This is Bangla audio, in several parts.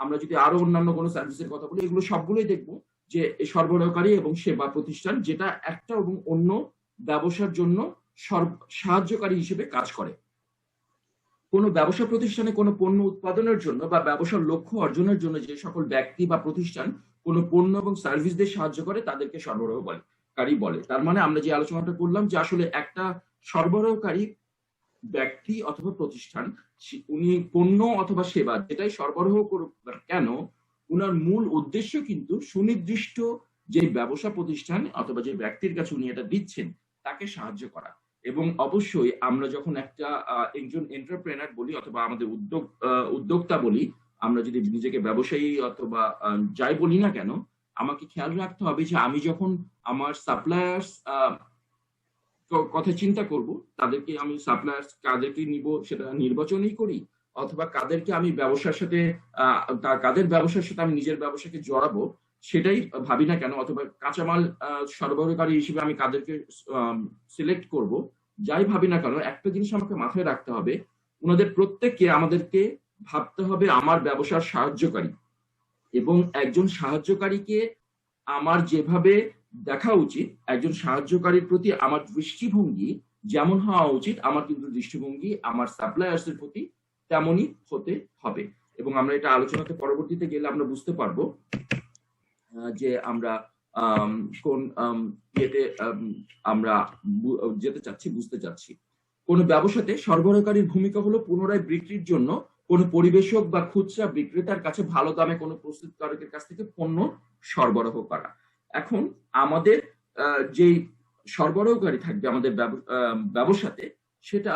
আমরা যদি আরো অন্যান্য কোনো সার্ভিসের কথা বলি, এগুলো সবগুলোই দেখবো যে সরবরাহকারী এবং সেবা প্রতিষ্ঠান যেটা একটা এবং অন্য ব্যবসার জন্য সাহায্যকারী হিসেবে কাজ করে। কোনো ব্যবসা প্রতিষ্ঠানে কোনো পণ্য উৎপাদনের জন্য বা ব্যবসার লক্ষ্য অর্জনের জন্য যে সকল ব্যক্তি বা প্রতিষ্ঠান কোনো পণ্য এবং সার্ভিস দিয়ে সাহায্য করে তাদেরকে সরবরাহকারী বলে। তার মানে আমরা যে আলোচনাটা করলাম যে আসলে একটা সরবরাহকারী ব্যক্তি অথবা প্রতিষ্ঠান, উনি পণ্য অথবা সেবা যেটাই সরবরাহ করুক কেন, উনার মূল উদ্দেশ্য কিন্তু সুনির্দিষ্ট যে ব্যবসা প্রতিষ্ঠান অথবা যে ব্যক্তির কাছে উনি এটা দিচ্ছেন তাকে সাহায্য করা। এবং অবশ্যই আমরা যখন একজন এন্টারপ্রেনার বলি অথবা আমাদের উদ্যোক্তা বলি, আমরা যদি নিজেকে ব্যবসায়ী অথবা যাই বলি না কেন, আমাকে খেয়াল রাখতে হবে যে আমি যখন আমার সাপ্লায়ার্স কথা চিন্তা করব, তাদেরকে আমি সাপ্লায়ার্স কাদেরকে নিব সেটা নির্বাচনই করি, অথবা কাদেরকে আমি ব্যবসার সাথে কাদের ব্যবসার সাথে আমি নিজের ব্যবসাকে জড়াবো সেটাই ভাবি না কেন, অথবা কাঁচামাল সরবরাহকারী হিসেবে আমি কাদেরকে সিলেক্ট করব, যাই ভাবি না কেন, একটা জিনিস আমাকে মাথায় রাখতে হবে, ওনাদের প্রত্যেককে আমাদেরকে ভাবতে হবে আমার ব্যবসার সাহায্যকারী। এবং একজন সাহায্যকারীকে আমার যেভাবে দেখা উচিত, একজন সাহায্যকারীর প্রতি আমার দৃষ্টিভঙ্গি যেমন হওয়া উচিত, আমার কিন্তু দৃষ্টিভঙ্গি আমার সাপ্লায়ার্স এর প্রতি তেমনই হতে হবে। এবং আমরা এটা আলোচনাতে পরবর্তীতে গেলে আমরা বুঝতে পারবো যে আমরা কোন ইয়েতে আমরা যেতে চাচ্ছি, বুঝতে চাচ্ছি। কোন ব্যবসাতে সরবরাহকারীর ভূমিকা হলো পুনরায় বিক্রির জন্য কোন পরিবেশক বা খুচরা বিক্রেতার কাছে ভালো দামে কোন প্রস্তুতকারকের কাছ থেকে পণ্য সরবরাহ করা। এখন আমাদের যে সরবরাহকারী থাকবে আমাদের ব্যবসাতে, সেটা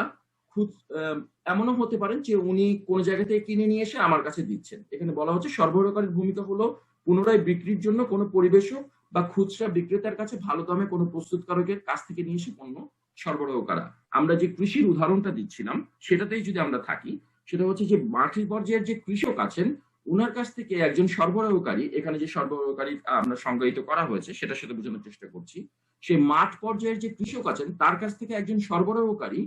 এমনও হতে পারেন যে উনি কোন জায়গা থেকে কিনে নিয়ে এসে আমার কাছে দিচ্ছেন। এখানে বলা হচ্ছে সরবরাহকারীর ভূমিকা হলো পুনরায় বিক্রির জন্য কোন পরিবেশক বা খুচরা বিক্রেতার কাছে ভালো দামে কোন প্রস্তুতকারকের কাছ থেকে নিয়ে এসে পণ্য সরবরাহ করা। আমরা যে কৃষির উদাহরণটা দিচ্ছিলাম সেটাতেই যদি আমরা থাকি, সেটা হচ্ছে যে মাঠের পর্যায়ের যে কৃষক আছেন ওনার কাছ থেকে একজন সরবরাহকারী, এখানে যে সরবরাহকারী আমরা সংজ্ঞায়িত করা হয়েছে সেটার সাথে বোঝানোর চেষ্টা করছি, সেই মাঠ পর্যায়ের যে কৃষক আছেন তার কাছ থেকে একজন সরবরাহকারী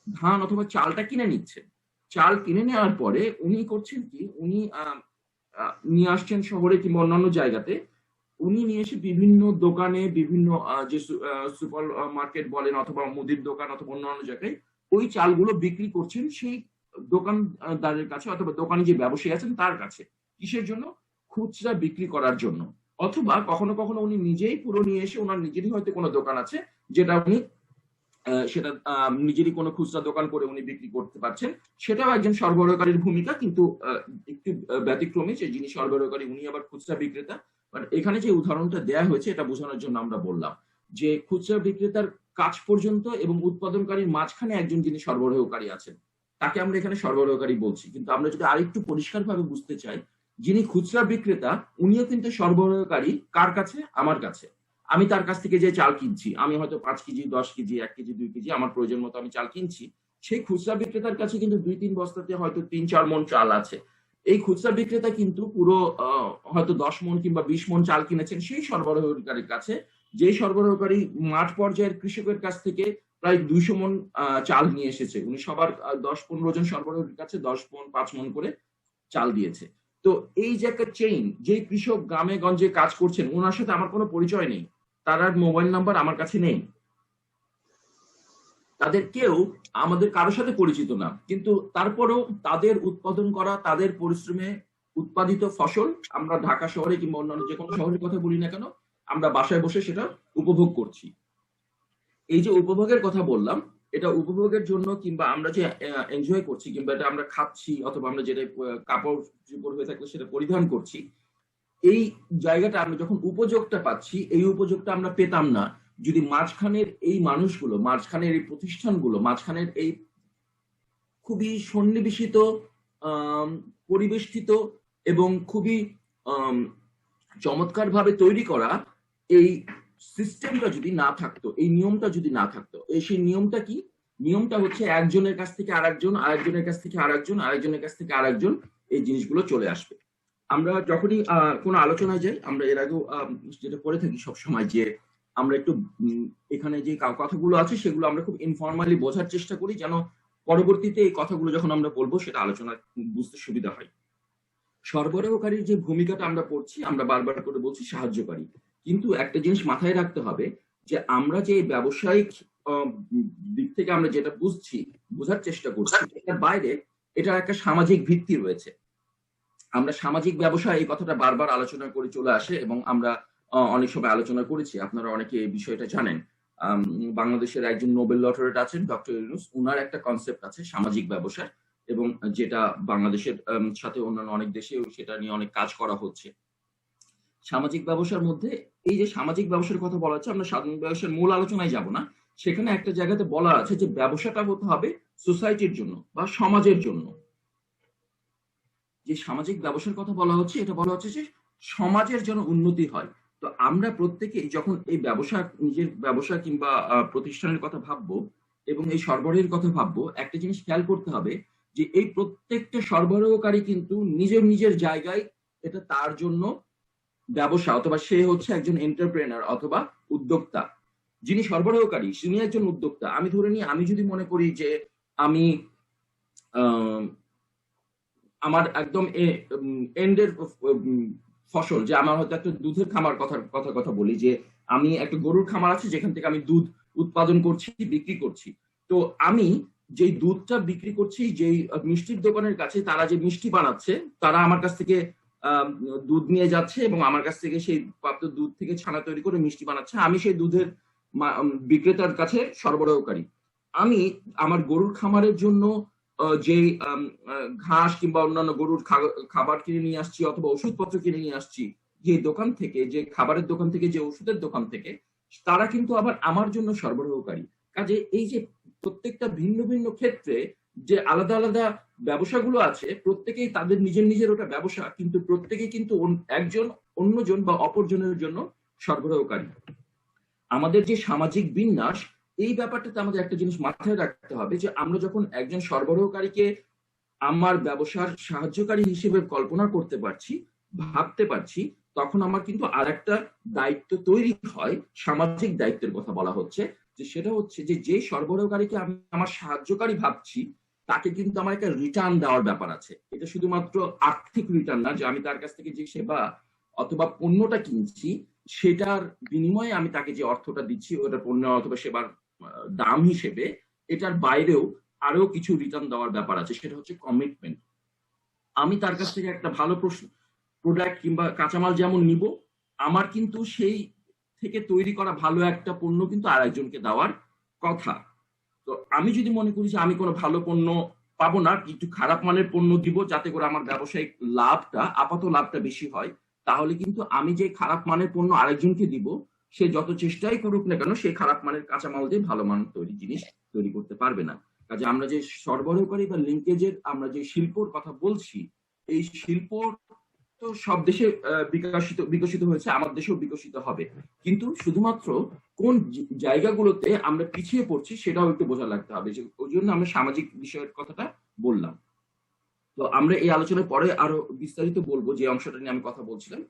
ধান অথবা চালটা কিনে নিচ্ছেন। চাল কিনে নেওয়ার পরে উনি করছেন কি, উনি নিয়ে আসছেন শহরে কিংবা অন্যান্য জায়গাতে, উনি নিয়ে এসে বিভিন্ন দোকানে, বিভিন্ন যে সুপার মার্কেট বলেন অথবা মুদির দোকান অথবা অন্যান্য জায়গায় ওই চালগুলো বিক্রি করছেন সেই দোকানদারের কাছে অথবা দোকানে যে ব্যবসায়ী আছেন তার কাছে। কিসের জন্য? খুচরা বিক্রি করার জন্য। অথবা কখনো কখনো উনি নিজেই পুরো নিয়ে এসে, ওনার নিজেরই হয়তো কোনো দোকান আছে যেটা উনি সেটা নিজেরই কোনো খুচরা দোকান করে উনি বিক্রি করতে পারছেন, সেটাও একজন সরবরাহকারীর ভূমিকা, কিন্তু একটু ব্যতিক্রমী, যে যিনি সরবরাহকারী উনি আবার খুচরা বিক্রেতা। বাট এখানে যে উদাহরণটা দেয়া হয়েছে এটা বোঝানোর জন্য আমরা বললাম যে খুচরা বিক্রেতার কাজ পর্যন্ত এবং উৎপাদনকারীর মাঝখানে একজন যিনি সরবরাহকারী আছেন তাকে আমরা এখানে সরবরাহকারী বলছি। কিন্তু আমরা যদি আরেকটু পরিষ্কার ভাবে বুঝতে চাই, যিনি খুচরা বিক্রেতা উনিও কিন্তু সরবরাহকারী কার কাছে? আমার কাছে। আমি তার কাছ থেকে যে চাল কিনছি, আমি হয়তো 5 কেজি, 10 কেজি, 1 কেজি, 2 কেজি আমার প্রয়োজন মতো আমি চাল কিনছি, সেই খুচরা বিক্রেতার কাছে কিন্তু 2-3 বস্তাতে হয়তো 3-4 মণ চাল আছে। এই খুচরা বিক্রেতা কিন্তু পুরো হয়তো 10 মণ কিংবা 20 মণ চাল কিনেছেন সেই সরবরাহকারীর কাছে, যে সরবরাহকারী মাঠ পর্যায়ের কৃষকের কাছ থেকে প্রায় 200 মণ চাল নিয়ে এসেছে। উনি সবার 10-15 জন সরবরাহকারীর কাছে 10 মণ 5 মণ করে চাল দিয়েছে। তো এই যে একটা চেইন, যে কৃষক গ্রামে গঞ্জে কাজ করছেন ওনার সাথে আমার কোনো পরিচয় নেই, তার আর মোবাইল নাম্বার আমার কাছে নেই, তাদের কেউ আমাদের কারোর সাথে পরিচিত না, কিন্তু তারপরেও তাদের উৎপাদন করা, তাদের পরিশ্রমে উৎপাদিত ফসল আমরা ঢাকা শহরে কিংবা অন্যান্য যে কোনো শহরের কথা বলি না কেন, আমরা বাসায় বসে সেটা উপভোগ করছি। এই যে উপভোগের কথা বললাম, এটা উপভোগের জন্য কিংবা আমরা যে এনজয় করছি কিংবা এটা আমরা খাচ্ছি অথবা আমরা যেটা কাপড় চোপড় হয়ে থাকলে সেটা পরিধান করছি, এই জায়গাটা আমরা যখন উপযোগটা পাচ্ছি, এই উপযোগটা আমরা পেতাম না যদি মাঝখানের এই মানুষগুলো, মাঝখানের এই প্রতিষ্ঠানগুলো, মাঝখানের এই খুবই সন্নিবেশিত, পরিবেষ্টিত এবং খুবই চমৎকার ভাবে তৈরি করা এই সিস্টেমটা যদি না থাকতো, এই নিয়মটা যদি না থাকতো। সেই নিয়মটা কি? নিয়মটা হচ্ছে একজনের কাছ থেকে আরেকজন, আরেকজনের কাছ থেকে আরেকজন, আরেকজনের কাছ থেকে আরেকজন, এই জিনিসগুলো চলে আসবে। আমরা যখনই কোনো আলোচনায় যাই, আমরা এর আগেও যেটা করে থাকি সবসময়, যে আমরা একটু এখানে যে কথাগুলো আছে সেগুলো আমরা খুব ইনফর্মালি বোঝার চেষ্টা করি, যেন পরবর্তীতে এই কথাগুলো যখন আমরা বলবো সেটা আলোচনা বুঝতে সুবিধা হয়। সরবরাহকারীর যে ভূমিকাটা আমরা পড়ছি, আমরা বারবার করে বলছি সাহায্যকারী। কিন্তু একটা জিনিস মাথায় রাখতে হবে যে আমরা যে ব্যবসায়িক দিক থেকে আমরা যেটা বুঝছি, বোঝার চেষ্টা করছি, এটার বাইরে এটার একটা সামাজিক ভিত্তি রয়েছে। আমরা সামাজিক ব্যবসা এই কথাটা বারবার আলোচনা করে চলে আসে এবং আমরা অনেক সময় আলোচনা করেছি। আপনারা অনেকে এই বিষয়টা জানেন। বাংলাদেশের একজন নোবেল লটারেট আছেন ডক্টর ইউনূস, উনার একটা কনসেপ্ট আছে সামাজিক ব্যবসার, এবং যেটা বাংলাদেশের সাথে অন্যান্য অনেক দেশেও সেটা নিয়ে অনেক কাজ করা হচ্ছে। সামাজিক ব্যবসার মধ্যে এই যে সামাজিক ব্যবসার কথা বলা হচ্ছে, আমরা সামাজিক ব্যবসার মূল আলোচনায় যাব না। সেখানে একটা জায়গাতে বলা আছে যে ব্যবসাটা হতে হবে সোসাইটির জন্য বা সমাজের জন্য। যে সামাজিক ব্যবসার কথা বলা হচ্ছে, এটা বলা হচ্ছে যে সমাজের যেন উন্নতি হয়। তো আমরা প্রত্যেকেই যখন এই ব্যবসা, নিজের ব্যবসা কিংবা প্রতিষ্ঠানের কথা ভাববো এবং এই সরবরাহের কথা ভাববো, একটা জিনিস খেয়াল করতে হবে যে এই প্রত্যেকটা সরবরাহকারী কিন্তু নিজের নিজের জায়গায় এটা তার জন্য ব্যবসা, অথবা সে হচ্ছে একজন এন্টারপ্রেনার অথবা উদ্যোক্তা। যিনি সরবরাহকারী তিনি একজন উদ্যোক্তা। আমি ধরে নিই, আমি যদি মনে করি যে আমি আমার একদম এন্ডের ফসল, যে আমার হয়তো একটা দুধের খামার কথা বলি, যে আমি একটা গরুর খামার আছে যেখান থেকে আমি দুধ উৎপাদন করছি, বিক্রি করছি। তো আমি যেই দুধটা বিক্রি করছি, যেই মিষ্টির দোকানের কাছে তারা যে মিষ্টি বানাচ্ছে, তারা আমার কাছ থেকে দুধ নিয়ে যাচ্ছে এবং আমার কাছ থেকে সেই প্রাপ্ত দুধ থেকে ছানা তৈরি করে মিষ্টি বানাচ্ছে। আমি সেই দুধের বিক্রেতার কাছে সরবরাহকারী। আমি আমার গরুর খামারের জন্য যে ঘাস কিংবা অন্যান্য গরুর খাবার কিনে নিয়ে আসছি অথবা ওষুধপত্র কিনে নিয়ে আসছি, যে দোকান থেকে, যে খাবারের দোকান থেকে, যে ওষুধের দোকান থেকে, তারা কিন্তু আবার আমার জন্য সরবরাহকারী। কাজে এই যে প্রত্যেকটা ভিন্ন ভিন্ন ক্ষেত্রে যে আলাদা আলাদা ব্যবসাগুলো আছে, প্রত্যেকেই তাদের নিজের নিজের ওটা ব্যবসা, কিন্তু প্রত্যেকেই কিন্তু একজন অন্যজন বা অপরজনের জন্য সরবরাহকারী। আমাদের যে সামাজিক বিন্যাস, এই ব্যাপারটাতে আমাদের একটা জিনিস মাথায় রাখতে হবে যে আমরা যখন একজন সরবরাহকারীকে আমার ব্যবসার সাহায্যকারী হিসেবে কল্পনা করতে পারছি, ভাবতে পারছি, তখন আমার কিন্তু আর একটা দায়িত্ব তৈরি হয়, সামাজিক দায়িত্বের কথা বলা হচ্ছে, যে সেটা হচ্ছে যে সরবরাহকারীকে আমি আমার সাহায্যকারী ভাবছি, তাকে কিন্তু আমার একটা রিটার্ন দেওয়ার ব্যাপার আছে। এটা শুধুমাত্র আর্থিক রিটার্ন না, যে আমি তার কাছ থেকে যে সেবা অথবা পণ্যটা কিনছি সেটার বিনিময়ে আমি তাকে যে অর্থটা দিচ্ছি ওটা পণ্য অথবা সেবার দাম হিসেবে, এটার বাইরেও আরো কিছু রিটার্ন দেওয়ার ব্যাপার আছে, সেটা হচ্ছে কমিটমেন্ট। আমি তার কাছ থেকে একটা ভালো প্রোডাক্ট কিংবা কাঁচামাল যেমন নিব, আমার কিন্তু সেই থেকে তৈরি করা ভালো একটা পণ্য কিন্তু আরেকজনকে দেওয়ার কথা। তো আমি যদি মনে করি যে আমি কোনো ভালো পণ্য পাবো না, একটু খারাপ মানের পণ্য দিব যাতে করে আমার ব্যবসায়িক লাভটা, আপাত লাভটা বেশি হয়, তাহলে কিন্তু আমি যে খারাপ মানের পণ্য আরেকজনকে দিব, সে যত চেষ্টাই করুক না কেন, সেই খারাপ মানের কাঁচামাল দিয়ে ভালো মান তৈরি জিনিস তৈরি করতে পারবে না। কাজে আমরা যে সরবরাহকারী বা লিঙ্কেজের আমরা যে শিল্পর কথা বলছি, এই শিল্প তো সব দেশে বিকশিত হয়েছে, আমার দেশেও বিকশিত হবে, কিন্তু শুধুমাত্র কোন জায়গাগুলোতে আমরা পিছিয়ে পড়ছি সেটাও একটু বোঝা লাগতে হবে। ওই জন্য আমরা সামাজিক বিষয়ের কথাটা বললাম। তো আমরা এই আলোচনার পরে আরো বিস্তারিত বলবো, যে অংশটা নিয়ে আমি কথা বলছিলাম,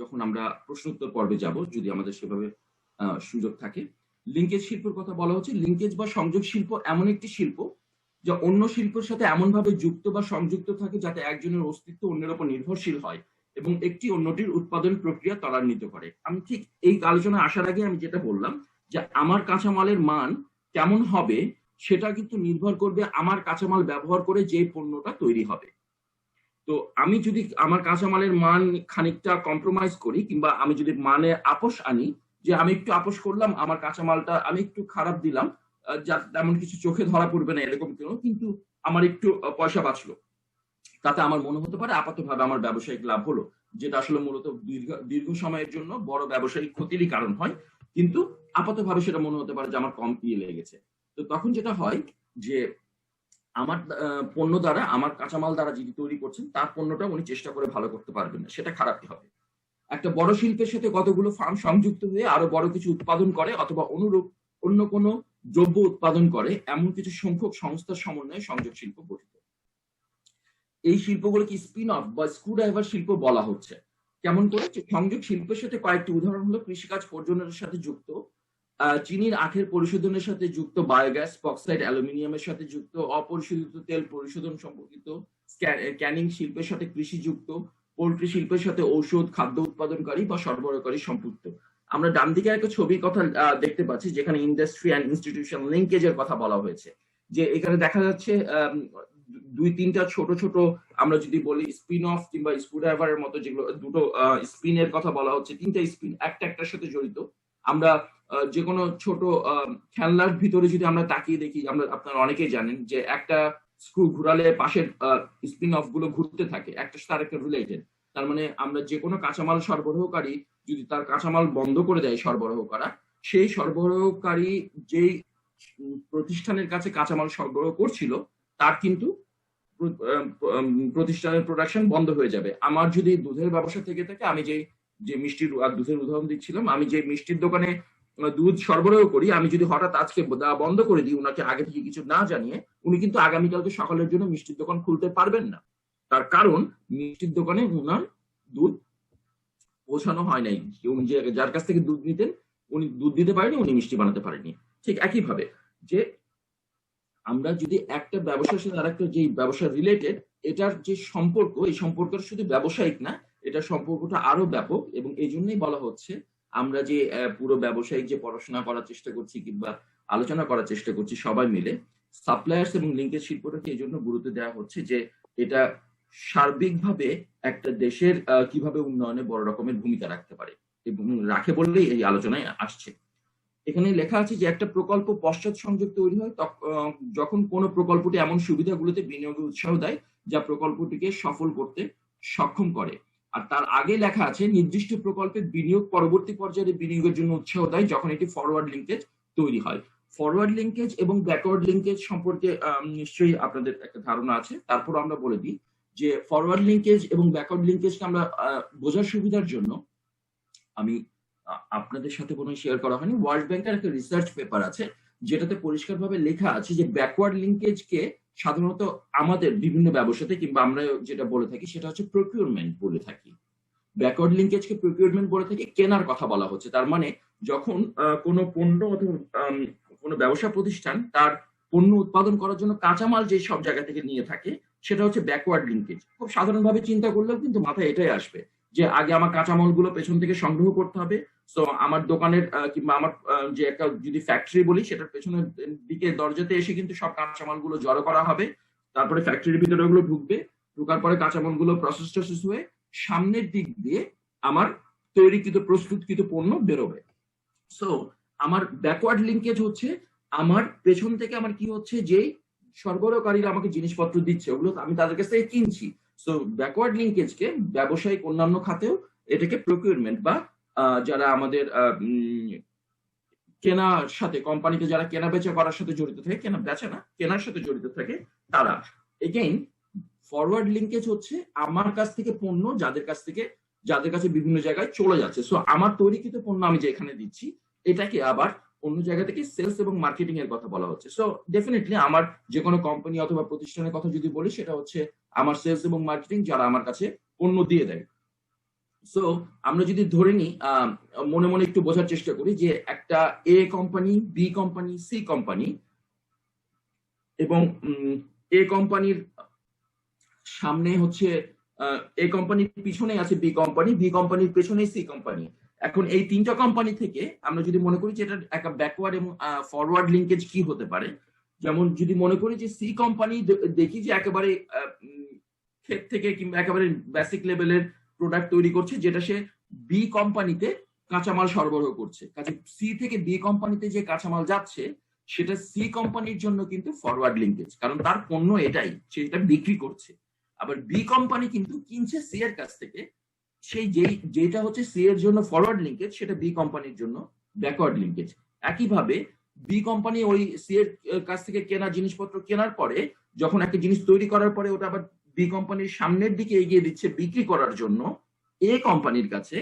যখন আমরা প্রশ্নোত্তর পর্বে যাব, যদি আমাদের সেভাবে সুযোগ থাকে। লিঙ্কেজ শিল্পের কথা বলা হচ্ছে। লিঙ্কেজ বা সংযোগ শিল্প এমন একটি শিল্প যা অন্য শিল্পের সাথে এমন ভাবে যুক্ত বা সংযুক্ত থাকে যাতে একজনের অস্তিত্ব অন্যের উপর নির্ভরশীল হয় এবং একটি অন্যটির উৎপাদন প্রক্রিয়া ত্বরান্বিত করে। আমি ঠিক এই আলোচনা আসার আগে আমি যেটা বললাম, যে আমার কাঁচামালের মান কেমন হবে সেটা কিন্তু নির্ভর করবে আমার কাঁচামাল ব্যবহার করে যে পণ্যটা তৈরি হবে। তো আমি যদি আমার কাঁচামালের মান খানিকটা কম্প্রোমাইজ করি, কিংবা আমি যদি মানে আপোষ আনি, যে আমি একটু আপোষ করলাম, আমার কাঁচামালটা আমি একটু খারাপ দিলাম, যা তেমন কিছু চোখে ধরা পড়বে না এরকম কেন, কিন্তু আমার একটু পয়সা বাঁচলো, তাতে আমার মনে হতে পারে আপাতভাবে আমার ব্যবসায়িক লাভ হলো, যেটা আসলে মূলত দীর্ঘ সময়ের জন্য বড় ব্যবসায়িক ক্ষতিরই কারণ হয়, কিন্তু আপাতভাবে সেটা মনে হতে পারে যে আমার কম ইয়ে লেগেছে। তো তখন যেটা হয় যে আমার পণ্য দ্বারা, আমার কাঁচামাল দ্বারা যিনি তৈরি করছেন তার পণ্যটা উনি চেষ্টা করে ভালো করতে পারবেন না, সেটা খারাপই হবে। একটা বড় শিল্পের সাথে কতগুলো ফার্ম সংযুক্ত হয়ে আরো বড় কিছু উৎপাদন করে অথবা অনুরূপ অন্য কোনো দ্রব্য উৎপাদন করে, এমন কিছু সংখ্যক সংস্থার সমন্বয়ে সংযোগ শিল্প গঠিত। এই শিল্পগুলোকে স্পিন অফ বা স্ক্রুড্রাইভার শিল্প বলা হচ্ছে। কেমন করে? সংযোগ শিল্পের সাথে কয়েকটি উদাহরণ হলো কৃষিকাজ, পর্যটনের সাথে যুক্ত চিনির আখের পরিশোধনের সাথে যুক্ত বায়োগ্যাস, বক্সাইট, অ্যালুমিনিয়ামের সাথে যুক্ত, অপরিশোধিত তেল পরিশোধন সম্পর্কিত, ক্যানিং শিল্পের সাথে কৃষি যুক্ত, পোল্ট্রি শিল্পের সাথে ঔষধ, খাদ্য উৎপাদনকারী বা সরবরাহকারী সম্পৃক্ত। আমরা ডান দিকে একটা ছবির কথা দেখতে পাচ্ছি যেখানে ইন্ডাস্ট্রি অ্যান্ড ইনস্টিটিউশন লিঙ্কেজের কথা বলা হয়েছে, যে এখানে দেখা যাচ্ছে 2-3টা ছোট ছোট, আমরা যদি বলি স্পিন অফ কিংবা স্ক্রুড্রাইভারের মতো, যেগুলো দুটো স্পিনের কথা বলা হচ্ছে, 3টা স্পিন একটা একটার সাথে জড়িত। আমরা যে কোনো ছোট খেলনার ভিতরে যদি আমরা তাকিয়ে দেখি, আপনারা অনেকেই জানেন যে একটা স্ক্রু ঘুরালে পাশের স্পিন অফ গুলো ঘুরতে থাকে, একটা তার একটা রিলেটেড। তার মানে আমরা যে কোনো কাঁচামাল সরবরাহকারী যদি তার কাঁচামাল বন্ধ করে দেয় সরবরাহ করা, সেই সরবরাহকারী যেই প্রতিষ্ঠানের কাছে কাঁচামাল সরবরাহ করছিল তার কিন্তু প্রতিষ্ঠানের প্রোডাকশন বন্ধ হয়ে যাবে। আমার যদি দুধের ব্যবসা থেকে থাকে, আমি যে মিষ্টির দুধের উদাহরণ দিচ্ছিলাম, আমি যে মিষ্টির দোকানে দুধ সরবরাহ করি, আমি যদি হঠাৎ আজকে দেওয়া বন্ধ করে দিই উনাকে আগে থেকে কিছু না জানিয়ে, উনি কিন্তু আগামীকালকে সকালের জন্য মিষ্টির দোকান খুলতে পারবেন না। তার কারণ মিষ্টির দোকানে উনার দুধ পৌঁছানো হয় নাই, উনি যার কাছ থেকে দুধ নিতেন উনি দুধ দিতে পারেনি, উনি মিষ্টি বানাতে পারেনি। ঠিক একইভাবে যে আমরা যদি একটা ব্যবসার সাথে আরেকটা যে ব্যবসা রিলেটেড, এটার যে সম্পর্ক, এই সম্পর্কটা শুধু ব্যবসায়িক না, এটা সম্পর্কটা আরো ব্যাপক। এবং এই জন্যই বলা হচ্ছে আমরা যে পুরো ব্যবসায়িক যে পড়াশোনা করার চেষ্টা করছি কিংবা আলোচনা করার চেষ্টা করছি সবাই মিলে, সাপ্লায়ার্স এবং লিঙ্কেজ শিল্পটাকে এই জন্য গুরুত্ব দেওয়া হচ্ছে যে এটা সার্বিকভাবে একটা দেশের কিভাবে উন্নয়নে বড় রকমের ভূমিকা রাখতে পারে এবং রাখে বললেই এই আলোচনায় আসছে। এখানে লেখা আছে যে একটা প্রকল্প পশ্চাৎ সংযোগ তৈরি হয় যখন কোনো প্রকল্পটি এমন সুবিধাগুলোতে বিনিয়োগের উৎসাহ দেয় যা প্রকল্পটিকে সফল করতে সক্ষম করে। আর তার আগে লেখা আছে নির্দিষ্ট প্রকল্পের বিনিয়োগ পরবর্তী পর্যায়ে বিনিয়োগের জন্য উৎসাহ দেয় যখন এটি ফরওয়ার্ড লিঙ্কেজ তৈরি হয়। ফরওয়ার্ড লিঙ্কেজ এবং ব্যাকওয়ার্ড লিঙ্কেজ সম্পর্কে নিশ্চয়ই আপনাদের একটা ধারণা আছে। তারপর আমরা বলে দিই যে ফরওয়ার্ড লিঙ্কেজ এবং ব্যাকওয়ার্ড লিঙ্কেজকে আমরা বোঝার সুবিধার জন্য আমি আপনাদের সাথে কোনো শেয়ার করা হয়নি, ওয়ার্ল্ড ব্যাংকের একটা রিসার্চ পেপার আছে যেটাতে পরিষ্কারভাবে লেখা আছে যে ব্যাকওয়ার্ড লিঙ্কেজকে সাধারণত আমাদের বিভিন্ন ব্যবসাতে কিংবা আমরা যেটা বলে থাকি সেটা হচ্ছে প্রকিউরমেন্ট বলে থাকি। ব্যাকওয়ার্ড লিঙ্কেজকে প্রকিউরমেন্ট বলে থাকি, কেনার কথা বলা হচ্ছে। তার মানে যখন কোনো পণ্য অথবা কোনো ব্যবসা প্রতিষ্ঠান তার পণ্য উৎপাদন করার জন্য কাঁচামাল যে সব জায়গা থেকে নিয়ে থাকে, সেটা হচ্ছে ব্যাকওয়ার্ড লিঙ্কেজ। খুব সাধারণভাবে চিন্তা করলেও কিন্তু মাথায় এটাই আসবে যে আগে আমার কাঁচামালগুলো পেছন থেকে সংগ্রহ করতে হবে। তো আমার দোকানের কিংবা আমার যে একটা যদি ফ্যাক্টরি বলি, সেটার পেছনের দিকে দরজাতে এসে কিন্তু সব কাঁচামালগুলো জড়ো করা হবে। তারপরে ফ্যাক্টরির ভিতরে ওগুলো ঢুকবে, ঢুকার পরে কাঁচামালগুলো প্রসেস হয়ে সামনের দিক দিয়ে আমার তৈরিকৃত প্রস্তুতকৃত পণ্য বেরোবে। সো আমার ব্যাকওয়ার্ড লিঙ্কেজ হচ্ছে আমার পেছন থেকে আমার কি হচ্ছে, যে সরবরাহকারীরা আমাকে জিনিসপত্র দিচ্ছে ওগুলো আমি তাদের কাছ থেকে কিনছি। সো ব্যাকওয়ার্ড লিঙ্কেজকে ব্যবসায়িক অন্যান্য খাতেও এটাকে প্রকিউরমেন্ট বা যারা আমাদের কেনার সাথে, কোম্পানিতে যারা কেনা বেচা করার সাথে জড়িত থাকে, কেনা বেচা না কেনার সাথে জড়িত থাকে তারা। এগেইন ফরওয়ার্ড লিঙ্কেজ হচ্ছে আমার কাছ থেকে পণ্য যাদের কাছে বিভিন্ন জায়গায় চলে যাচ্ছে। সো আমার তৈরিকৃত পণ্য আমি যে এখানে দিচ্ছি, এটাকে আবার অন্য জায়গা থেকে সেলস এবং মার্কেটিং এর কথা বলা হচ্ছে। সো ডেফিনেটলি আমার যে কোনো কোম্পানি অথবা প্রতিষ্ঠানের কথা যদি বলি, সেটা হচ্ছে আমার সেলস এবং মার্কেটিং যারা আমার কাছে পণ্য দিয়ে দেয়। সো আমরা যদি ধরে নিই, মনে মনে একটু বোঝার চেষ্টা করি যে একটা A company, B company, C company, এবং এ কোম্পানির সামনে হচ্ছে এ কোম্পানির পিছনে আছে বি কোম্পানি, বি কোম্পানির পেছনে সি কোম্পানি। এখন এই 3টা কোম্পানি থেকে আমরা যদি মনে করি যে এটা একটা ব্যাকওয়ার্ড এবং ফরওয়ার্ড লিঙ্কেজ কি হতে পারে, যেমন যদি মনে করি যে সি কোম্পানি দেখি যে একেবারে ক্ষেত থেকে কিংবা একেবারে বেসিক লেভেলের প্রোডাক্ট তৈরি করছে, যেটা সে বি কোম্পানিতে কাঁচামাল সরবরাহ করছে। কাজে সি থেকে বি কোম্পানিতে যে কাঁচামাল যাচ্ছে সেটা সি কোম্পানির জন্য কিন্তু ফরওয়ার্ড লিঙ্কেজ, কারণ তার পণ্য এটাই, সে এটা বিক্রি করছে। আবার বি কোম্পানি কিন্তু কিনছে সি এর কাছ থেকে, সেই যেটা হচ্ছে সি এর জন্য ফরওয়ার্ড লিঙ্কেজ, সেটা বি কোম্পানির জন্য ব্যাকওয়ার্ড লিঙ্কেজ। একইভাবে বি কোম্পানি ওই সি এর কাছ থেকে কেনা জিনিসপত্র কেনার পরে যখন একটা জিনিস তৈরি করার পরে ওটা আবার বি কোম্পানির সামনের দিকে এগিয়ে দিচ্ছে বিক্রি করার জন্য এ কোম্পানির কাছে,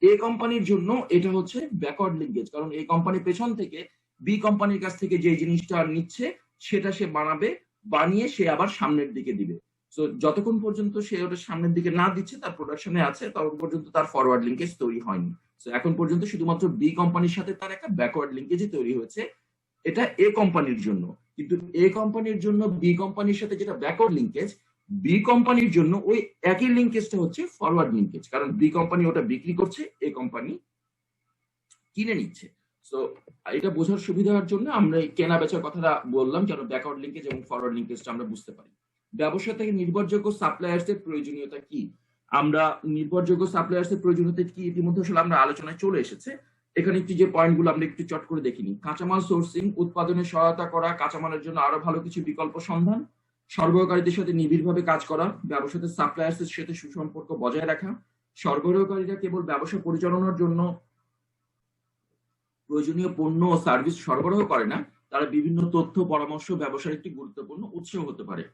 এ কোম্পানির জন্য এটা হচ্ছে ব্যাকওয়ার্ড লিঙ্কেজ, কারণ এই কোম্পানির পেছন থেকে বি কোম্পানির কাছ থেকে যে জিনিসটা নিচ্ছে সেটা সে বানিয়ে সে আবার সামনের দিকে দিবে। তো যতক্ষণ পর্যন্ত সে ওটা সামনের দিকে না দিচ্ছে, তার প্রোডাকশনে আছে, ততক্ষণ পর্যন্ত তার ফরওয়ার্ড লিঙ্কেজ তৈরি হয়নি। তো এখন পর্যন্ত শুধুমাত্র বি কোম্পানির সাথে তার একটা ব্যাকওয়ার্ড লিঙ্কেজই তৈরি হয়েছে, এটা এ কোম্পানির জন্য। কিন্তু এ কোম্পানির জন্য বি কোম্পানির সাথে যেটা ব্যাকওয়ার্ড লিঙ্কেজ, বি কোম্পানির জন্য ওই একই লিঙ্কেজটা হচ্ছে ফরওয়ার্ড লিঙ্কেজ, কারণ বি কোম্পানি ওটা বিক্রি করছে, এ কোম্পানি কিনে নিচ্ছে। তো এটা বোঝার সুবিধার জন্য আমরা এই কেনা বেচার কথাটা বললাম, যেন ব্যাকওয়ার্ড লিঙ্কেজ এবং ফরওয়ার্ড লিঙ্কেজটা আমরা বুঝতে পারি। ব্যবসা থেকে নির্ভরযোগ্য সাপ্লায়ার্স এর প্রয়োজনীয়তা কি? আমরা নির্ভরযোগ্য সাপ্লায়ার্স এর প্রয়োজনীয়তা কি ইতিমধ্যে আসলে আমরা আলোচনায় চলে এসেছে। এখানে একটু যে পয়েন্টগুলো আমরা একটু চট করে দেখিনি: কাঁচামাল সোর্সিং, উৎপাদনে সহায়তা করা, কাঁচামালের জন্য আরো ভালো কিছু বিকল্প সন্ধান, সরবরাহকারীদের সাথে নিবিড়ভাবে কাজ করা, ব্যবসাতে সাপ্লায়ার্স এর সাথে সুসম্পর্ক বজায় রাখা। সরবরাহকারীরা কেবল ব্যবসা পরিচালনার জন্য প্রয়োজনীয় পণ্য ও সার্ভিস সরবরাহ করে না, তারা বিভিন্ন তথ্য পরামর্শ ব্যবসার একটি গুরুত্বপূর্ণ উৎস হতে পারে।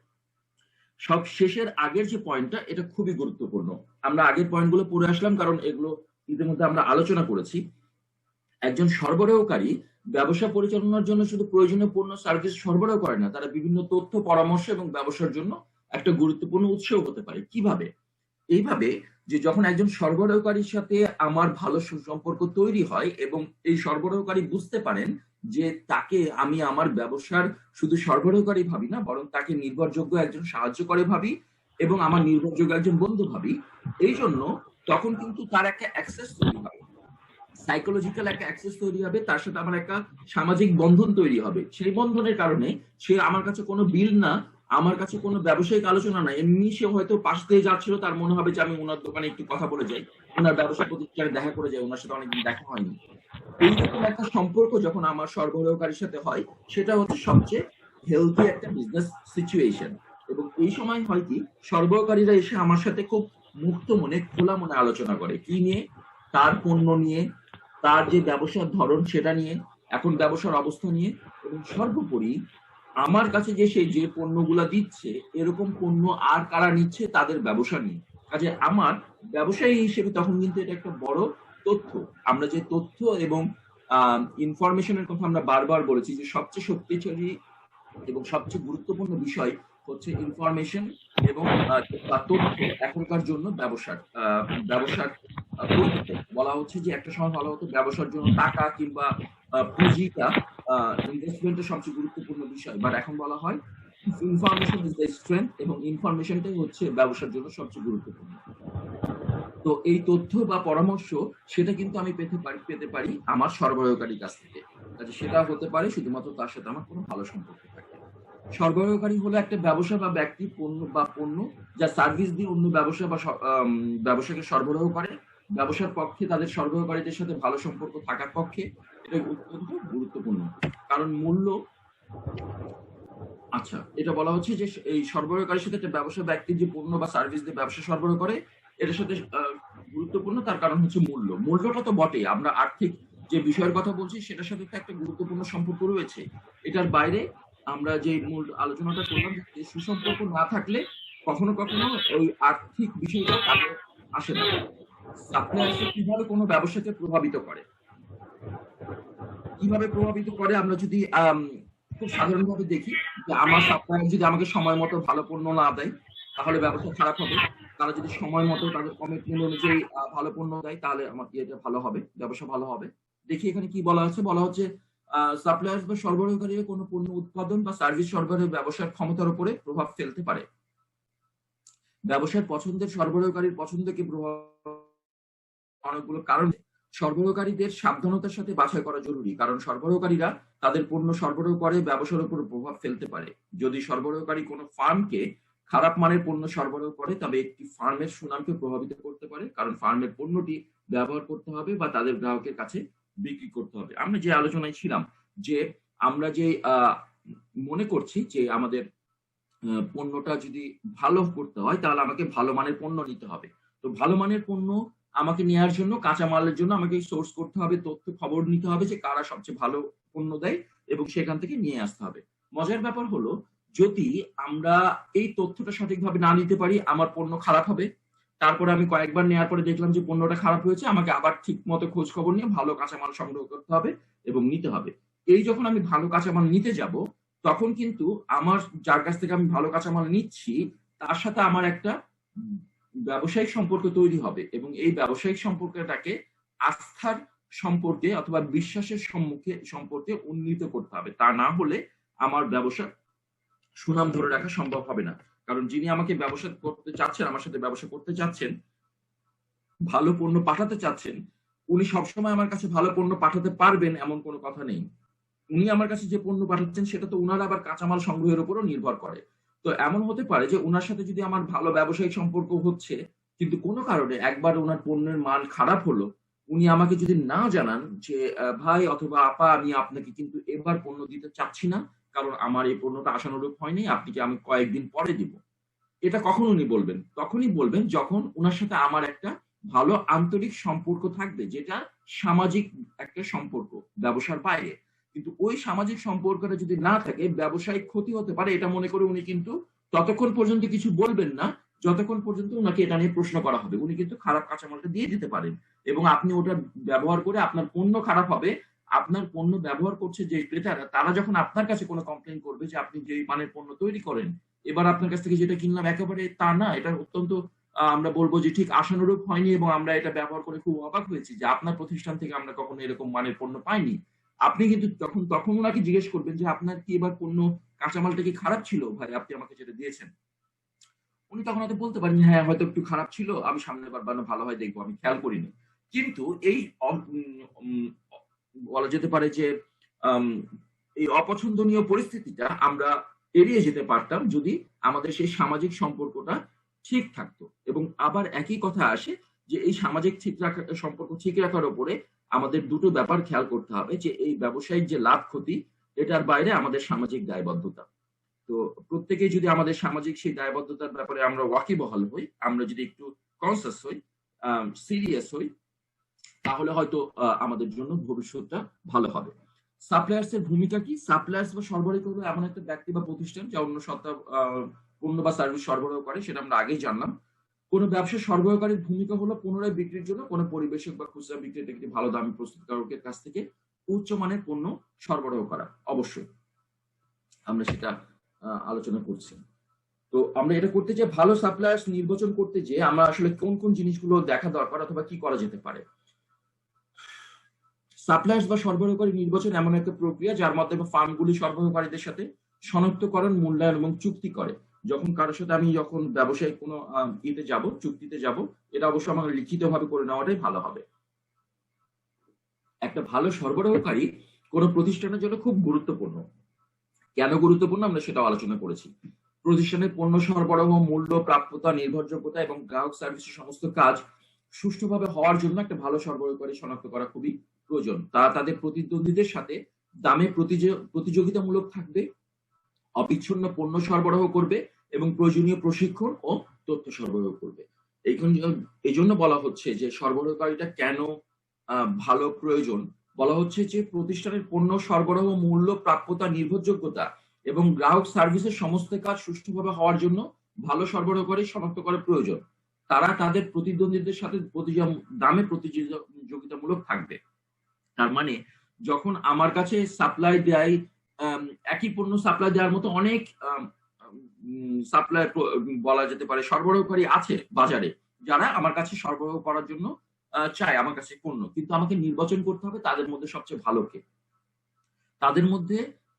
সব শেষের আগের যে পয়েন্টটা, এটা খুবই গুরুত্বপূর্ণ। আমরা আগের পয়েন্টগুলো পড়ে আসলাম, কারণ এগুলো ইতিমধ্যে আমরা আলোচনা করেছি। একজন সরবরাহকারী ব্যবসা পরিচালনার জন্য শুধু প্রয়োজনীয় পণ্য সার্ভিস সরবরাহ করে না, তারা বিভিন্ন তথ্য পরামর্শ এবং ব্যবসার জন্য একটা গুরুত্বপূর্ণ উৎসও হতে পারে। কিভাবে? এইভাবে যে যখন একজন সরবরাহকারীর সাথে আমার ভালো সুসম্পর্ক তৈরি হয় এবং এই সরবরাহকারী বুঝতে পারেন যে তাকে আমি আমার ব্যবসার শুধু সরবরাহকারী ভাবি না, বরং তাকে নির্ভরযোগ্য একজন সাহায্যকারী ভাবি এবং আমার নির্ভরযোগ্য একজন বন্ধু ভাবি, এই জন্য তখন কিন্তু তার একটা অ্যাক্সেস তৈরি হবে, সাইকোলজিক্যাল একটা অ্যাক্সেস তৈরি হবে, তার সাথে আমার একটা সামাজিক বন্ধন তৈরি হবে। সেই বন্ধনের কারণে সে আমার কাছে কোনো বিল না, আমার কাছে কোনো ব্যবসায়িক আলোচনা না, এমনি সে হয়তো পাশ দিয়ে যাচ্ছিল, তার মনে হবে যে আমি ওনার দোকানে একটু কথা বলে যাই, ওনার ব্যবসা প্রতিষ্ঠানে দেখা করে যাই, ওনার সাথে অনেকদিন দেখা হয়নি। এইরকম একটা সম্পর্ক যখন আমার সরবরাহকারীর সাথে হয়, সেটা হচ্ছে সবচেয়ে হেলদি একটা বিজনেস সিচুয়েশন। এবং এই সময় হয় কি, সরবরাহকারীরা এসে আমার সাথে খুব মুক্ত মনে, খোলা মনে আলোচনা করে, কি নিয়ে? তার পণ্য নিয়ে, তার যে ব্যবসার ধরন সেটা নিয়ে, এখন ব্যবসার অবস্থা নিয়ে, এবং সর্বোপরি আমার কাছে যে সেই যে পণ্যগুলা দিচ্ছে, এরকম পণ্য আর কারা নিচ্ছে তাদের ব্যবসা নিয়ে। কাজে আমার ব্যবসায়ী হিসেবে তখন কিন্তু এটা একটা বড় তথ্য। আমরা যে তথ্য এবং ইনফরমেশনের কথা আমরা বারবার বলেছি, যে সবচেয়ে শক্তিশালী এবং সবচেয়ে গুরুত্বপূর্ণ বিষয় হচ্ছে ইনফরমেশন এবং তথ্য। এখনকার জন্য ব্যবসার বলা হচ্ছে যে একটা সময় বলা হতো ব্যবসার জন্য টাকা কিংবা পুঁজিটা, ইনভেস্টমেন্টের সবচেয়ে গুরুত্বপূর্ণ বিষয়, বাট এখন বলা হয় ইনফরমেশন ইজ দ্য স্ট্রেংথ, এবং ইনফরমেশনটাই হচ্ছে ব্যবসার জন্য সবচেয়ে গুরুত্বপূর্ণ। তো এই তথ্য বা পরামর্শ সেটা কিন্তু আমি পেতে পারি আমার সরবরাহকারীর কাছ থেকে। কাজে সেটা হতে পারে শুধুমাত্র তার সাথে আমার কোনো ভালো সম্পর্ক থাকে। সরবরাহকারী হলো একটা ব্যবসা বা ব্যক্তি পণ্য যা সার্ভিস দিয়ে অন্য ব্যবসা বা ব্যবসাকে সরবরাহ করে। ব্যবসার পক্ষে তাদের সরবরাহকারীদের সাথে ভালো সম্পর্ক থাকার পক্ষে এটা অত্যন্ত গুরুত্বপূর্ণ, কারণ মূল্য, আচ্ছা, এটা বলা হচ্ছে যে এই সরবরাহকারীর সাথে একটা ব্যবসা ব্যক্তি যে পণ্য বা সার্ভিস দিয়ে ব্যবসা সরবরাহ করে, এটার সাথে গুরুত্বপূর্ণ তার কারণ হচ্ছে মূল্যটা তো বটেই, আমরা আর্থিক যে বিষয়ের কথা বলছি সেটার সাথে তো একটা গুরুত্বপূর্ণ সম্পর্ক রয়েছে। এটার বাইরে আমরা যে মূল আলোচনাটা করলাম, যে সুসম্পর্ক না থাকলে কখনো কখনো ওই আর্থিক বিষয়টা কাজে আসে না। সাপ্লায়ার্স কিভাবে কোনো ব্যবসাকে প্রভাবিত করে, আমরা যদি খুব সাধারণভাবে দেখি, যে আমার সাপ্লায়ার যদি আমাকে সময় মতো ভালো পণ্য না দেয়, তাহলে ব্যবসা খারাপ হবে। তারা যদি সময় মতো তাদের কমিটমেন্ট অনুযায়ী ভালো পণ্য দেয়, তাহলে আমার এটা ভালো হবে, ব্যবসা ভালো হবে। দেখি এখানে কি বলা হচ্ছে সাপ্লায়ার্স বা সরবরাহকারীরা কোনো পণ্য উৎপাদন বা সার্ভিস সরবরাহের ব্যবসার ক্ষমতার উপরে প্রভাব ফেলতে পারে। ব্যবসার পছন্দের সরবরাহকারীর পছন্দকে প্রভাব অনেকগুলো কারণ। সরবরাহকারীদের সাবধানতার সাথে বাছাই করা জরুরি, কারণ সরবরাহকারীরা তাদের পণ্য সরবরাহ করে ব্যবসার উপর প্রভাব ফেলতে পারে। যদি সরবরাহকারী কোনো ফার্মকে খারাপ মানের পণ্য সরবরাহ করে, তবে একটি ফার্মের সুনামকে প্রভাবিত করতে পারে, কারণ ফার্মের পণ্যটি ব্যবহার করতে হবে বা তাদের গ্রাহকের কাছে বিক্রি করতে হবে। আমরা যে আলোচনায় ছিলাম, যে আমরা যে মনে করছি যে আমাদের পণ্যটা যদি ভালো করতে হয়, তাহলে আমাকে ভালো মানের পণ্য নিতে হবে। তো ভালো মানের পণ্য আমাকে নেওয়ার জন্য, কাঁচামালের জন্য আমাকে সোর্স করতে হবে, তথ্য খবর নিতে হবে যে কারা সবচেয়ে ভালো পণ্য দেয়, এবং সেখান থেকে নিয়ে আসতে হবে। মজার ব্যাপার হলো, যদি আমরা এই তথ্যটা সঠিকভাবে না নিতে পারি, আমার পণ্য খারাপ হবে। তারপরে আমি কয়েকবার নেওয়ার পরে দেখলাম যে পণ্যটা খারাপ হয়েছে, আমাকে আবার ঠিক মতো খোঁজ খবর নিয়ে ভালো কাঁচামাল সংগ্রহ করতে হবে এবং নিতে হবে। এই যখন আমি ভালো কাঁচামাল নিতে যাব, তখন কিন্তু আমার যার কাছ থেকে আমি ভালো কাঁচামাল নিচ্ছি, তার সাথে আমার একটা ব্যবসায়িক সম্পর্ক তৈরি হবে এবং এই ব্যবসায়িক সম্পর্কটাকে আস্থার সম্পর্কে অথবা বিশ্বাসের সম্পর্কে উন্নীত করতে হবে। তা না হলে আমার ব্যবসা সুনাম ধরে রাখা সম্ভব হবে না। কারণ যিনি আমাকে ব্যবসা করতে চাচ্ছেন, আমার সাথে ব্যবসা করতে চাচ্ছেন, ভালো পণ্য পাঠাতে চাচ্ছেন, উনি সবসময় আমার কাছে ভালো পণ্য পাঠাতে পারবেন এমন কোনো কথা নেই। উনি আমার কাছে যে পণ্য পাঠাচ্ছেন সেটা তো উনার আবার কাঁচামাল সংগ্রহের উপরও নির্ভর করে। তো এমন হতে পারে যে উনার সাথে যদি আমার ভালো ব্যবসায়িক সম্পর্ক হচ্ছে, কিন্তু কোনো কারণে একবার উনার পণ্যের মান খারাপ হলো, উনি আমাকে যদি না জানান যে ভাই অথবা আপা, আমি আপনাকে কিন্তু এবার পণ্য দিতে চাচ্ছি না, কারণ আমার এই পণ্যটা আশানুরূপ হয়নি, আপনি কি আমি কয়েকদিন পরে দিব। এটা কখন উনি বলবেন? তখনই বলবেন যখন উনার সাথে আমার একটা ভালো আন্তরিক সম্পর্ক থাকবে, যেটা সামাজিক একটা সম্পর্ক, ব্যবসার বাইরে। কিন্তু ওই সামাজিক সম্পর্কটা যদি না থাকে, ব্যবসায়িক ক্ষতি হতে পারে এটা মনে করে উনি কিন্তু ততক্ষণ পর্যন্ত কিছু বলবেন না, যতক্ষণ পর্যন্ত উনাকে এটা নিয়ে প্রশ্ন করা হবে। উনি কিন্তু খারাপ কাঁচামালটা দিয়ে দিতে পারেন এবং আপনি ওটা ব্যবহার করে আপনার পণ্য খারাপ হবে। আপনার পণ্য ব্যবহার করছে যে ক্রেতারা, তারা যখন আপনার কাছে কোনো কমপ্লেইন করবে যে আপনি যে মানের পণ্য তৈরি করেন, এবার আপনার কাছ থেকে যেটা কিনলাম একেবারে তা না, এটা অত্যন্ত আমরা বলবো যে ঠিক আশানুরূপ হয়নি এবং আমরা এটা ব্যবহার করে খুব অবাক হয়েছি যে আপনার প্রতিষ্ঠান থেকে আমরা কখনো এরকম মানের পণ্য পাইনি। আপনি কিন্তু তখন ওনাকে জিজ্ঞেস করবেন যে আপনার কি এবার পণ্য কাঁচামালটা কি খারাপ ছিল ভাই, আপনি আমাকে যেটা দিয়েছেন? উনি তখন হয়তো বলতে পারেন হ্যাঁ হয়তো একটু খারাপ ছিল, আমি সামনের বার বানানো ভালো হয় দেখবো, আমি খেয়াল করিনি। কিন্তু এই বলা যেতে পারে যে আম, এই অপছন্দনীয় পরিস্থিতিটা আমরা এড়িয়ে যেতে পারতাম যদি আমাদের সেই সামাজিক সম্পর্কটা ঠিক থাকতো। এবং আবার একই কথা আসে যে এই সামাজিক ঠিক রাখা সম্পর্ক ঠিক রাখার উপরে আমাদের দুটো ব্যাপার খেয়াল করতে হবে, যে এই ব্যবসায়িক যে লাভ ক্ষতি, এটার বাইরে আমাদের সামাজিক দায়বদ্ধতা। তো প্রত্যেকেই যদি আমাদের সামাজিক সেই দায়বদ্ধতার ব্যাপারে আমরা ওয়াকিবহাল হই, আমরা যদি একটু কনসাস হই, সিরিয়াস হই, তাহলে হয়তো আমাদের জন্য ভবিষ্যৎটা ভালো হবে। সাপ্লায়ার্স এর ভূমিকা কি? সাপ্লায়ার্স বা সরবরাহকারী হলো এমন একটা ব্যক্তি বা প্রতিষ্ঠান যা অন্য সত্তা পণ্য বা সার্ভিস সরবরাহ করে, সেটা আমরা আগেই জানলাম। কোন ব্যবসা সরবরাহকারীর ভূমিকা হলো পুনরায় বিক্রির জন্য কোন পরিবেশক বা খুচরা বিক্রেতা একটি ভালো দামি প্রস্তুতকারকের কাছ থেকে উচ্চমানের পণ্য সরবরাহ করা। অবশ্যই আমরা সেটা আলোচনা করছি। তো আমরা এটা করতে যে ভালো সাপ্লায়ার্স নির্বাচন করতে যে আমরা আসলে কোন কোন জিনিসগুলো দেখা দরকার অথবা কি করা যেতে পারে। সাপ্লায়ার্স বা সরবরাহকারী নির্বাচন এমন একটা প্রক্রিয়া যার মাধ্যমে ফার্মগুলি সরবরাহকারীদের সাথে শনাক্তকরণ, মূল্যায়ন এবং চুক্তি করে। যখন কারোর সাথে আমি যখন ব্যবসায়িক কোনো ইতে যাব, চুক্তিতে যাব, এটা অবশ্যই আমাকে লিখিতভাবে করে নেওয়াটাই ভালো হবে। একটা ভালো সরবরাহকারী কোনো প্রতিষ্ঠানের জন্য খুব গুরুত্বপূর্ণ। কেন গুরুত্বপূর্ণ আমরা সেটাও আলোচনা করেছি। প্রতিষ্ঠানের পণ্য সরবরাহ, মূল্য, প্রাপ্যতা, নির্ভরযোগ্যতা এবং গ্রাহক সার্ভিসের সমস্ত কাজ সুষ্ঠুভাবে হওয়ার জন্য একটা ভালো সরবরাহকারী শনাক্ত করা খুবই প্রয়োজন। তারা তাদের প্রতিদ্বন্দ্বীদের সাথে দামে প্রতিযোগিতামূলক থাকবে, অবিচ্ছিন্ন পণ্য সরবরাহ করবে এবং প্রয়োজনীয় প্রশিক্ষণ ও তথ্য সরবরাহ করবে। এই জন্য বলা হচ্ছে যে সরবরাহকারীটা কেন ভালো প্রয়োজন। বলা হচ্ছে যে প্রতিষ্ঠানের পণ্য সরবরাহ, মূল্য, প্রাপ্যতা, নির্ভরযোগ্যতা এবং গ্রাহক সার্ভিসের সমস্ত কাজ সুষ্ঠুভাবে হওয়ার জন্য ভালো সরবরাহকারী শনাক্ত করা প্রয়োজন। তারা তাদের প্রতিদ্বন্দ্বীদের সাথে দামে প্রতিযোগিতামূলক থাকবে। তার মানে যখন আমার কাছে সাপ্লাই দেয়, একই পণ্য সাপ্লাই দেওয়ার মতো অনেক সাপ্লাই বলা যেতে পারে সরবরাহকারী আছে বাজারে, যারা আমার কাছে সরবরাহ করার জন্য চায় আমার কাছে পণ্য, কিন্তু আমাকে নির্বাচন করতে হবে তাদের মধ্যে সবচেয়ে ভালো কে, তাদের মধ্যে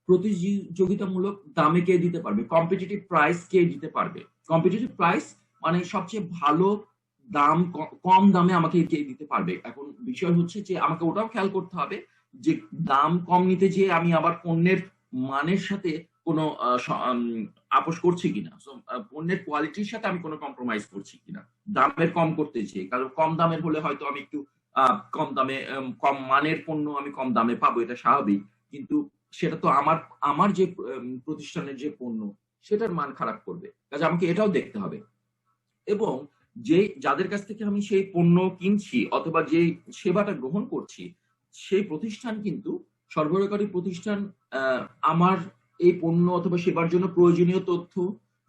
প্রতিযোগিতামূলক দামে কে দিতে পারবে, কম্পিটিটিভ প্রাইস কে দিতে পারবে। কম্পিটিটিভ প্রাইস মানে সবচেয়ে ভালো দাম, কম দামে আমাকে কে দিতে পারবে। এখন বিষয় হচ্ছে যে আমাকে ওটাও খেয়াল করতে হবে যে দাম কম নিতে যেয়ে আমি আবার পণ্যের মানের সাথে কোনো আপোষ করছি কিনা, পণ্যের কোয়ালিটির সাথে আমি কোনো কম্প্রোমাইজ করছি কিনা। দামের কম করতে চেয়ে, কারণ কম দামের হলে হয়তো আমি একটু কম দামে, কম মানের পণ্য আমি কম দামে পাবো, এটা স্বাভাবিক। কিন্তু সেটা তো আমার যে প্রতিষ্ঠানের যে পণ্য সেটার মান খারাপ করবে, কাজে আমাকে এটাও দেখতে হবে। এবং যাদের কাছ থেকে আমি সেই পণ্য কিনছি অথবা যে সেবাটা গ্রহণ করছি, সেই প্রতিষ্ঠান কিন্তু সরবরাহকারী প্রতিষ্ঠান আমার এই পণ্য অথবা সেবার জন্য প্রয়োজনীয় তথ্য,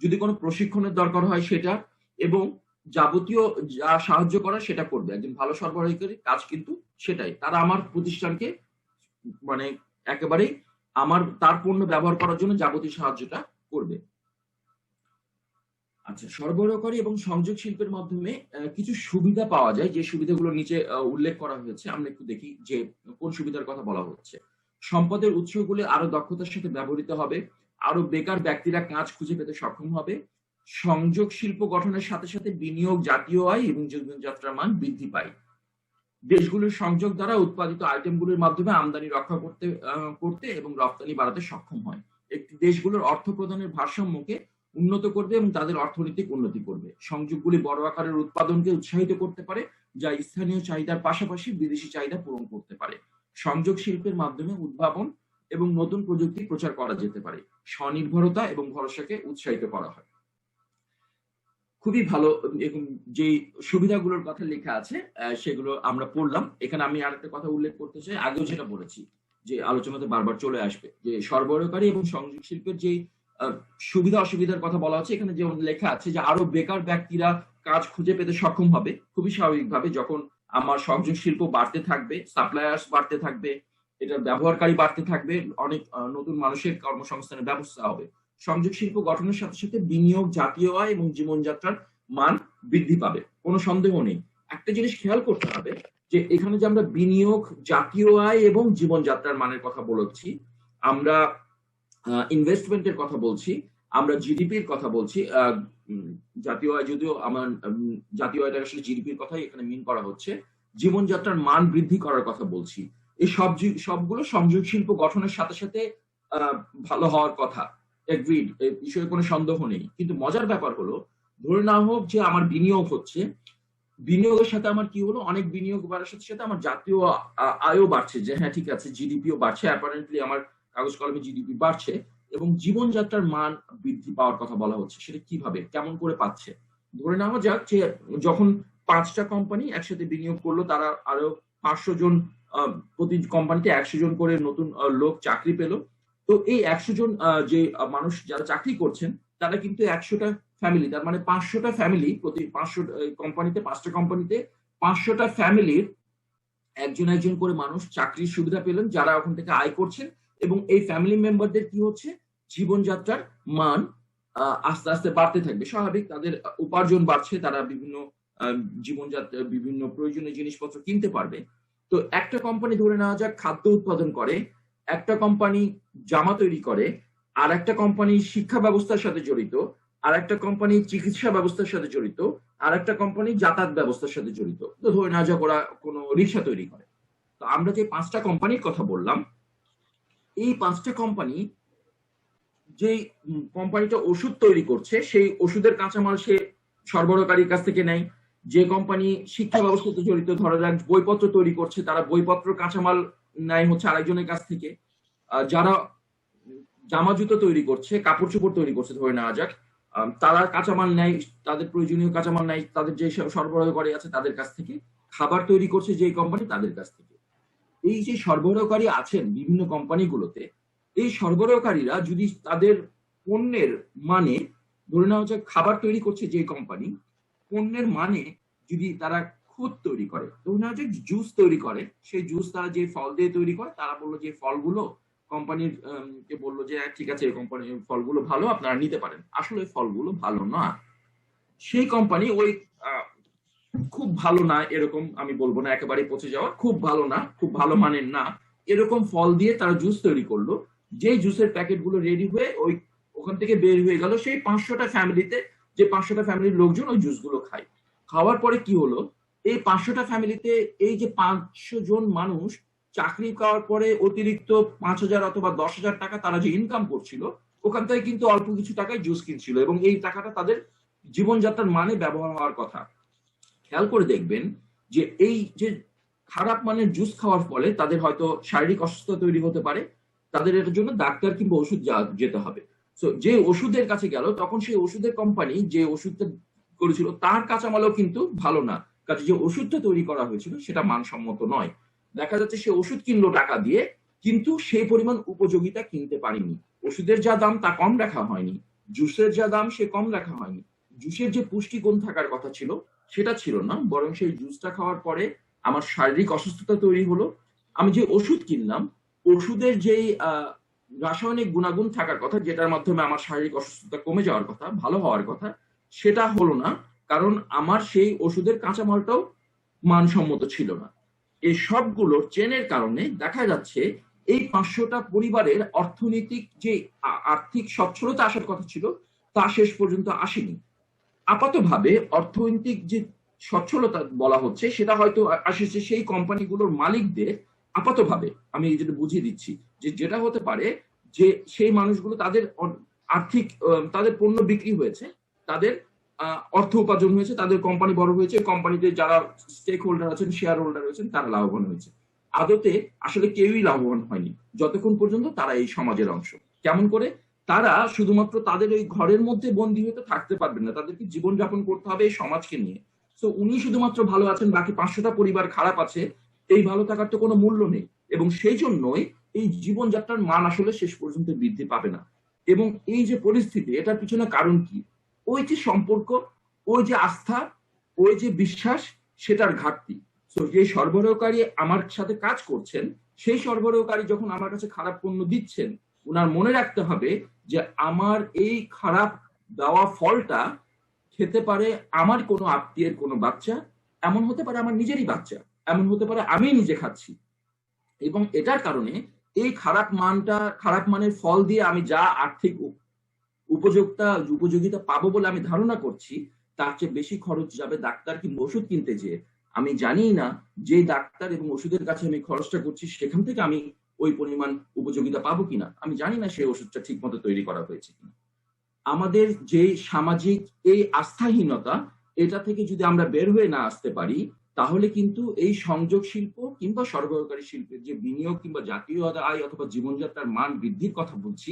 যদি কোনো প্রশিক্ষণের দরকার হয় সেটা, এবং যাবতীয় যা সাহায্য করার সেটা করবে। একজন ভালো সরবরাহকারীর কাজ কিন্তু সেটাই, তারা আমার প্রতিষ্ঠানকে মানে একেবারেই তার পণ্য ব্যবহার করার জন্য যাবতীয় সাহায্যটা করবে। আচ্ছা, সরবরাহকারী এবং সংযোগ শিল্পের মাধ্যমে কিছু সুবিধা পাওয়া যায়, যে সুবিধাগুলো নিচে উল্লেখ করা হয়েছে। আমরা একটু দেখি যে কোন সুবিধার কথা বলা হচ্ছে। সম্পদের উৎসগুলি আরো দক্ষতার সাথে ব্যবহৃত হবে। আরো বেকার ব্যক্তিরা কাজ খুঁজে পেতে সক্ষম হবে। সংযোগ শিল্প গঠনের সাথে সাথে বিনিয়োগ, জাতীয় আয় এবং জীবনযাত্রার মান বৃদ্ধি পায়। দেশগুলোর সংযোগ দ্বারা উৎপাদিত আইটেমগুলোর মাধ্যমে আমদানি রক্ষা করতে এবং রপ্তানি বাড়াতে সক্ষম হয়। একটি দেশগুলোর অর্থ প্রদানের ভারসাম্যকে উন্নত করবে এবং তাদের অর্থনৈতিক উন্নতি করবে। সংযোগগুলি বড় আকারের উৎপাদনকে উৎসাহিত করতে পারে, যা স্থানীয় চাহিদার পাশাপাশি বিদেশি চাহিদা পূরণ করতে পারে। সংযোগ শিল্পের মাধ্যমে উদ্ভাবন এবং নতুন প্রযুক্তি প্রচার করা যেতে পারে। স্বনির্ভরতা এবং ভরসাকে উৎসাহিত করা হয়। খুবই ভালো। এরকম যে সুবিধাগুলোর কথা লেখা আছে সেগুলো আমরা পড়লাম। এখানে আমি আরেকটা কথা উল্লেখ করতে চাই, আগেও যেটা বলেছি, যে আলোচনাতে বারবার চলে আসবে, যে সরবরাহকারী এবং সংযোগ শিল্পের যে সুবিধা অসুবিধার কথা বলা হচ্ছে। এখানে যেমন লেখা আছে যে আরো বেকার ব্যক্তিরা কাজ খুঁজে পেতে সক্ষম হবে। খুবই স্বাভাবিকভাবে যখন আমার সংযোগ শিল্প বাড়তে থাকবে, সাপ্লায়ার্স বাড়তে থাকবে, এটার ব্যবহারকারী বাড়তে থাকবে, অনেক নতুন মানুষের কর্মসংস্থানের ব্যবস্থা হবে। সংযোগ শিল্প গঠনের সাথে সাথে বিনিয়োগ, জাতীয় আয় এবং জীবনযাত্রার মান বৃদ্ধি পাবে, কোনো সন্দেহ নেই। একটা জিনিস খেয়াল করতে হবে, যে এখানে যে আমরা বিনিয়োগ, জাতীয় আয় এবং জীবনযাত্রার মানের কথা বলছি, আমরা ইনভেস্টমেন্টের কথা বলছি, আমরা জিডিপির কথা বলছি। জাতীয় আয় যদিও আমার জাতীয় আয়টা আসলে জিডিপির কথাই এখানে মিন করা হচ্ছে। জীবনযাত্রার মান বৃদ্ধি করার কথা বলছি। এই সবগুলো সংযোগ শিল্প গঠনের সাথে সাথে ভালো হওয়ার কথা। এগ্রিড, এই বিষয়ে কোনো সন্দেহ নেই। কিন্তু মজার ব্যাপার হলো, ধরে না হোক যে আমার বিনিয়োগ হচ্ছে, বিনিয়োগের সাথে আমার কি হলো, অনেক বিনিয়োগ বাড়ার সাথে সাথে আমার জাতীয় আয়ও বাড়ছে, যে হ্যাঁ ঠিক আছে জিডিপিও বাড়ছে, অ্যাপারেন্টলি আমার কাগজ কলমে জিডিপি বাড়ছে, এবং জীবনযাত্রার মান বৃদ্ধি পাওয়ার কথা বলা হচ্ছে। সেটা কিভাবে, কেমন করে পাচ্ছে? ধরে নেওয়া যাক যে যখন 5টা কোম্পানি একসাথে বিনিয়োগ করলো, তারা আরো 500 জন, প্রতি কোম্পানিতে 100 জন করে নতুন লোক চাকরি পেল। তো এই 100 জন যে মানুষ যারা চাকরি করছেন, তারা কিন্তু 100টা ফ্যামিলি, তার মানে 500টা ফ্যামিলি, প্রতি 500 কোম্পানিতে, 5টা কোম্পানিতে 500টা ফ্যামিলির একজন একজন করে মানুষ চাকরির সুবিধা পেলেন, যারা ওখান থেকে আয় করছেন। এবং এই ফ্যামিলি মেম্বারদের কি হচ্ছে, জীবনযাত্রার মান আস্তে আস্তে বাড়তে থাকবে। স্বাভাবিক, তাদের উপার্জন বাড়ছে, তারা বিভিন্ন জীবনযাত্রা, বিভিন্ন প্রয়োজনীয় জিনিসপত্র কিনতে পারবে। তো একটা কোম্পানি ধরে নেওয়া যাক খাদ্য উৎপাদন করে, একটা কোম্পানি জামা তৈরি করে, আর একটা কোম্পানি শিক্ষা ব্যবস্থার সাথে জড়িত, আর একটা কোম্পানি চিকিৎসা ব্যবস্থার সাথে জড়িত, আর একটা কোম্পানি যাতায়াত ব্যবস্থার সাথে জড়িত। তো ধরে নেওয়া যাক ওরা কোনো রিক্সা তৈরি করে। তো আমরা যে 5টা কোম্পানির কথা বললাম, এই 5টা কোম্পানি, যে কোম্পানিটা ওষুধ তৈরি করছে, সেই ওষুধের কাঁচামাল সে সরবরাহকারীর কাছ থেকে নেয়। যে কোম্পানি শিক্ষা ব্যবস্থাতে জড়িত, ধরা যাক বইপত্র তৈরি করছে, তারা বইপত্র কাঁচামাল নেয় হচ্ছে আরেকজনের কাছ থেকে। যারা জামা জুতো তৈরি করছে, কাপড় চোপড় তৈরি করছে ধরে নেওয়া যাক, তারা কাঁচামাল নেয়, তাদের প্রয়োজনীয় কাঁচামাল নেয় তাদের যে সরবরাহকারী আছে তাদের কাছ থেকে। খাবার তৈরি করছে যে কোম্পানি, তাদের কাছ থেকে। এই যে সরবরাহকারী আছেন বিভিন্ন কোম্পানিগুলোতে, এই সরবরাহকারীরা যদি তাদের পণ্যের মানে, ধরে নেওয়া যাক খাবার তৈরি করছে যে কোম্পানি, পণ্যের মানে যদি তারা খুদ তৈরি করে, ধরে নেওয়া যাক জুস তৈরি করে, সেই জুস তারা যে ফল দিয়ে তৈরি করে, তারা বললো যে ফলগুলো কোম্পানির কে বললো যে ঠিক আছে কোম্পানির ফলগুলো ভালো, আপনারা নিতে পারেন। আসলে ফলগুলো ভালো না, সেই কোম্পানি ওই খুব ভালো না এরকম আমি বলবো না, একেবারে পচে যাওয়া, খুব ভালো না, খুব ভালো মানের না, এরকম ফল দিয়ে তারা জুস তৈরি করলো। যে জুসের প্যাকেট গুলো রেডি হয়ে ওই ওখান থেকে বের হয়ে গেল সেই 500টা ফ্যামিলিতে, যে 500টা ফ্যামিলির লোকজন ওই জুসগুলো খায়। খাওয়ার পরে কি হলো, এই 500টা ফ্যামিলিতে এই যে 500 জন মানুষ চাকরি পাওয়ার পরে অতিরিক্ত 5,000 অথবা 10,000 টাকা তারা যে ইনকাম করছিল, ওখান থেকে কিন্তু অল্প কিছু টাকায় জুস কিনছিল, এবং এই টাকাটা তাদের জীবনযাত্রার মানে ব্যবহার হওয়ার কথা। খেয়াল করে দেখবেন যে এই যে খারাপ মানের জুস খাওয়ার ফলে তাদের হয়তো শারীরিক অসুস্থতা তৈরি হতে পারে, তাদের এর জন্য ডাক্তার কিংবা ওষুধ যেতে হবে। সো যে ওষুধের কাছে গেল, তখন সেই ওষুধের কোম্পানি যে ওষুধটা করেছিল তার কাঁচামালও কিন্তু ভালো না, কাজে যে ওষুধটা তৈরি করা হয়েছিল সেটা মানসম্মত নয়। দেখা যাচ্ছে সে ওষুধ কিনলো টাকা দিয়ে, কিন্তু সেই পরিমাণ উপযোগিতা কিনতে পারেনি। ওষুধের যা দাম তা কম রাখা হয়নি, জুসের যা দাম সে কম রাখা হয়নি, জুসের যে পুষ্টিগুণ থাকার কথা ছিল সেটা ছিল না, বরং সেই জুসটা খাওয়ার পরে আমার শারীরিক অসুস্থতা তৈরি হলো। আমি যে ওষুধ কিনলাম, ওষুধের যেই রাসায়নিক গুণাগুণ থাকার কথা, যেটার মাধ্যমে আমার শারীরিক অসুস্থতা কমে যাওয়ার কথা, ভালো হওয়ার কথা, সেটা হলো না, কারণ আমার সেই ওষুধের কাঁচামালটাও মানসম্মত ছিল না। এই সবগুলোর চেনের কারণে দেখা যাচ্ছে এই 500টা পরিবারের অর্থনৈতিক যে আর্থিক সচ্ছলতা আসার কথা ছিল তা শেষ পর্যন্ত আসেনি। আপাতভাবে অর্থনৈতিক যে সচ্ছলতা বলা হচ্ছে সেটা হয়তো আসছে সেই কোম্পানিগুলোর মালিকদের, আপাতভাবে আমি যেটা বুঝিয়ে দিচ্ছি যে যেটা হতে পারে যে সেই মানুষগুলো তাদের আর্থিক তাদের পণ্য বিক্রি হয়েছে, তাদের অর্থ উপার্জন হয়েছে, তাদের কোম্পানি বড় হয়েছে, কোম্পানিতে যারা স্টেক হোল্ডার আছেন, শেয়ার হোল্ডার হয়েছেন, তারা লাভবান হয়েছে। আদতে আসলে কেউই লাভবান হয়নি যতক্ষণ পর্যন্ত তারা এই সমাজের অংশ। কেমন করে? তারা শুধুমাত্র তাদের ওই ঘরের মধ্যে বন্দী হতে থাকতে পারবেন না, তাদেরকে জীবনযাপন করতে হবে এই সমাজকে নিয়ে। তো উনি শুধুমাত্র ভালো আছেন, বাকি 500টা পরিবার খারাপ আছে, এই ভালো থাকার তো কোনো মূল্য নেই, এবং সেই জন্যই এই জীবনযাত্রার মান আসলে শেষ পর্যন্ত বৃদ্ধি পাবে না। এবং এই যে পরিস্থিতি, এটার পিছনে কারণ কি? ওই যে সম্পর্ক, ওই যে আস্থা, ওই যে বিশ্বাস, সেটার ঘাটতি। তো যে সরবরাহকারী আমার সাথে কাজ করছেন, সেই সরবরাহকারী যখন আমার কাছে খারাপ পণ্য দিচ্ছেন, উনার মনে রাখতে হবে যে আমার এই খারাপ দেওয়া ফলটা খেতে পারে আমার কোনো আত্মীয়ের কোনো বাচ্চা, এমন হতে পারে আমার নিজেরই বাচ্চা, এমন হতে পারে আমি নিজে খাচ্ছি, এবং এটার কারণে এই খারাপ মানের ফল দিয়ে আমি যা আর্থিক উপযোগিতা পাবো বলে আমি ধারণা করছি, তার চেয়ে বেশি খরচ যাবে ডাক্তার কিংবা ওষুধ কিনতে যেয়ে। আমি জানি না যে ডাক্তার এবং ওষুধের কাছে আমি খরচটা করছি সেখান থেকে আমি ওই পরিমাণ উপযোগিতা পাবো কিনা, আমি জানি না সেই ওষুধটা ঠিক মতো তৈরি করা হয়েছে কিনা। আমাদের যে সামাজিক এই আস্থাহীনতা, এটা থেকে যদি আমরা বের হয়ে না আসতে পারি, তাহলে কিন্তু এই সংযোগ শিল্প কিংবা সরবরাহকারী শিল্পের যে বিনিয়োগ কিংবা জাতীয় আয় অথবা জীবনযাত্রার মান বৃদ্ধির কথা বলছি,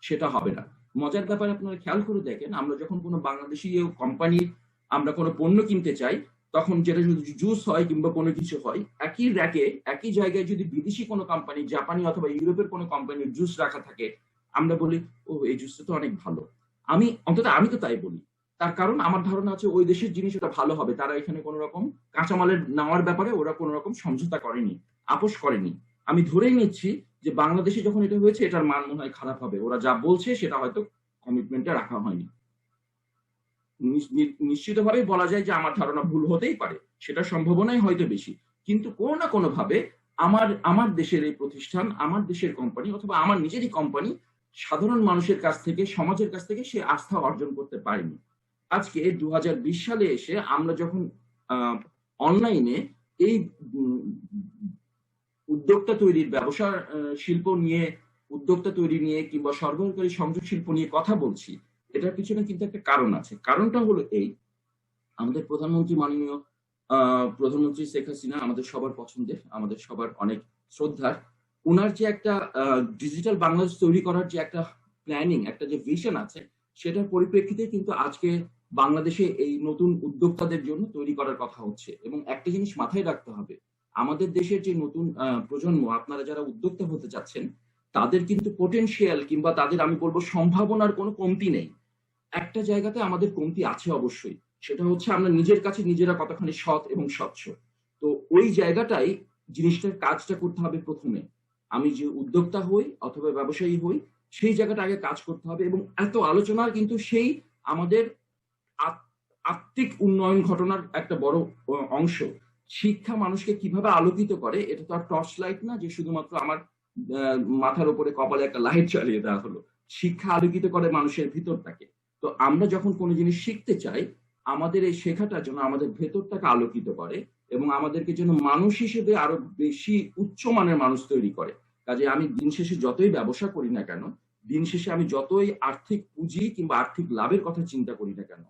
সেটা হবে না। মজার ব্যাপার, আপনারা খেয়াল করে দেখেন, আমরা যখন কোনো বাংলাদেশি কোম্পানির আমরা কোনো পণ্য কিনতে চাই, তখন যেটা যদি জুস হয় কিংবা কোনো কিছু হয়, একই র্যাকে একই জায়গায় যদি বিদেশি কোনো কোম্পানি, জাপানি অথবা ইউরোপের কোনো কোম্পানির জুস রাখা থাকে, আমরা বলি ও এই জুসটা তো অনেক ভালো। আমি তো তাই বলি। তার কারণ আমার ধারণা আছে ওই দেশের জিনিস ওটা ভালো হবে, তারা এখানে কোনো রকম কাঁচামালের নেওয়ার ব্যাপারে ওরা কোনো রকম সমঝোতা করেনি, আপোষ করেনি। আমি ধরেই নিচ্ছি যে বাংলাদেশে যখন এটা হয়েছে, এটার মান মনে হয় খারাপ হবে, ওরা যা বলছে সেটা হয়তো কমিটমেন্টে রাখা হয়নি। নিশ্চিতভাবে বলা যায় যে আমার ধারণা ভুল হতেই পারে, সেটা সম্ভাবনাই হয়তো বেশি, কিন্তু কোনো না কোনো ভাবে আমার দেশের এই প্রতিষ্ঠান, আমার দেশের কোম্পানি অথবা আমার নিজেরই কোম্পানি সাধারণ মানুষের কাছ থেকে, সমাজের কাছ থেকে সে আস্থা অর্জন করতে পারেনি। আজকে 2020 সালে এসে আমরা যখন অনলাইনে এই উদ্যোক্তা তৈরির ব্যবসা শিল্প নিয়ে, উদ্যোক্তা তৈরি নিয়ে কিংবা সরবরাহকারী সংযোগ শিল্প নিয়ে কথা বলছি, এটার পিছনে কিন্তু একটা কারণ আছে। কারণটা হলো এই, আমাদের মাননীয় প্রধানমন্ত্রী শেখ হাসিনা, আমাদের সবার পছন্দের, আমাদের সবার অনেক শ্রদ্ধার, উনার যে একটা ডিজিটাল বাংলাদেশ তৈরি করার যে একটা প্ল্যানিং, একটা যে ভিশন আছে, সেটার পরিপ্রেক্ষিতে কিন্তু আজকে বাংলাদেশে এই নতুন উদ্যোক্তাদের জন্য তৈরি করার কথা হচ্ছে। এবং একটা জিনিস মাথায় রাখতে হবে, আমাদের দেশের যে নতুন প্রজন্ম, আপনারা যারা উদ্যোক্তা হতে চাচ্ছেন, তাদের কিন্তু পোটেনশিয়াল কিংবা তাদের, আমি বলবো, সম্ভাবনার কোনো কমতি নেই। একটা জায়গাতে আমাদের কমতি আছে অবশ্যই, সেটা হচ্ছে আমরা নিজের কাছে নিজেরা কতখানি সৎ এবং স্বচ্ছ। তো ওই জায়গাটাই জিনিসটার কাজটা করতে হবে প্রথমে। আমি যে উদ্যোক্তা হই অথবা ব্যবসায়ী হই, সেই জায়গাটা আগে কাজ করতে হবে। এবং এত আলোচনার কিন্তু সেই আমাদের আত্মিক উন্নয়ন ঘটনার একটা বড় অংশ। শিক্ষা মানুষকে কিভাবে আলোকিত করে, এটা তো আর টর্চ লাইট না যে শুধুমাত্র আমার মাথার উপরে কপালে একটা লাইট চালিয়ে দেওয়া হলো। শিক্ষা আলোকিত করে মানুষের ভিতরটাকে। তো আমরা যখন কোনো জিনিস শিখতে চাই, আমাদের এই শেখাটার জন্য আমাদের ভেতরটাকে আলোকিত করে এবং আমাদেরকে যেন মানুষ হিসেবে আরো বেশি উচ্চমানের মানুষ তৈরি করে। কাজে আমি দিন শেষে যতই ব্যবসা করি না কেন, দিন শেষে আমি যতই আর্থিক পুঁজি কিংবা আর্থিক লাভের কথা চিন্তা করি না কেন,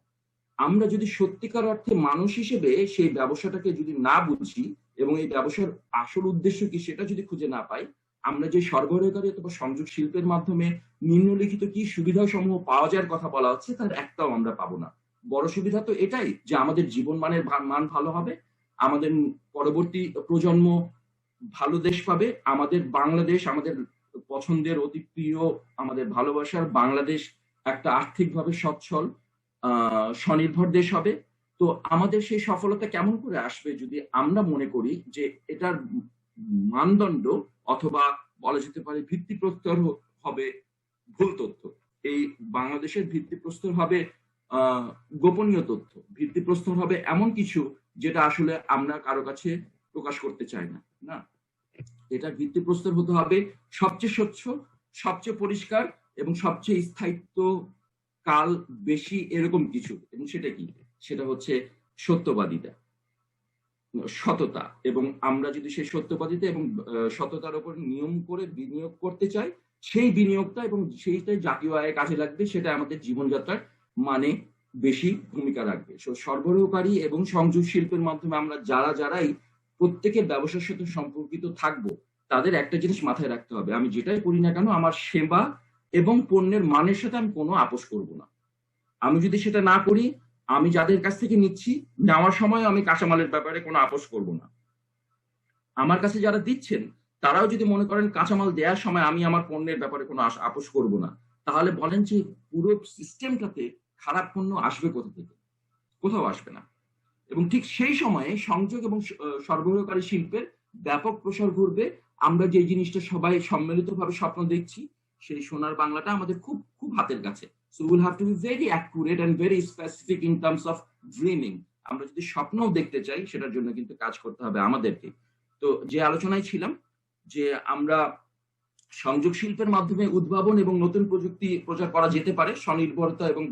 আমরা যদি সত্যিকার অর্থে মানুষ হিসেবে সেই ব্যবসাটাকে যদি না বুঝি এবং এই ব্যবসার আসল উদ্দেশ্য কি সেটা যদি খুঁজে না পাই, আমরা যে সরবরাহকারী অথবা সংযোগ শিল্পের মাধ্যমে নিম্নলিখিত কি সুবিধা সমূহ পাওয়া যাওয়ার কথা বলা হচ্ছে, তার একটাও আমরা পাবো না। বড় সুবিধা তো এটাই যে আমাদের জীবন মান ভালো হবে, আমাদের পরবর্তী প্রজন্ম ভালো দেশ পাবে, আমাদের বাংলাদেশ, আমাদের পছন্দের, অতি প্রিয়, আমাদের ভালোবাসার বাংলাদেশ একটা আর্থিকভাবে সচ্ছল স্বনির্ভর দেশ হবে। তো আমাদের সেই সফলতা কেমন করে আসবে যদি আমরা মনে করি যে এটার মানদণ্ড অথবা বলা যেতে পারে ভিত্তিপ্রস্তর হবে ভুল তথ্য। এই বাংলাদেশের ভিত্তিপ্রস্তর হবে আহ গোপনীয় তথ্য, ভিত্তিপ্রস্তর হবে এমন কিছু যেটা আসলে আমরা কারো কাছে প্রকাশ করতে চাই না। না, এটা ভিত্তিপ্রস্তর হতে হবে সবচেয়ে স্বচ্ছ, সবচেয়ে পরিষ্কার এবং সবচেয়ে স্থায়িত্ব কাল বেশি এরকম কিছু। এবং সেটা কি? সেটা হচ্ছে সত্যবাদিতা, সততা। এবং আমরা যদি সেই সত্যবাদিতা এবং সততার উপর নিয়ম করে বিনিয়োগ করতে চাই, সেই বিনিয়োগটা এবং সেইটাই জাতীয় আয়ে কাজে লাগবে, সেটা আমাদের জীবনযাত্রার মানে বেশি ভূমিকা রাখবে। সরবরাহকারী এবং সংযোগ শিল্পের মাধ্যমে আমরা যারাই প্রত্যেকের ব্যবসার সাথে সম্পর্কিত থাকবো, তাদের একটা জিনিস মাথায় রাখতে হবে, আমি যেটাই করি না কেন আমার সেবা এবং পণ্যের মানের সাথে আমি কোনো আপোষ করব না। আমি যদি সেটা না করি, আমি যাদের কাছ থেকে নিচ্ছি, নেওয়ার সময় আমি কাঁচামালের ব্যাপারে কোনো আপোষ করব না। আমার কাছে যারা দিচ্ছেন তারাও যদি মনে করেন কাঁচামাল দেওয়ার সময় আমি আমার পণ্যের ব্যাপারে কোনো আপোষ করব না, তাহলে বলেন যে পুরো সিস্টেমটাতে খারাপ পণ্য আসবে কোথা থেকে? কোথাও আসবে না। এবং ঠিক সেই সময়ে সংযোগ এবং সরবরাহকারী শিল্পের ব্যাপক প্রসার ঘটবে। আমরা যে জিনিসটা সবাই সম্মিলিতভাবে স্বপ্ন দেখছি, সেই সোনার বাংলাটা আমাদের খুব খুব হাতের কাছে। So we'll have to be very accurate and very specific in terms of dreaming. আমরা যদি স্বপ্নও দেখতে চাই, সেটার জন্য কিন্তু কাজ করতে হবে আমাদেরকে। তো যে আলোচনায় ছিলাম যে আমরা সংযোগ শিল্পের মাধ্যমে উদ্ভাবন এবং নতুন প্রযুক্তি প্রচার করা যেতে পারে, স্বনির্ভরতা এবং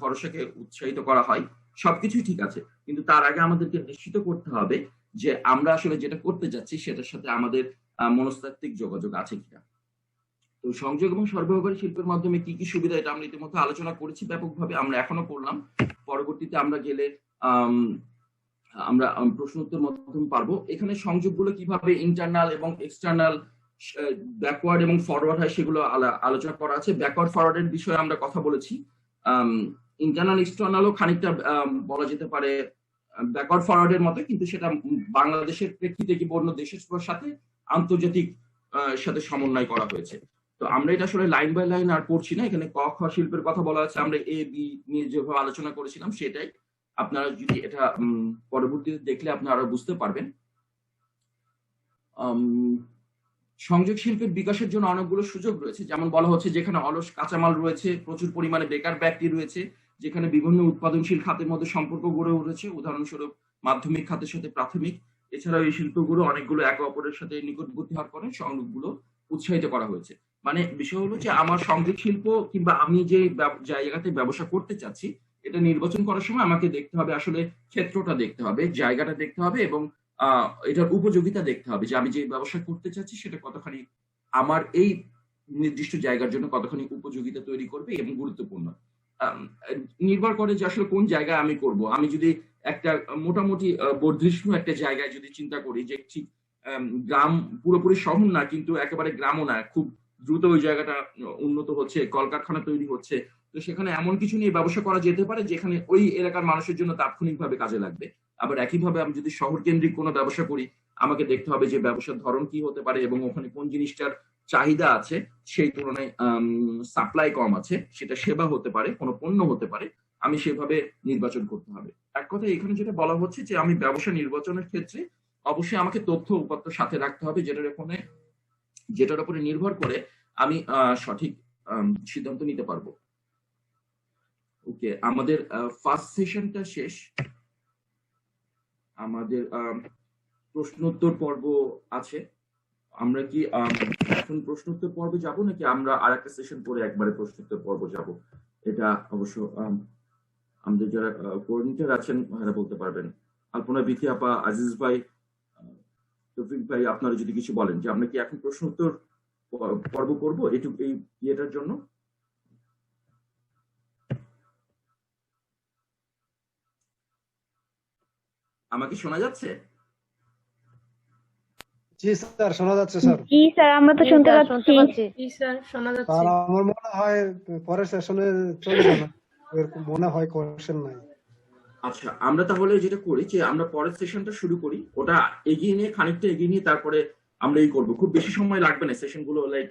ভরসাকে উৎসাহিত করা হয়, সবকিছুই ঠিক আছে। কিন্তু তার আগে আমাদেরকে নিশ্চিত করতে হবে যে আমরা আসলে যেটা করতে যাচ্ছি সেটার সাথে আমাদের মনস্তাত্ত্বিক যোগাযোগ আছে কিনা। তো সংযোগ এবং সরবরাহকারী শিল্পের মাধ্যমে কি কি সুবিধা, এটা আমরা ইতিমধ্যে আলোচনা করেছি ব্যাপকভাবে, আমরা এখনো করলাম। পরবর্তীতে আমরা গেলে আমরা প্রশ্ন উত্তর মাধ্যমে পারবো। এখানে সংযোগগুলো কিভাবে ইন্টারনাল এবং এক্সটার্নাল, ব্যাকওয়ার্ড এবং ফরওয়ার্ড হয়, সেগুলো আলোচনা করা আছে। ব্যাকওয়ার্ড ফরওয়ার্ডের বিষয়ে আমরা কথা বলেছি। ইন্টারনাল এক্সটার্নালও খানিকটা বলা যেতে পারে ব্যাকওয়ার্ড ফরওয়ার্ডের মতো, কিন্তু সেটা বাংলাদেশের প্রেক্ষিতে কি অন্য দেশের সাথে আন্তর্জাতিক সাথে সমন্বয় করা হয়েছে। তো আমরা এটা আসলে লাইন বাই লাইন আর পড়ছি না, এখানে ক খ শিল্পের কথা বলা আছে, আমরা এ বি নিয়ে যেভাবে আলোচনা করেছিলাম সেটাই। আপনারা যদি এটা পরবর্তীতে দেখলে আপনারা আরো বুঝতে পারবেন। সংযোগ শিল্পের বিকাশের জন্য অনেকগুলো সুযোগ রয়েছে, যেমন বলা হচ্ছে যেখানে অলস কাঁচামাল রয়েছে, প্রচুর পরিমাণে বেকার ব্যক্তি রয়েছে, যেখানে বিভিন্ন উৎপাদনশীল খাতের মধ্যে সম্পর্ক গড়ে উঠেছে, উদাহরণস্বরূপ মাধ্যমিক খাতের সাথে প্রাথমিক। এছাড়াও এই শিল্পগুলো অনেকগুলো একে অপরের সাথে নিকটবর্তী হওয়ার কারণে সংযোগগুলো উৎসাহিত করা হয়েছে। মানে বিষয় হলো যে আমার সংযোগ শিল্প কিংবা আমি যে জায়গাতে ব্যবসা করতে চাচ্ছি, এটা নির্বাচন করার সময় আমাকে দেখতে হবে, আসলে ক্ষেত্রটা দেখতে হবে, জায়গাটা দেখতে হবে এবং এটার উপযোগিতা দেখতে হবে যে আমি যে ব্যবসা করতে চাচ্ছি সেটা কতখানি আমার এই নির্দিষ্ট জায়গার জন্য কতখানি উপযোগিতা তৈরি করবে এবং গুরুত্বপূর্ণ। নির্ভর করে যে আসলে কোন জায়গায় আমি করব। আমি যদি একটা মোটামুটি বর্ধিষ্ণু একটা জায়গায় যদি চিন্তা করি যে ঠিক গ্রাম, পুরোপুরি শহর না কিন্তু একেবারে গ্রামও না, খুব দ্রুত ওই জায়গাটা উন্নত হচ্ছে, কলকারখানা তৈরি হচ্ছে, তো সেখানে এমন কিছু নিয়ে ব্যবসা করা যেতে পারে যেখানে ওই এলাকার মানুষের জন্য তাৎক্ষণিকভাবে কাজে লাগবে। আবার একইভাবে আমি যদি শহর কেন্দ্রিক কোনো ব্যবসা করি, আমাকে দেখতে হবে যে ব্যবসার ধরন কি হতে পারে এবং ওখানে কোন জিনিসটার চাহিদা আছে, সেই তুলনায় সাপ্লাই কম আছে, সেটা সেবা হতে পারে, কোনো পণ্য হতে পারে, আমি সেভাবে নির্বাচন করতে হবে। এক কথা এখানে যেটা বলা হচ্ছে যে আমি ব্যবসা নির্বাচনের ক্ষেত্রে অবশ্যই আমাকে তথ্য উপাত্ত সাথে রাখতে হবে, যেটার উপরে নির্ভর করে আমি সঠিক সিদ্ধান্ত নিতে পারবো। ওকে, আমাদের ফার্স্ট সেশনটা শেষ। আমাদের প্রশ্নোত্তর পর্ব আছে। আমরা কি এখন প্রশ্নোত্তর পর্বে যাব নাকি আমরা আর একটা সেশন পরে একবারে প্রশ্নোত্তর পর্ব যাব? এটা অবশ্য আমাদের যারা কোঅর্ডিনেটর আছেন তারা বলতে পারবেন। আলপনা বিথি আপা, আজিজ ভাই, তৌফিক ভাই, আপনারা যদি কিছু বলেন যে আমরা কি এখন প্রশ্নোত্তর পর্ব করব এই ইয়েটার জন্য। আমাকে শোনা যাচ্ছে? জি স্যার, শোনা যাচ্ছে স্যার। জি স্যার, আমরা তো শুনতে পাচ্ছি। জি স্যার, শোনা যাচ্ছে। আর আমার মনে হয় পরের সেশনে চলে যাবে, এরকম মনে হয় কোশ্চেন নাই। আচ্ছা, আমরা তাহলে যেটা করি যে আমরা পরের সেশনটা শুরু করি, ওটা খানিকটা এগিয়ে নিয়ে তারপরে আমরা এই করবো। খুব বেশি সময় লাগবে না সেশন গুলো, লাইক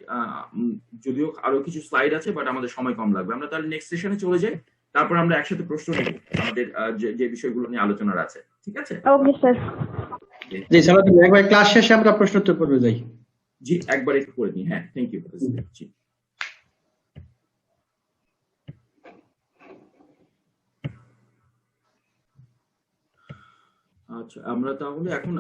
যদিও আরো কিছু স্লাইড আছে বাট আমাদের সময় কম লাগবে। আমরা তাহলে নেক্সট সেশনে চলে যাই, তারপর আমরা একসাথে প্রশ্ন নেব আমাদের যে বিষয়গুলো নিয়ে আলোচনার আছে। ঠিক আছে? Okay sir. জি স্যার, একবার ক্লাস শেষে আমরা প্রশ্ন উত্তর করতে যাই। জি, একবার একটু করে নিই। হ্যাঁ, থ্যাংক ইউ। জি। আচ্ছা, আমরা তাহলে এখন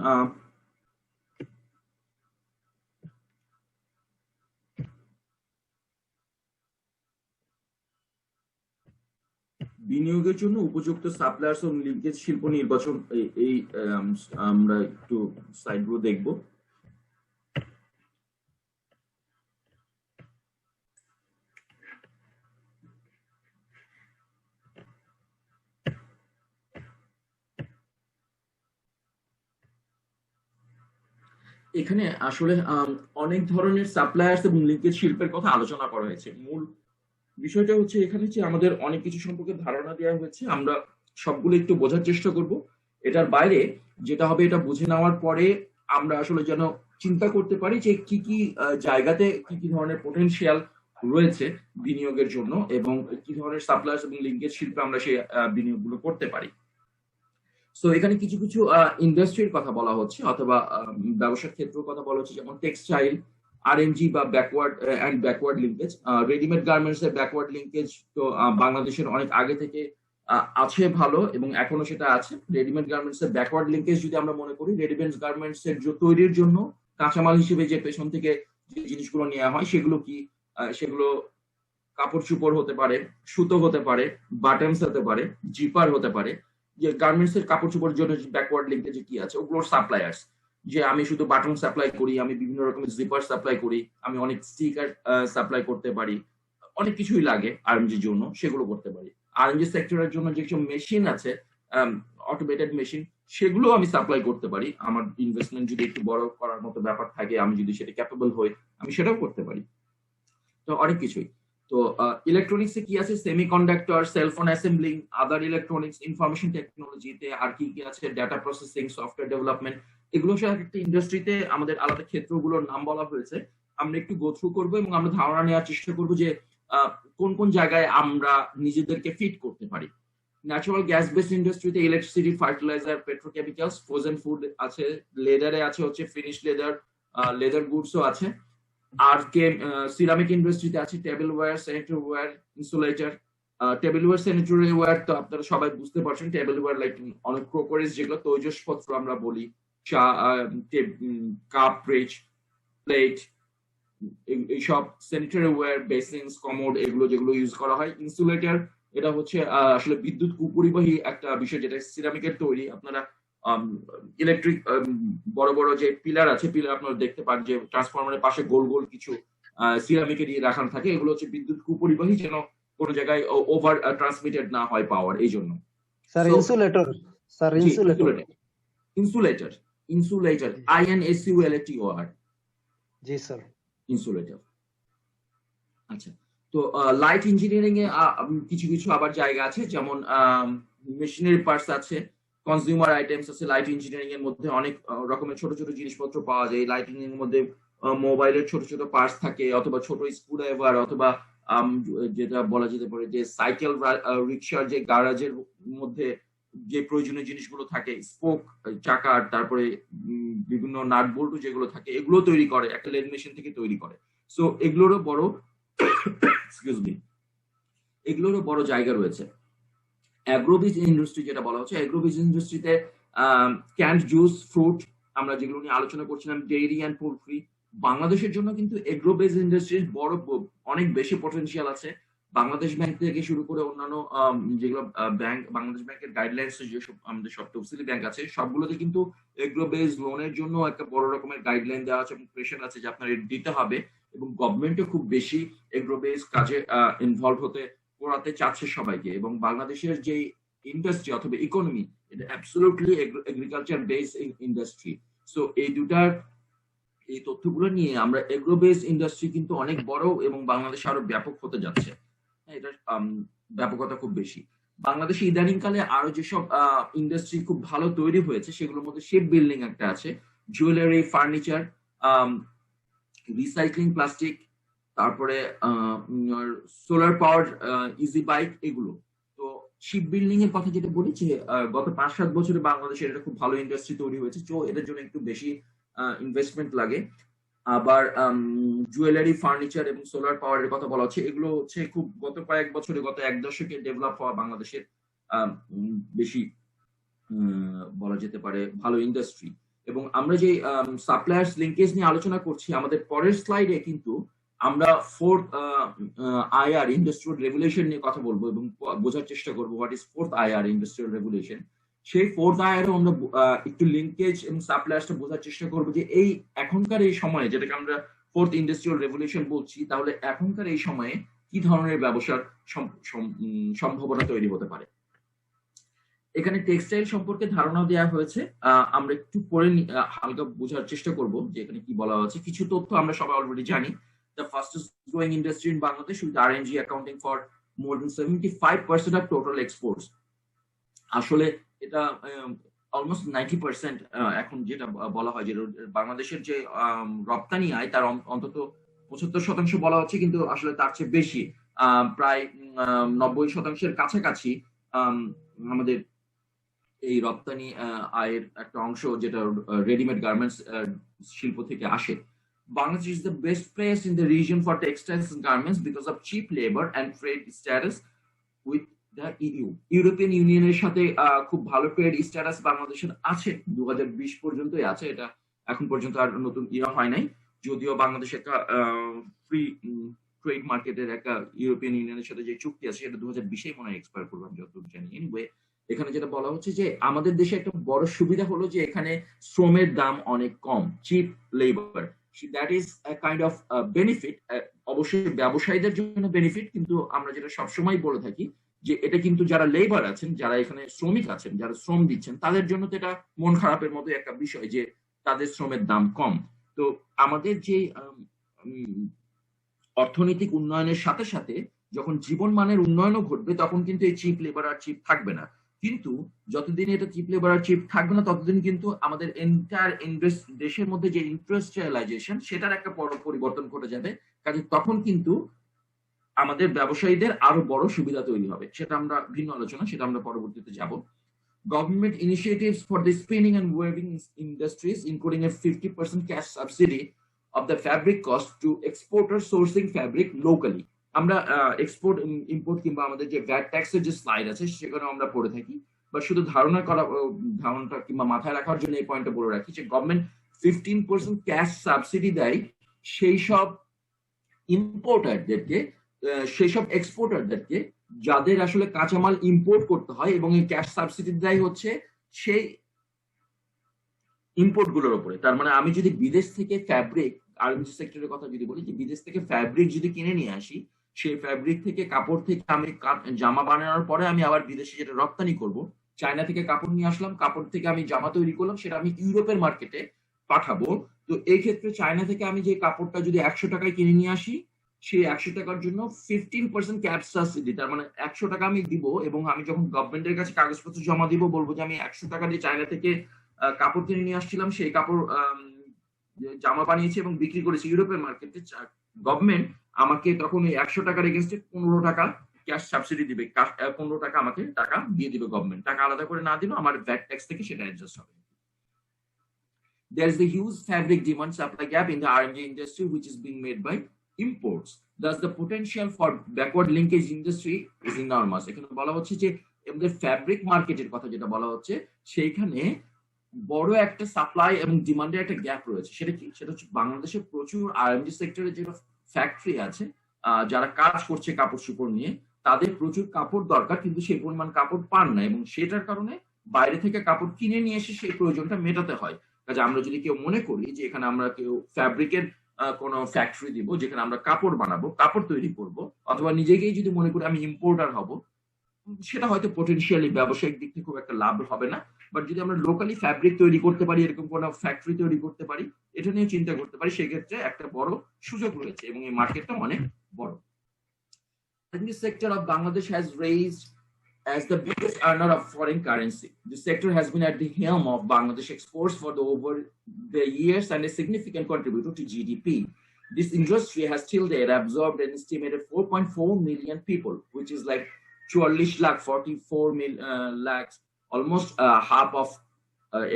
বিনিয়োগের জন্য উপযুক্ত সাপ্লায়ার্স ও লিঙ্কেজ শিল্প নির্বাচন এই আমরা একটু সাইডগুলো দেখব। এখানে আসলে অনেক ধরনের সাপ্লায়ার্স এবং লিঙ্কেজ শিল্পের কথা আলোচনা করা হয়েছে। মূল বিষয়টা হচ্ছে এখানে যে আমাদের অনেক কিছু সম্পর্কে ধারণা দেওয়া হয়েছে, আমরা সবগুলো একটু বোঝার চেষ্টা করব। এটার বাইরে যেটা হবে, এটা বুঝে নেওয়ার পরে আমরা আসলে যেন চিন্তা করতে পারি যে কি কি জায়গাতে কি কি ধরনের পোটেনশিয়াল রয়েছে বিনিয়োগের জন্য, এবং কি ধরনের সাপ্লায়ার্স এবং লিঙ্কেজ শিল্পে আমরা সেই বিনিয়োগগুলো করতে পারি। সো এখানে কিছু কিছু ইন্ডাস্ট্রির কথা বলা হচ্ছে, অথবা ব্যবসার ক্ষেত্রের কথা বলা হচ্ছে, যেমন টেক্সটাইল, আরএনজি বা ব্যাকওয়ার্ড লিঙ্কেজ। রেডিমেড গার্মেন্টস এর ব্যাকওয়ার্ড লিঙ্কেজ তো বাংলাদেশের অনেক আগে থেকে আছে ভালো, এবং এখনো সেটা আছে। রেডিমেড গার্মেন্টস এর ব্যাকওয়ার্ড লিঙ্কেজ যদি আমরা মনে করি, রেডিমেড গার্মেন্টস এর তৈরির জন্য কাঁচামাল হিসেবে যে পেছন থেকে যে জিনিসগুলো নেওয়া হয় সেগুলো কি, সেগুলো কাপড় চোপড় হতে পারে, সুতো হতে পারে, বাটনস হতে পারে, জিপার হতে পারে। যে গার্মেন্টস এর কাপড় চোপড়ের জন্য ব্যাকওয়ার্ড লিঙ্কেজে কি আছে, ওগুলোর সাপ্লায়ার্স। যে আমি শুধু বাটন সাপ্লাই করি, আমি বিভিন্ন রকমের জিপার সাপ্লাই করি, আমি অনেক স্টিকার সাপ্লাই করতে পারি, অনেক কিছুই লাগে আরএমজির জন্য, সেগুলো করতে পারি। আরএমজি সেক্টরের জন্য যে কিছু মেশিন আছে, অটোমেটেড মেশিন, সেগুলো আমি সাপ্লাই করতে পারি। আমার ইনভেস্টমেন্ট যদি একটু বড় করার মতো ব্যাপার থাকে, আমি যদি সেটা ক্যাপেবল হই, আমি সেটাও করতে পারি। তো অনেক কিছুই। তো ইলেকট্রনিক্সে কি আছে, সেমিকন্ডাক্টর, সেলফোন অ্যাসেম্বলিং, আদার ইলেকট্রনিক্স, ইনফরমেশন টেকনোলজিতে আর কি কি আছে, ডাটা প্রসেসিং, সফটওয়্যার ডেভেলপমেন্ট, এগুলো সব একটা ইন্ডাস্ট্রিতে আমাদের আলাদা ক্ষেত্রগুলোর নাম বলা হয়েছে। আমরা একটু গো থ্রু করবো এবং আমরা ধারণা নেওয়ার চেষ্টা করবো যে কোন কোন জায়গায় আমরা নিজেদেরকে ফিট করতে পারি। ন্যাচারাল গ্যাস বেসড ইন্ডাস্ট্রিতে electricity, fertiliser, petrochemicals, frozen food আছে, লেদারে আছে হচ্ছে ফিনিশ লেদার, লেদার গুডসও আছে। আর সিরামিক ইন্ডাস্ট্রিতে আছে tableware, sanitary wire, insulator. Tableware, sanitary wire তো আপনারা সবাই বুঝতে পারছেন। টেবিলওয়্যার লাইক অনেক ক্রোকারিজ, যেগুলো তৈজসপত্র আমরা বলি, চা, কাপ, প্লেট, এইসব স্যানিটারি ওয়্যার, বেসিনস, কমোড, এগুলো যেগুলো ইউজ করা হয়। ইনসুলেটর, এটা হচ্ছে আসলে বিদ্যুৎ কুপরিবাহী একটা বিষয়, যেটা সিরামিকের তৈরি। আপনারা ইলেকট্রিক বড় বড় যে পিলার আছে, পিলার আপনারা দেখতে পান যে ট্রান্সফরমারের পাশে গোল গোল কিছু সিরামিকের রাখানো থাকে, এগুলো হচ্ছে বিদ্যুৎ কুপরিবাহী, যেন কোনো জায়গায় ওভার ট্রান্সমিটেড না হয় পাওয়ার, এই জন্য। Sir insulator, sir insulator, insulator, insulator, INSULATOR, জি স্যার। ইনসুলেটর। আচ্ছা, তো লাইট ইঞ্জিনিয়ারিং এ কিছু কিছু আবার জায়গা আছে, যেমন মেশিনারি পার্টস আছে, কনজিউমার আইটেমস আছে। লাইট ইঞ্জিনিয়ারিং এর মধ্যে অনেক রকমের ছোট ছোট জিনিসপত্র পাওয়া যায়। লাইট ইঞ্জিনিয়ারিং এর মধ্যে মোবাইলের ছোট ছোট পার্টস থাকে, অথবা ছোট স্ক্রুড্রাইভার, অথবা যেটা বলা যেতে পারে যে সাইকেল, রিক্সার যে গ্যারাজের মধ্যে যে প্রয়োজনীয় জিনিসগুলো থাকে, স্পোক, চাকার, তারপরে বিভিন্ন নাট বল্টু যেগুলো থাকে, এগুলো তৈরি করে একটা লেদ মেশিন থেকে তৈরি করে। সো এগুলোরও বড় এক্সকিউজ মি, এগুলোরও বড় জায়গা রয়েছে। অ্যাগ্রোবিজ ইন্ডাস্ট্রি যেটা বলা হচ্ছে, অ্যাগ্রোবিজ ইন্ডাস্ট্রিতে ক্যান্ড জুস, ফ্রুট, আমরা যেগুলো নিয়ে আলোচনা করছিলাম, ডেইরি অ্যান্ড পোল্ট্রি। বাংলাদেশের জন্য কিন্তু এগ্রোবেজ ইন্ডাস্ট্রির বড় অনেক বেশি পটেনশিয়াল আছে। বাংলাদেশ ব্যাংক থেকে শুরু করে অন্যান্য যেগুলো ব্যাংক, বাংলাদেশ ব্যাংকের গাইডলাইন্স যেসব আমাদের সব তফসিলি ব্যাংক আছে, সবগুলোতে কিন্তু এগ্রোবেজ লোনের জন্য একটা বড় রকমের গাইডলাইন দেওয়া আছে এবং প্রেশার আছে যে আপনার দিতে হবে, এবং গভর্নমেন্টও খুব বেশি এগ্রোবেজ কাজে ইনভলভ হতে করাতে চাচ্ছে সবাইকে। এবং বাংলাদেশের যে ইন্ডাস্ট্রি অথবা ইকোনমি, এটা absolutely agriculture based industry. So এই তথ্যগুলো নিয়ে আমরা এগ্রোবেস ইন্ডাস্ট্রি কিন্তু অনেক বড় এবং বাংলাদেশে আরো ব্যাপক হতে যাচ্ছে। এটার ব্যাপকতা খুব বেশি। বাংলাদেশে ইদানিংকালে আরো যেসব ইন্ডাস্ট্রি খুব ভালো তৈরি হয়েছে, সেগুলোর মধ্যে শিপ বিল্ডিং একটা আছে, জুয়েলারি, ফার্নিচার, রিসাইক্লিং, প্লাস্টিক, তারপরে সোলার পাওয়ার, ইজি বাইক, এগুলো। তো শিপ বিল্ডিং এর কথা যেটা বলি, যে গত 5-7 বছরে বাংলাদেশে এটা খুব ভালো ইন্ডাস্ট্রি তৈরি হয়েছে, তো এটার জন্য একটু বেশি ইনভেস্টমেন্ট লাগে। আবার জুয়েলারি, ফার্নিচার এবং সোলার পাওয়ারের কথা বলা হচ্ছে, এগুলো হচ্ছে খুব গত কয়েক বছরে, গত 1 দশকে ডেভেলপ হওয়া বাংলাদেশের বেশি বলা যেতে পারে ভালো ইন্ডাস্ট্রি। এবং আমরা যে সাপ্লায়ার্স লিঙ্কেজ নিয়ে আলোচনা করছি, আমাদের পরের স্লাইডে কিন্তু আমরা ফোর্থ আইআর ইন্ডাস্ট্রিয়াল রেগুলেশন নিয়ে কথা বলবো এবং বোঝার চেষ্টা করবো what is fourth IR industrial regulation. সেই ফোর্থ আইআর আমরা একটু লিঙ্কেজ এবং সাপ্লায়ার্সটা বোঝার চেষ্টা করবো যে এই এখনকার এই সময়ে যেটাকে আমরা ফোর্থ ইন্ডাস্ট্রিয়াল রেভলিউশন বলছি, তাহলে এখনকার এই সময়ে কি ধরনের ব্যবসার সম্ভাবনা তৈরি হতে পারে। এখানে টেক্সটাইল সম্পর্কে ধারণা দেওয়া হয়েছে, আমরা একটু পরে হালকা বোঝার চেষ্টা করব যে এখানে কি বলা হয়েছে। কিছু তথ্য আমরা সবাই অলরেডি জানি। The fastest growing industry in Bangladesh with RNG accounting for more than 75% of total exports. আসলে এটা অলমোস্ট 90% এখন যেটা বলা হয় যে বাংলাদেশের যে রপ্তানি আয় তার অন্তত 75% বলা হচ্ছে, কিন্তু আসলে তার চেয়ে বেশি, প্রায় 90% কাছাকাছি আমাদের এই রপ্তানি আয়ের একটা অংশ যেটা রেডিমেড গার্মেন্টস শিল্প থেকে আসে। Bangladesh is the best place in the region for textiles and garments because of cheap labor and trade status with the EU. European ইউনিয়নের সাথে খুব ভালো ট্রেড স্ট্যাটাস বাংলাদেশের আছে, 2020 পর্যন্তই আছে। এটা এখন পর্যন্ত আর নতুন ইয়া হয় নাই, যদিও বাংলাদেশ একটা ফ্রি ট্রেড মার্কেটের একটা ইউরোপিয়ান ইউনিয়নের সাথে যে চুক্তি আছে সেটা 2020 মনে হয় এক্সপায়ার করবে আমি যতদূর জানি। এনিওয়ে, এখানে যেটা বলা হচ্ছে যে আমাদের দেশে একটা বড় সুবিধা হলো যে এখানে শ্রমের দাম অনেক কম, cheap labour. That is a kind of benefit. অবশ্যই ব্যবসায়ীদের জন্য বেনিফিট, কিন্তু আমরা যেটা সবসময় বলে থাকি যে এটা কিন্তু যারা লেবার আছেন, যারা এখানে শ্রমিক আছেন, যারা শ্রম দিচ্ছেন, তাদের জন্য তো এটা মন খারাপের মতো একটা বিষয় যে তাদের শ্রমের দাম কম। তো আমাদের যে অর্থনৈতিক উন্নয়নের সাথে সাথে যখন জীবন মানের উন্নয়নও ঘটবে, তখন কিন্তু এই চিপ লেবার আর চিপ থাকবে না। কিন্তু যতদিন এটা চিপ লেবার আর চিপ থাকবে না, ততদিন কিন্তু আমাদের এন্টায়ার দেশের মধ্যে যে ইন্ডাস্ট্রিয়ালাইজেশন সেটার একটা বড় পরিবর্তন ঘটে যাবে। কাজে তখন কিন্তু আমাদের ব্যবসায়ীদের আরো বড় সুবিধা তৈরি হবে। সেটা আমরা ভিন্ন আলোচনা, সেটা আমরা পরবর্তীতে যাব। Government initiatives for the spinning and weaving industries, including a 50% cash subsidy of the fabric cost to exporters sourcing fabric locally. আমরা এক্সপোর্ট ইম্পোর্ট কিংবা আমাদের যে ভ্যাট ট্যাক্সের যে স্লাইড আছে সেখানে আমরা পড়ে থাকি, বা শুধু ধারণাটা কিংবা মাথায় রাখার জন্য এই পয়েন্টটা বলে রাখি যে গভর্নমেন্ট 15% ক্যাশ সাবসিডি দেয় সেই সব ইম্পোর্টারদেরকে, সেই সব এক্সপোর্টারদেরকে যাদের আসলে কাঁচামাল ইম্পোর্ট করতে হয়, এবং এই ক্যাশ সাবসিডি দেয় হচ্ছে সেই ইম্পোর্ট গুলোর উপরে। তার মানে আমি যদি বিদেশ থেকে ফ্যাব্রিক, আর্মি সেক্টরের কথা যদি বলি, যে বিদেশ থেকে ফ্যাব্রিক যদি কিনে নিয়ে আসি, সেই ফ্যাব্রিক থেকে কাপড় থেকে আমি জামা বানানোর পরে আমি আবার বিদেশে যেটা রপ্তানি করব, চায়না থেকে কাপড় নিয়ে আসলাম, কাপড় থেকে আমি জামা তৈরি করলাম, সেটা আমি ইউরোপের মার্কেটে পাঠাবো। তো এই ক্ষেত্রে চায়না থেকে আমি যে কাপড়টা যদি 100 টাকায় কিনে নিয়ে আসি, সেই 100 টাকার জন্য 15% ক্যাশ সাবসিডি, তার মানে 100 টাকা আমি দিব, এবং আমি যখন গভর্নমেন্টের কাছে কাগজপত্র জমা দিব, বলবো যে আমি 100 টাকা দিয়ে চায়না থেকে কাপড় কিনে নিয়ে আসছিলাম, সেই কাপড় জামা বানিয়েছি এবং বিক্রি করেছি ইউরোপের মার্কেটে। গভর্নমেন্ট আমাকে তখন ওই 100 টাকার এগেইনস্টে 15 টাকা ক্যাশ সাবসিডি দিবে, 15 টাকা আমাকে টাকা দিয়ে দিবে গভর্নমেন্ট। টাকা আলাদা করে না দিলেও আমার ভ্যাট ট্যাক্স থেকে সেটা অ্যাডজাস্ট হবে। There is the huge fabric demand supply gap in the RMG industry, which is being made by imports. Thus, the potential for backward linkage industry is enormous. এখানে বলা হচ্ছে যে আমাদের ফ্যাব্রিক মার্কেটের কথা যেটা বলা হচ্ছে, সেইখানে বড় একটা সাপ্লাই এবং ডিমান্ডের একটা গ্যাপ রয়েছে। সেটা কি? সেটা হচ্ছে বাংলাদেশে প্রচুর আরএমজি সেক্টরে যে ফ্যাক্টরি আছে, যারা কাজ করছে কাপড় চোপড় নিয়ে, তাদের প্রচুর কাপড় দরকার, কিন্তু সেই পরিমাণ কাপড় পান না, এবং সেটার কারণে বাইরে থেকে কাপড় কিনে নিয়ে এসে সেই প্রয়োজনটা মেটাতে হয়। কাজে আমরা যদি কেউ মনে করি যে এখানে আমরা কেউ ফ্যাব্রিকের কোনো ফ্যাক্টরি দিব, যেখানে আমরা কাপড় বানাবো, কাপড় তৈরি করব, অথবা নিজেকেই যদি মনে করি আমি ইম্পোর্টার হব, সেটা হয়তো পটেনশিয়ালি ব্যবসায়িক দিক থেকে খুব একটা লাভ হবে না। বাট যদি আমরা লোকালি ফ্যাব্রিক তৈরি করতে পারি, এরকম কোনো ফ্যাক্টরি তৈরি করতে পারি, এটা নিয়ে চিন্তা করতে পারি, সেক্ষেত্রে একটা বড় সুযোগ রয়েছে এবং এই মার্কেটটা অনেক বড়। The sector of Bangladesh has raised as the biggest earner of foreign currency. The sector has been at the helm of Bangladesh exports for over the years and a significant contributor to GDP. This industry has till date absorbed an estimated 4.4 million people, which is like 44 lakhs, almost half of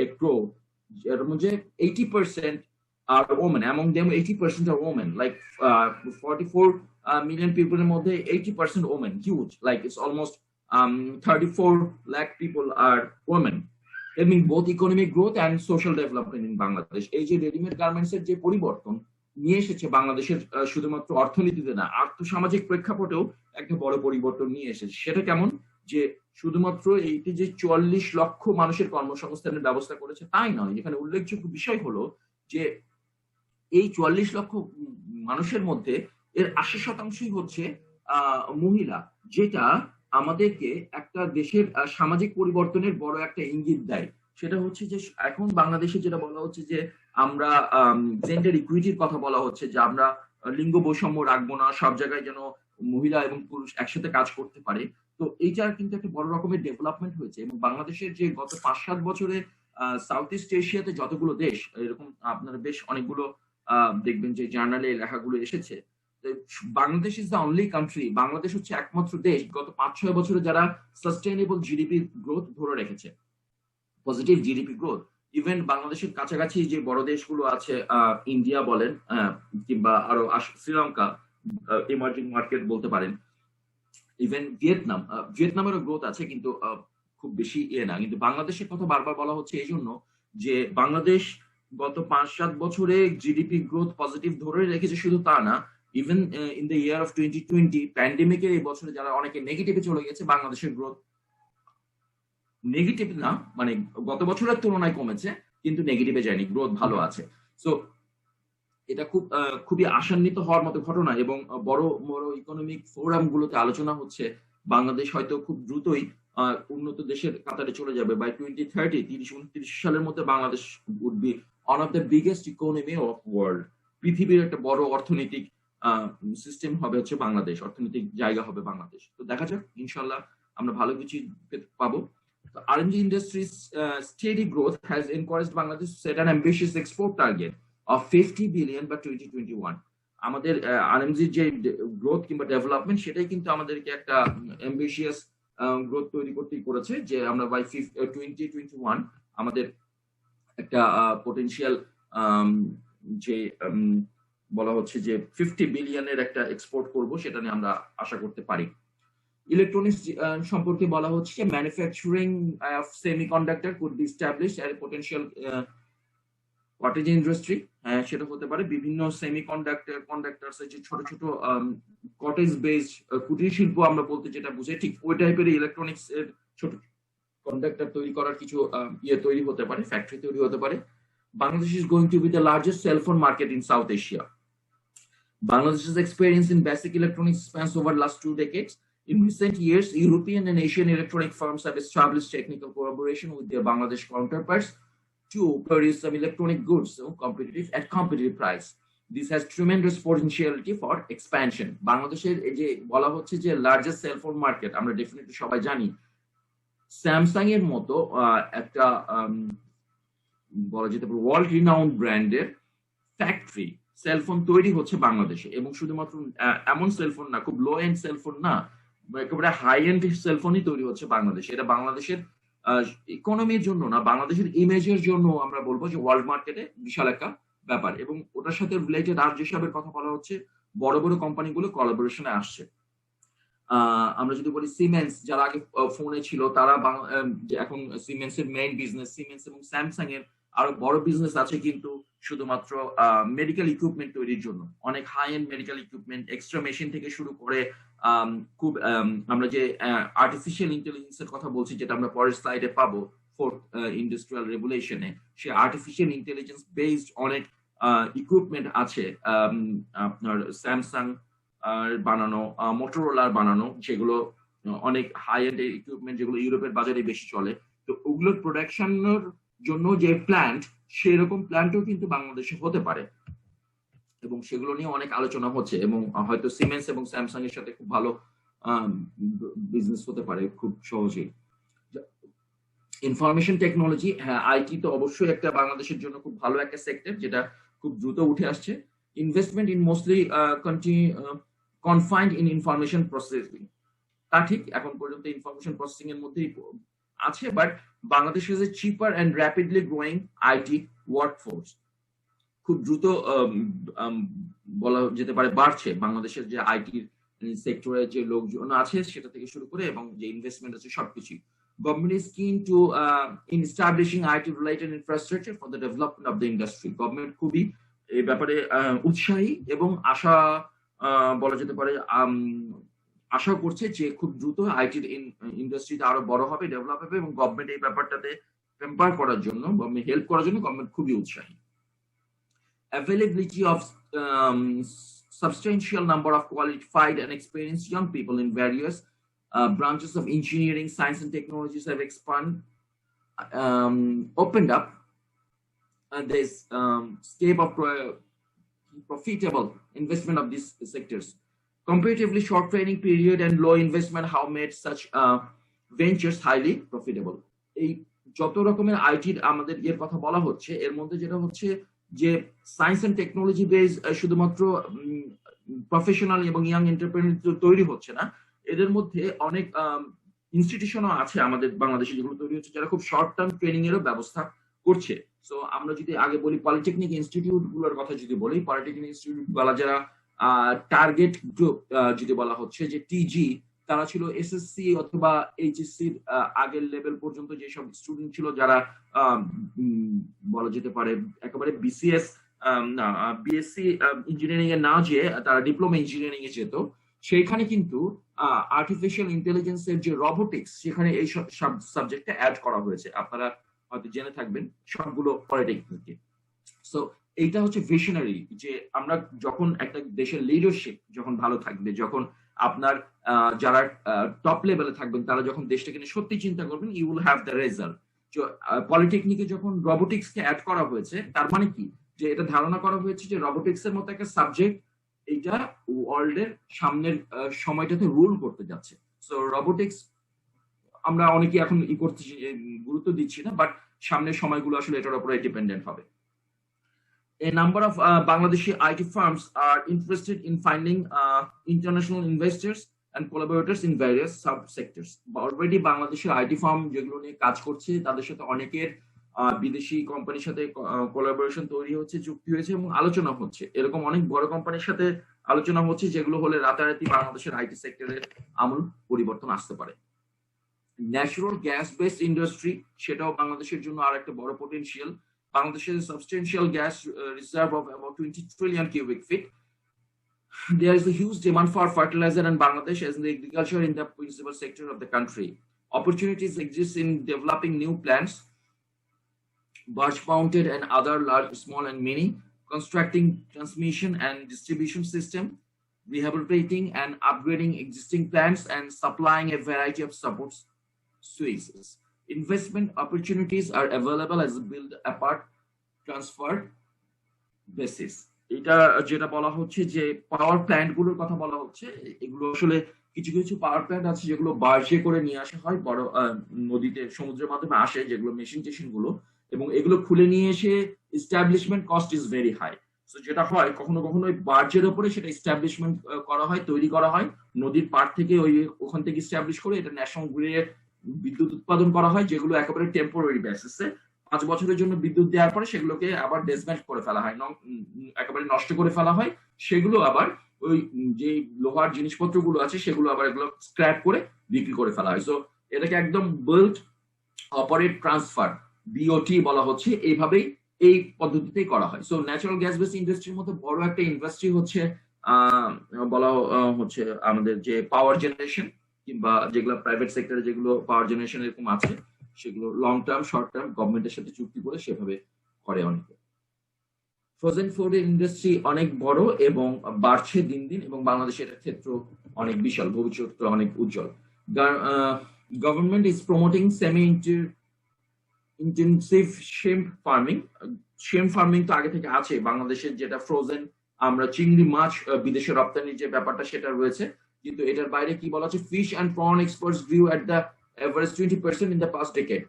a crore. 80% are women. Among them, 80% are women. Like 44 million people in Mode, 80% women. Huge. Like it's almost 34 lakh people are women. helping both economic growth and social development in Bangladesh. এই যে রেডিমেড গার্মেন্টস এর যে পরিবর্তন নিয়ে এসেছে বাংলাদেশের শুধুমাত্র অর্থনীতিতে না, আর্থসামাজিক প্রেক্ষাপটেও একটা বড় পরিবর্তন নিয়ে এসেছে। সেটা কেমন? যে শুধুমাত্র এইটি যে 44 লক্ষ মানুষের কর্মসংস্থানের ব্যবস্থা করেছে তাই নয়, এখানে উল্লেখযোগ্য বিষয় হলো যে এই 44 লক্ষ মানুষের মধ্যে এর 80% হচ্ছে মহিলা, যেটা আমাদেরকে একটা দেশের সামাজিক পরিবর্তনের বড় একটা ইঙ্গিত দেয়। সেটা হচ্ছে যে এখন বাংলাদেশে যেটা বলা হচ্ছে যে আমরা জেন্ডার ইকুইটির কথা বলা হচ্ছে, যে আমরা লিঙ্গ বৈষম্য রাখবো না, সব জায়গায় যেন মহিলা এবং পুরুষ একসাথে কাজ করতে পারে। তো এইটা কিন্তু একটা বড় রকমের ডেভেলপমেন্ট হয়েছে। এবং বাংলাদেশের যে গত 5-7 বছরে সাউথ ইস্ট এশিয়াতে যতগুলো দেশ, এরকম আপনারা বেশ অনেকগুলো দেখবেন যে জার্নালে লেখাগুলো এসেছে, Bangladesh is the only country, Bangladesh হচ্ছে একমাত্র দেশ গত 5-6 বছরে যারা সাস্টেইনেবল জিডিপি গ্রোথ ধরে রেখেছে, পজিটিভ জিডিপি গ্রোথ। ইভেন বাংলাদেশের কাছাকাছি যে বড় দেশগুলো আছে, ইন্ডিয়া বলেন কিংবা আরো শ্রীলঙ্কা, ইমার্জিং মার্কেট বলতে পারেন, ইভেন ভিয়েতনামেরও গ্রোথ আছে, কিন্তু খুব বেশি না। কিন্তু বাংলাদেশের কথা বারবার বলা হচ্ছে এই জন্য যে বাংলাদেশ গত 5-7 বছরে জিডিপি গ্রোথ পজিটিভ ধরে রেখেছে। শুধু তা না, even in the year of 2020 প্যান্ডেমিকের এই বছরে যারা অনেকে নেগেটিভে চলে গেছে, বাংলাদেশের গ্রোথ নেগেটিভ না, মানে গত বছরের তুলনায় কমেছে, কিন্তু নেগেটিভে যায়নি, গ্রোথ ভালো আছে। সো এটা খুবই আশান্বিত হওয়ার মতো ঘটনা। এবং বড় বড় ইকোনমিক ফোরাম গুলোতে আলোচনা হচ্ছে বাংলাদেশ হয়তো খুব দ্রুতই উন্নত দেশের কাতারে চলে যাবে। বাই 2030, 30-29 সালের মধ্যে Bangladesh would be one of the biggest economy of world. পৃথিবীর একটা বড় অর্থনৈতিক সিস্টেম হবে হচ্ছে বাংলাদেশ, অর্থনৈতিক জায়গা হবে বাংলাদেশ। তো দেখা যাক, ইনশাল্লাহ আমরা ভালো কিছু পাবো। R&D industry's steady growth has encouraged Bangladesh to set an ambitious export target of 50 billion by 2021. আমাদের R&D যে গ্রোথ কিংবা ডেভেলপমেন্ট, সেটাই কিন্তু আমাদেরকে একটা অ্যাম্বিশিয়াস গ্রোথ তৈরি করতেই করেছে, যে আমরা বাই 2021 আমাদের একটা পোটেনশিয়াল যে বলা হচ্ছে যে 50 বিলিয়নের একটা এক্সপোর্ট করব, সেটা নিয়ে আমরা আশা করতে পারি। ইলেকট্রনিক্স সম্পর্কে বলা হচ্ছে যে manufacturing of semiconductor could be established এর পোটেনশিয়াল কটেজ ইন্ডাস্ট্রি। সেটা হতে পারে বিভিন্ন কন্ডাক্টরস, যে ছোট ছোট কটেজ বেসড কুটির শিল্প আমরা বলতে যেটা বুঝাই, ঠিক ওই টাইপের ইলেকট্রনিক্স এর ছোট কন্ডাক্টর তৈরি করার কিছু তৈরি হতে পারে, ফ্যাক্টরি তৈরি হতে পারে। Bangladesh is going to B the largest cellphone market in south Asia. Bangladesh's experience in basic electronics spans over the last 2 decades. In recent years, European and Asian electronic firms have established technical collaboration with their Bangladesh counterparts to produce some electronic goods at competitive price. This has tremendous potentiality for expansion. বাংলাদেশের এই যে বলা হচ্ছে যে লার্জেস্ট সেলফোন মার্কেট, আমরা ডেফিনেটলি সবাই জানি স্যামসাং এর মতো একটা বলা যেতে পারে ওয়ার্ল্ড রিনাউন্ড ব্র্যান্ডের ফ্যাক্টরি সেলফোন তৈরি হচ্ছে বাংলাদেশে। এবং শুধুমাত্র এমন সেলফোন না, খুব লো এন্ড সেলফোন না, একেবারে হাই এন্ড সেলফোনই তৈরি হচ্ছে বাংলাদেশে। এটা বাংলাদেশের ইকোনমির জন্য না, বাংলাদেশের ইমেজের জন্য আমরা বলবো যে ওয়ার্ল্ড মার্কেটে বিশাল একটা ব্যাপার। এবং ওটার সাথে রিলেটেড আর যেসবের কথা বলা হচ্ছে, বড় বড় কোম্পানিগুলো কোলাবোরেশনে আসছে। আমরা যদি বলি সিমেন্স, যারা আগে ফোনে ছিল, তারা এখন সিমেন্সের মেইন বিজনেস, সিমেন্স এবং স্যামসাং এর আরো বড় বিজনেস আছে কিন্তু শুধুমাত্র মেডিকেল ইকুইপমেন্ট তৈরির জন্য। অনেক high end medical equipment, extra machine থেকে শুরু করে খুব আমরা যে আর্টিফিশিয়াল ইন্টেলিজেন্স এর কথা বলছি, যেটা আমরা পরের স্লাইডে পাবো, ফোর্থ ইন্ডাস্ট্রিয়াল রেভলিউশনে, সে আর্টিফিশিয়াল ইন্টেলিজেন্স বেসড অনেক ইকুইপমেন্ট আছে আপনার স্যামসাং বানানো, মোটরোলার বানানো, যেগুলো অনেক হাই এন্ড ইকুইপমেন্ট, যেগুলো ইউরোপের বাজারে বেশি চলে। তো ওগুলোর প্রোডাকশনের জন্য যে প্ল্যান্ট, সেরকম প্ল্যান্টও কিন্তু বাংলাদেশে হতে পারে, এবং সেগুলো নিয়ে অনেক আলোচনা হচ্ছে। এবং হয়তো সিমেন্স এবং স্যামসাং এর সাথে খুব ভালো বিজনেস হতে পারে খুব সহজেই। ইনফরমেশন টেকনোলজি, হ্যাঁ, আইটি তো অবশ্যই একটা বাংলাদেশের জন্য খুব ভালো একটা সেক্টর, যেটা খুব দ্রুত উঠে আসছে। Investment in mostly confined in information processing, তা ঠিক, এখন পর্যন্ত ইনফরমেশন প্রসেসিং এর মধ্যেই আছে, but Bangladesh is a cheaper and rapidly growing IT workforce. খুব দ্রুত বলা যেতে পারে বাড়ছে বাংলাদেশের যে আইটি সেক্টরে যে লোকজন আছে সেটা থেকে শুরু করে, এবং যে ইনভেস্টমেন্ট আছে সবকিছু। Government is keen to in establishing IT-related infrastructure for the development of the industry. Government খুবই এই ব্যাপারে উৎসাহী এবং আশা বলা যেতে পারে আশা করছে যে খুব দ্রুত আইটি ইন্ডাস্ট্রিটা আরো বড় হবে, ডেভেলপ হবে এবং গভর্নমেন্ট এই ব্যাপারটাতে এম্পাওয়ার করার জন্য, হেল্প করার জন্য গভর্নমেন্ট খুবই উৎসাহী। Availability of substantial number of qualified and experienced young people in various branches of engineering, science, and technologies have opened up this scape of profitable investment of these sectors. Comparatively short training period and low investment have made such ventures highly profitable. এই যত রকমের আইটির আমাদের এর কথা বলা হচ্ছে, এর মধ্যে যেটা হচ্ছে যে সায়েন্স এন্ড টেকনোলজি বেস শুধুমাত্র প্রফেশনাল এবং ইয়াং এন্টারপ্রেনার তৈরি হচ্ছে না, এদের মধ্যে অনেক ইনস্টিটিউশনও আছে আমাদের বাংলাদেশে যেগুলো তৈরি হচ্ছে যারা খুব শর্ট টার্ম ট্রেনিং এরও ব্যবস্থা করছে। সো আমরা যদি আগে বলি পলিটেকনিক ইনস্টিটিউট গুলোর কথা, যদি বলি পলিটেকনিক ইনস্টিটিউট গুলো যারা টার্গেট গ্রুপ যদি বলা হচ্ছে যে টিজি, তারা ছিল এসএসসি অথবা এইচএসসির আগের লেভেল পর্যন্ত যেসব স্টুডেন্ট ছিল যারা বলা যেতে পারে একেবারে বিসিএস বিএসসি ইঞ্জিনিয়ারিং এ না যেয়ে তারা ডিপ্লোমা ইঞ্জিনিয়ারিং এ যেত, সেইখানে কিন্তু আর্টিফিশিয়াল ইন্টেলিজেন্সের যে রোবোটিক্স সেখানে এই সাবজেক্টটা অ্যাড করা হয়েছে। আপনারা হয়তো জেনে থাকবেন সবগুলো পলিটেকনিকে। সো এইটা হচ্ছে ভিশনারি, যে আমরা যখন একটা দেশের লিডারশিপ যখন ভালো থাকবে, যখন আপনার যারা টপ লেভেলে থাকবেন তারা যখন দেশটাকে নিয়ে সত্যি চিন্তা করবেন, you will have the result. পলিটেকনিকে যখন রোবোটিক্স কে অ্যাড করা হয়েছে, তার মানে কি যে এটা ধারণা করা হয়েছে যে রোবোটিক্স এর মতো একটা সাবজেক্ট এইটা ওয়ার্ল্ড এর সামনের সময়টাতে রুল করতে যাচ্ছে। সো রোবোটিক্স আমরা অনেকে এখন করতে গুরুত্ব দিচ্ছি না, বাট সামনের সময়গুলো আসলে এটার উপরে ডিপেন্ডেন্ট হবে। A number of Bangladeshi IT firms are interested in finding international investors and collaborators in various sub-sectors. Already Bangladeshi IT firm যেগুলো নিয়ে কাজ করছে তাদের সাথে অনেকের বিদেশি কোম্পানির সাথে কোলাবোরেশন তৈরি হচ্ছে, চুক্তি হয়েছে এবং আলোচনা হচ্ছে। এরকম অনেক বড় কোম্পানির সাথে আলোচনা হচ্ছে যেগুলো হলে রাতারাতি বাংলাদেশের আইটি সেক্টরের আমূল পরিবর্তন আসতে পারে। ন্যাচারাল গ্যাস বেসড ইন্ডাস্ট্রি, সেটাও বাংলাদেশের জন্য আর একটা বড় potential. Bangladesh has a substantial gas reserve of about 20 trillion cubic feet. There is a huge demand for fertilizer in Bangladesh as in the agriculture in the principal sector of the country. Opportunities exist in developing new plants, barge mounted and other large, small and mini, constructing transmission and distribution system, rehabilitating and upgrading existing plants, and supplying a variety of support services. Investment opportunities are available as a build apart transfer basis. এটা যেটা বলা হচ্ছে যে পাওয়ার প্ল্যান্ট গুলোর কথা বলা হচ্ছে, এগুলো আসলে কিছু কিছু পাওয়ার প্ল্যান্ট আছে যেগুলো বার্জে করে নিয়ে আসা হয়, বড় নদীতে সমুদ্রের মাধ্যমে আসে যেগুলো মেশিন টেশিন গুলো, এবং এগুলো খুলে নিয়ে এসে establishment cost is very high. So যেটা হয় কখনো কখনো ওই বার্জের উপরে সেটা এস্টাবলিশমেন্ট করা হয়, তৈরি করা হয়, নদীর পাড় থেকে ওখান থেকে এস্টাবলিশ করে এটা ন্যাশনাল গ্রিডে বিদ্যুৎ উৎপাদন করা হয়, যেগুলো একেবারে টেম্পোরারি বেসিসে 5 বছরের জন্য বিদ্যুৎ দেওয়ার পরে সেগুলোকে আবার ডিসমেন্ট করে ফেলা হয়, একেবারে নষ্ট করে ফেলা হয়। সেগুলো আবার ওই যে লোহার জিনিসপত্রগুলো আছে সেগুলো আবার এগুলো স্ক্র্যাপ করে বিক্রি করে ফেলা হয়। সো এটাকে একদম বিল্ড অপারেট ট্রান্সফার বিওটি বলা হচ্ছে, এইভাবেই এই পদ্ধতিতেই করা হয়। সো ন্যাচারাল গ্যাস বেস ইন্ডাস্ট্রির মধ্যে বড় একটা ইন্ডাস্ট্রি হচ্ছে বলা হচ্ছে আমাদের যে পাওয়ার জেনারেশন, কিংবা যেগুলো প্রাইভেট সেক্টরে যেগুলো পাওয়ার জেনারেশন এরকম আছে সেগুলো লং টার্ম শর্ট টার্ম গভর্নমেন্টের সাথে চুক্তি করে সেভাবে করে অনেকে। ফ্রোজেন ফুডের ইন্ডাস্ট্রি অনেক বড় এবং বাড়ছে দিন দিন, এবং বাংলাদেশের ক্ষেত্র অনেক বিশাল, ভবিষ্যৎ অনেক উজ্জ্বল। Government is promoting semi intensive shrimp farming. Shrimp farming তো আগে থেকে আছে বাংলাদেশের, যেটা ফ্রোজেন আমরা চিংড়ি মাছ বিদেশে রপ্তানির যে ব্যাপারটা সেটা রয়েছে, কিন্তু এটার বাইরে কি বলা হচ্ছে, fish and prawn exports গ্রিউ at the average 20% in the past decade.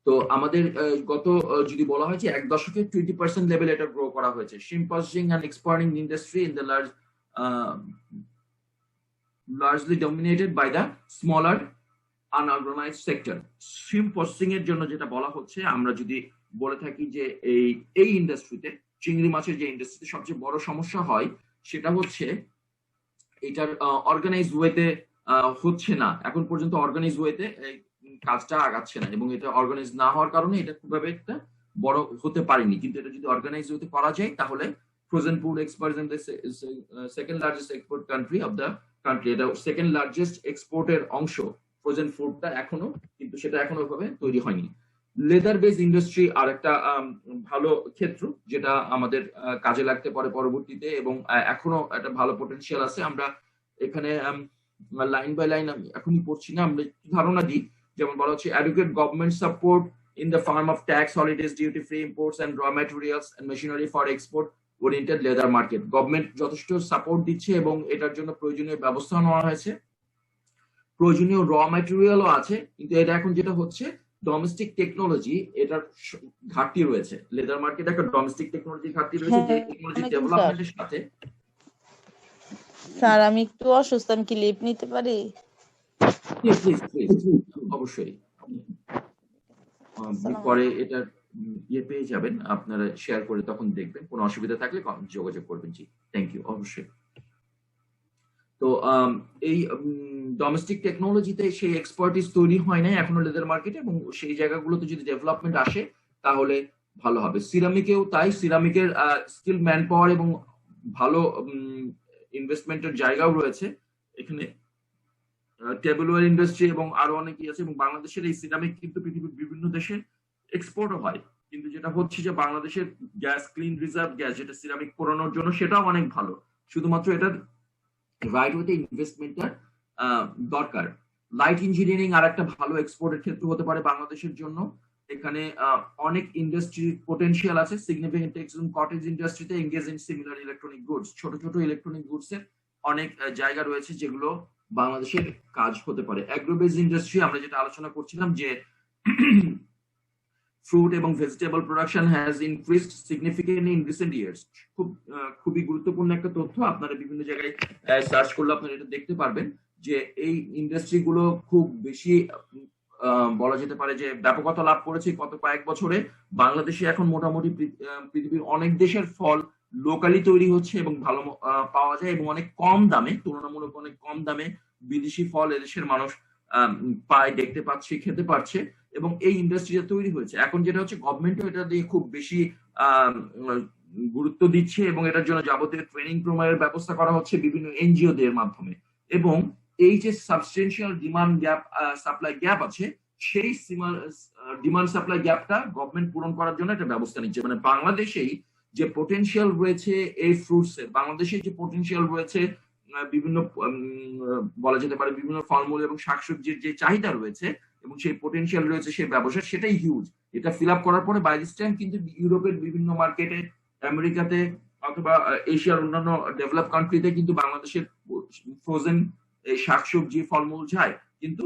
তো আমাদের গত যদি বলা হয় যে 1 দশকে 20% লেভেল এটা গ্রো করা হয়েছে। Shrimp processing and exporting industry in the largely dominated by the smaller unorganized sector. Shrimp processing এর জন্য যেটা বলা হচ্ছে, আমরা যদি বলে থাকি যে এই ইন্ডাস্ট্রিতে, চিংড়ি মাছের যে ইন্ডাস্ট্রিতে সবচেয়ে বড় সমস্যা হয় সেটা হচ্ছে এটার অর্গানাইজড ওয়েতে হচ্ছে না, এখন পর্যন্ত অর্গানাইজ ওয়েতে এই কাজটা আগাচ্ছে না, এবং এটা অর্গানাইজ না হওয়ার কারণে এটা খুবভাবে একটা বড় হতে পারেনি। কিন্তু এটা যদি অর্গানাইজ ওয়েতে করা যায় তাহলে frozen food export in the second largest export country of the country, এটা সেকেন্ড লার্জেস্ট এক্সপোর্টের অংশ ফ্রোজেন ফুডটা এখনো, কিন্তু সেটা এখনো ওইভাবে তৈরি হয়নি। লেদার বেস ইন্ডাস্ট্রি আর একটা ভালো ক্ষেত্র যেটা আমাদের কাজে লাগতে পারে পরবর্তীতে, এবং এখনো একটা ভালো পটেনশিয়াল আছে। আমরা এখানে লাইন বাই লাইন আমি এখনই পড়ছি না, আমরা একটু ধারণা দিই। যেমন বলা হচ্ছে adequate government support in the form of tax holidays, duty free imports and raw materials and machinery for export oriented leather market। Government যথেষ্ট সাপোর্ট দিচ্ছে এবং এটার জন্য প্রয়োজনীয় ব্যবস্থা নেওয়া হয়েছে, প্রয়োজনীয় র ম্যাটেরিয়ালও আছে। কিন্তু এটা এখন যেটা হচ্ছে ডোমেস্টিক টেকনোলজি, এটার ঘাটতি রয়েছে। লেদার মার্কেটে একটা ডোমেস্টিক টেকনোলজি ঘাটতি রয়েছে, যে টেকনোলজি ডেভেলপমেন্টের সাথে। স্যার আমি একটু অসুস্থ, আমি কি লিভ নিতে পারি? প্লিজ প্লিজ প্লিজ, অবশ্যই পরে এটার ইয়ে পেয়ে যাবেন, আপনারা শেয়ার করে তখন দেখবেন, কোনো অসুবিধা থাকলে যোগাযোগ করবেন। জি, থ্যাংক ইউ, অবশ্যই। তো এই ডোমেস্টিক টেকনোলজিতে সেই এক্সপার্টিস তৈরি হয় নাই এখনো লেদার মার্কেটে, এবং সেই জায়গাগুলোতে যদি ডেভেলপমেন্ট আসে তাহলে ভালো হবে। সিরামিকেও তাই, সিরামিকের স্কিল ম্যান পাওয়ার এবং ভালো ইনভেস্টমেন্টের জায়গাও রয়েছে এখানে। টেবলওয়্যার ইন্ডাস্ট্রি এবং আরো অনেকই আছে, এবং বাংলাদেশের এই সিরামিক কিন্তু পৃথিবীর বিভিন্ন দেশে এক্সপোর্টও হয়। কিন্তু যেটা হচ্ছে যে বাংলাদেশের গ্যাস, ক্লিন রিজার্ভ গ্যাস, যেটা সিরামিক পোড়ানোর জন্য, সেটাও অনেক ভালো, শুধুমাত্র এটার রাইট ওয়েতে ইনভেস্টমেন্টটা দরকার। লাইট ইঞ্জিনিয়ারিং আর একটা ভালো এক্সপোর্টের ক্ষেত্র হতে পারে বাংলাদেশের জন্য। এখানে অনেক ইন্ডাস্ট্রির পোটেনশিয়াল আছে। সিগনিফিকেন্ট কটেজ ইন্ডাস্ট্রিতে engage in similar electronic goods, ছোট ছোট ইলেকট্রনিক গুডস এর অনেক জায়গা রয়েছে যেগুলো বাংলাদেশের কাজ হতে পারে। অ্যাগ্রোবেজ ইন্ডাস্ট্রি আমরা যেটা আলোচনা করছিলাম, যে fruit এবং vegetable production has increased significantly in recent years. খুবই গুরুত্বপূর্ণ একটা তথ্য, আপনারা বিভিন্ন জায়গায় সার্চ করলে আপনারা এটা দেখতে পারবেন যে এই ইন্ডাস্ট্রি গুলো খুব বেশি বলা যেতে পারে যে ব্যাপকতা লাভ করেছে গত কয়েক বছরে। বাংলাদেশে এখন মোটামুটি পৃথিবীর অনেক দেশের ফল লোকালি তৈরি হচ্ছে এবং ভালো পাওয়া যায়, এবং অনেক কম দামে, তুলনামূলক অনেক কম দামে বিদেশি ফল এদেশের মানুষ পায়, দেখতে পাচ্ছে, খেতে পারছে, এবং এই ইন্ডাস্ট্রিটা তৈরি হয়েছে। এখন যেটা হচ্ছে গভর্নমেন্টও এটা দিয়ে খুব বেশি গুরুত্ব দিচ্ছে, এবং এটার জন্য যাবতীয় ট্রেনিং প্রোগ্রামের ব্যবস্থা করা হচ্ছে বিভিন্ন এনজিও দের মাধ্যমে। এবং এই যে substantial demand gap, supply gap আছে, সেই ডিমান্ড সাপ্লাই গ্যাপটা গভর্নমেন্ট পূরণ করার জন্য একটা ব্যবস্থা নিচ্ছে। মানে বাংলাদেশেই যে পোটেনশিয়াল রয়েছে এই ফ্রুটস এর, বাংলাদেশে যে পোটেনশিয়াল রয়েছে বিভিন্ন বলা যেতে পারে বিভিন্ন ফলমূল এবং শাকসবজির যে চাহিদা রয়েছে এবং সেই পোটেনশিয়াল রয়েছে সেই ব্যবসা, সেটাই হিউজ। এটা ফিল আপ করার পরে বাই দিস টাইম কিন্তু ইউরোপের বিভিন্ন মার্কেটে, আমেরিকাতে অথবা এশিয়ার অন্যান্য ডেভেলপ কান্ট্রিতে কিন্তু বাংলাদেশের ফ্রোজেন এই শাকসবজি ফলমূল যায়। কিন্তু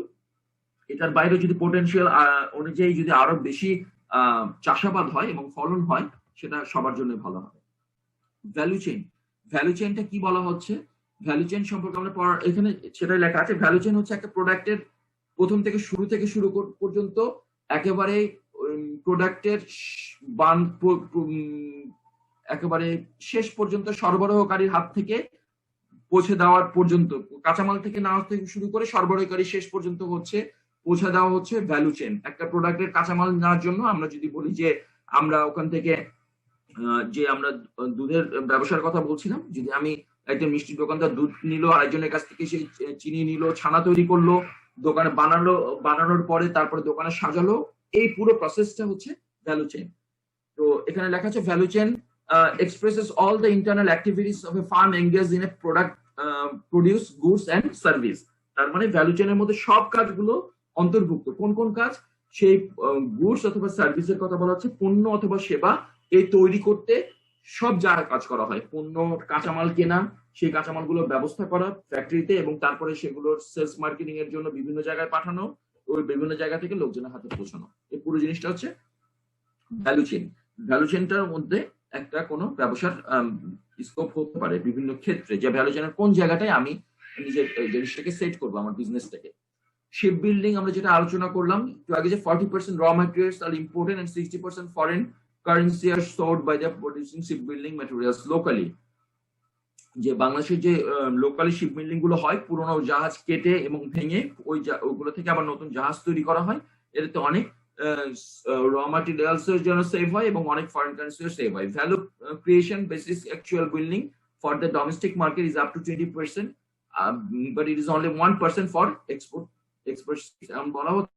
এটার বাইরে যদি পোটেনশিয়াল অনুযায়ী যদি আরো বেশি চাষাবাদ হয় এবং ফলন হয়, সেটা সবার জন্য ভালো হবে। ভ্যালু চেইন, ভ্যালু চেইনটা কি বলা হচ্ছে? ভ্যালু চেইন সম্পর্কে আমরা এখানে সেটাই লেখা আছে। ভ্যালু চেইন হচ্ছে একটা প্রোডাক্টের প্রথম থেকে শুরু পর্যন্ত একেবারে প্রোডাক্টের একেবারে শেষ পর্যন্ত সরবরাহকারীর হাত থেকে পৌঁছে দেওয়ার পর্যন্ত, কাঁচামাল থেকে নেওয়া থেকে শুরু করে সরবরাহকারী শেষ পর্যন্ত হচ্ছে পৌঁছে দেওয়া হচ্ছে ভ্যালু চেইন। একটা প্রোডাক্টের কাঁচামাল নেওয়ার জন্য আমরা যদি বলি যে আমরা ওখান থেকে যে আমরা দুধের ব্যবসার কথা বলছিলাম, যদি আমি একটা মিষ্টি দোকানদার দুধ নিল, আরেকজনের কাছ থেকে সেই চিনি নিল, ছানা তৈরি করলো, দোকানে বানানোর পরে তারপরে দোকানে সাজালো, এই পুরো প্রসেসটা হচ্ছে ভ্যালু চেইন। তো এখানে লেখা আছে value chain expresses all the internal activities of a farm engaged in a product produce goods and service। তার মানে ভ্যালু চেইনের মধ্যে সব কাজগুলো অন্তর্ভুক্ত। কোন কোন কাজ? সেই গুডস অথবা সার্ভিসের কথা বলা হচ্ছে, পণ্য অথবা সেবা এই তৈরি করতে সব জায়গায় কাজ করা হয়। পণ্য কাঁচামাল কেনা, সেই কাঁচামালগুলো ব্যবস্থা করা ফ্যাক্টরিতে, এবং তারপরে সেগুলোর সেলস মার্কেটিং এর জন্য বিভিন্ন জায়গায় পাঠানো, ওই বিভিন্ন জায়গা থেকে লোকজনের হাতে পৌঁছানো। এই পুরো জিনিসটা হচ্ছে ভ্যালু চেইন। ভ্যালু চেইনটার মধ্যে একটা কোনো ব্যবসার স্কোপ হতে পারে বিভিন্ন ক্ষেত্রে, যে ভ্যালু চেইনের কোন জায়গাটায় আমি নিজের জিনিসটাকে সেট করবো, আমার বিজনেসটাকে। শিপ বিল্ডিং আমরা যেটা আলোচনা করলাম একটু আগে, যে 40% র materials are imported and 60% foreign currency are sold by the producing ship building materials locally. যে বাংলাদেশের যে লোকালি শিপ বিল্ডিং গুলো হয়, পুরোনো জাহাজ কেটে এবং ভেঙে ওইগুলো থেকে আবার নতুন জাহাজ তৈরি করা হয়। এটাতে অনেক র ম্যাটেরিয়ালস এর জন্য সেভ হয় এবং অনেক ফরেন কারেন্সিও সেভ হয়। Value creation basis actual building for the domestic market is up to 20%, but it is only 1% for export. বলা হচ্ছে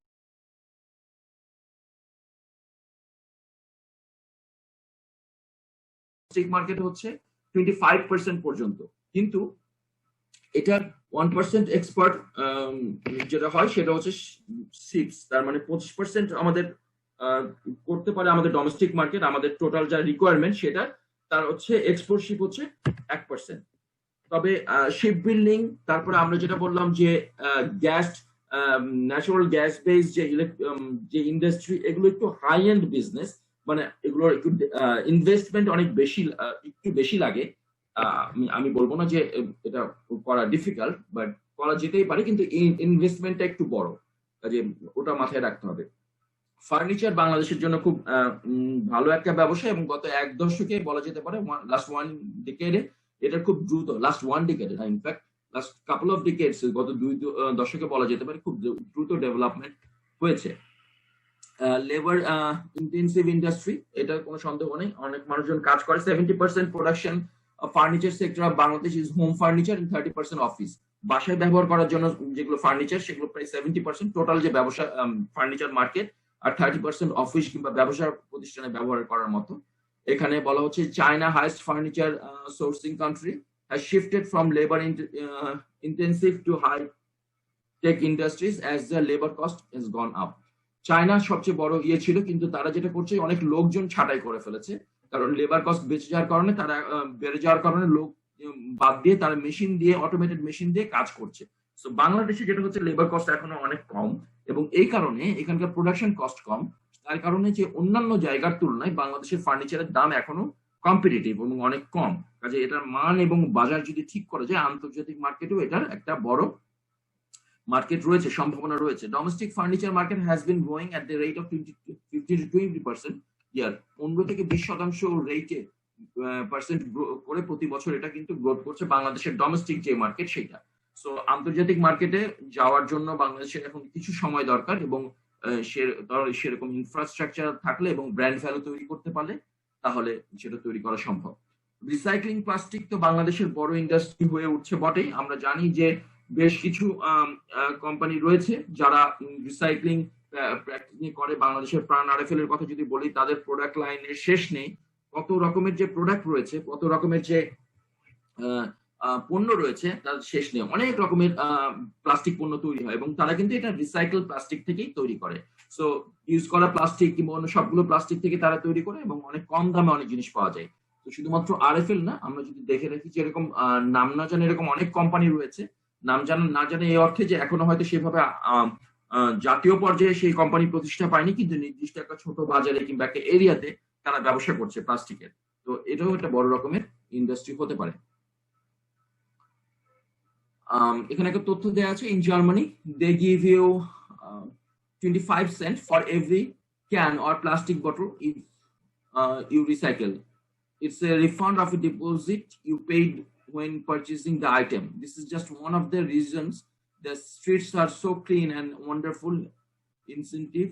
মার্কেট হচ্ছে 25% পর্যন্ত, কিন্তু এটার 1% এক্সপোর্ট যেটা হয় সেটা হচ্ছে শিপস। তার মানে 25% আমাদের করতে পারে আমাদের ডোমেস্টিক মার্কেট, আমাদের টোটাল যা রিকোয়ারমেন্ট সেটা, তার হচ্ছে এক্সপোর্ট শিপ হচ্ছে 1%। তবে শিপ বিল্ডিং, তারপরে আমরা যেটা বললাম যে গ্যাস, ন্যাচারাল গ্যাস বেস যে ইন্ডাস্ট্রি, এগুলো একটু হাই এন্ড বিজনেস, মানে এগুলোর একটু ইনভেস্টমেন্ট অনেক বেশি, একটু বেশি লাগে। আমি বলবো না যে এটা করা ডিফিকাল্ট, বাট করা যেতেই পারে, কিন্তু ইনভেস্টমেন্টটা একটু বড়, কাজে ওটা মাথায় রাখতে হবে। ফার্নিচার বাংলাদেশের জন্য খুব ভালো একটা ব্যবসা, এবং গত এক দশকে বলা যেতে পারে, লাস্ট ওয়ান ডিকেডে এটা খুব দ্রুত, লাস্ট ওয়ান ডিকেডে না, ইনফ্যাক্ট লাস্ট কাপল অফ ডিকেডস, গত 2 দশকে বলা যেতে পারে খুব দ্রুত ডেভেলপমেন্ট হয়েছে। লেবার ইন্টেন্সিভ ইন্ডাস্ট্রি, এটা কোনো সন্দেহ নেই, অনেক মানুষজন কাজ করে। 70% production furniture sector of Bangladesh is home furniture and 30% office. বাসায় ব্যবহার করার জন্য যেগুলো ফার্নিচার, সেগুলো প্রায় 70% টোটাল যে ব্যবসা ফার্নিচার মার্কেট, আর 30% অফিস কিংবা ব্যবসা প্রতিষ্ঠানে ব্যবহার করার মতো। এখানে বলা হচ্ছে China highest furniture sourcing country has shifted from labour intensive to high tech industries as the labour cost has gone up. China সবচেয়ে বড় ইয়ে ছিল, কিন্তু তারা যেটা করছে অনেক লোকজন ছাঁটাই করে ফেলেছে, কারণ লেবার কস্ট বেঁচে যাওয়ার কারণে, তারা বেড়ে যাওয়ার কারণে লোক বাদ দিয়ে তারা মেশিন দিয়ে, অটোমেটেড মেশিন দিয়ে কাজ করছে। তো বাংলাদেশে যেটা হচ্ছে লেবার কস্ট এখনো অনেক কম, এবং এই কারণে এখানকার প্রোডাকশন কস্ট কম, তার কারণে যে অন্যান্য জায়গার তুলনায় বাংলাদেশের ফার্নিচারের দাম এখনো কম্পিটিটিভ এবং অনেক কম। কাজে এটার মান এবং বাজার যদি ঠিক করা যায়, আন্তর্জাতিক মার্কেটেও এটার একটা বড় মার্কেট রয়েছে, সম্ভাবনা রয়েছে। Domestic furniture market has been growing at the rate of 15 to 20% ইয়ার, 15 থেকে 20% রেটে পার্সেন্ট করে প্রতি বছর এটা কিন্তু গ্রোথ করছে বাংলাদেশের ডোমেস্টিক যে মার্কেট সেটা। সো আন্তর্জাতিক মার্কেটে যাওয়ার জন্য বাংলাদেশের এখন কিছু সময় দরকার, এবং সেরকম ইনফ্রাস্ট্রাকচার থাকলে এবং ব্র্যান্ড ভ্যালু তৈরি করতে পারলে তাহলে সেটা তৈরি করা সম্ভব। রিসাইক্লিং প্লাস্টিক তো বাংলাদেশের বড় ইন্ডাস্ট্রি হয়ে উঠছে বটেই। আমরা জানি যে বেশ কিছু কোম্পানি রয়েছে যারা রিসাইক্লিং করে। বাংলাদেশের প্রাণ আরএফএল এর কথা যদি বলি, তাদের প্রোডাক্ট লাইনের শেষ নেই, কত রকমের যে প্রোডাক্ট রয়েছে, কত রকমের যে পণ্য রয়েছে, তার শেষ নেই। অনেক রকমের প্লাস্টিক পণ্য তৈরি হয়, এবং তারা কিন্তু এটা রিসাইকেল প্লাস্টিক থেকেই তৈরি করে। সো ইউজ করা প্লাস্টিক কিংবা অন্য সবগুলো প্লাস্টিক থেকে তারা তৈরি করে, এবং অনেক কম দামে অনেক জিনিস পাওয়া যায়। তো শুধুমাত্র আরএফএল না, আমরা যদি দেখে রাখি যে এরকম নাম না জানে এরকম অনেক কোম্পানি রয়েছে। নাম না জানে এই অর্থে যে এখনো হয়তো সেভাবে জাতীয় পর্যায়ে সেই কোম্পানি প্রতিষ্ঠা পায়নি, কিন্তু নির্দিষ্ট একটা ছোট বাজারে কিংবা একটা এরিয়াতে তারা ব্যবসা করছে প্লাস্টিকের। তো এটাও একটা বড় রকমের ইন্ডাস্ট্রি হতে পারে। এখানে একটা তথ্য দেওয়া আছে, in Germany they give you 25 cents for every can or plastic bottle if you recycle. It's a refund of a deposit you paid when purchasing the item. This is just one of the reasons the streets are so clean and wonderful incentive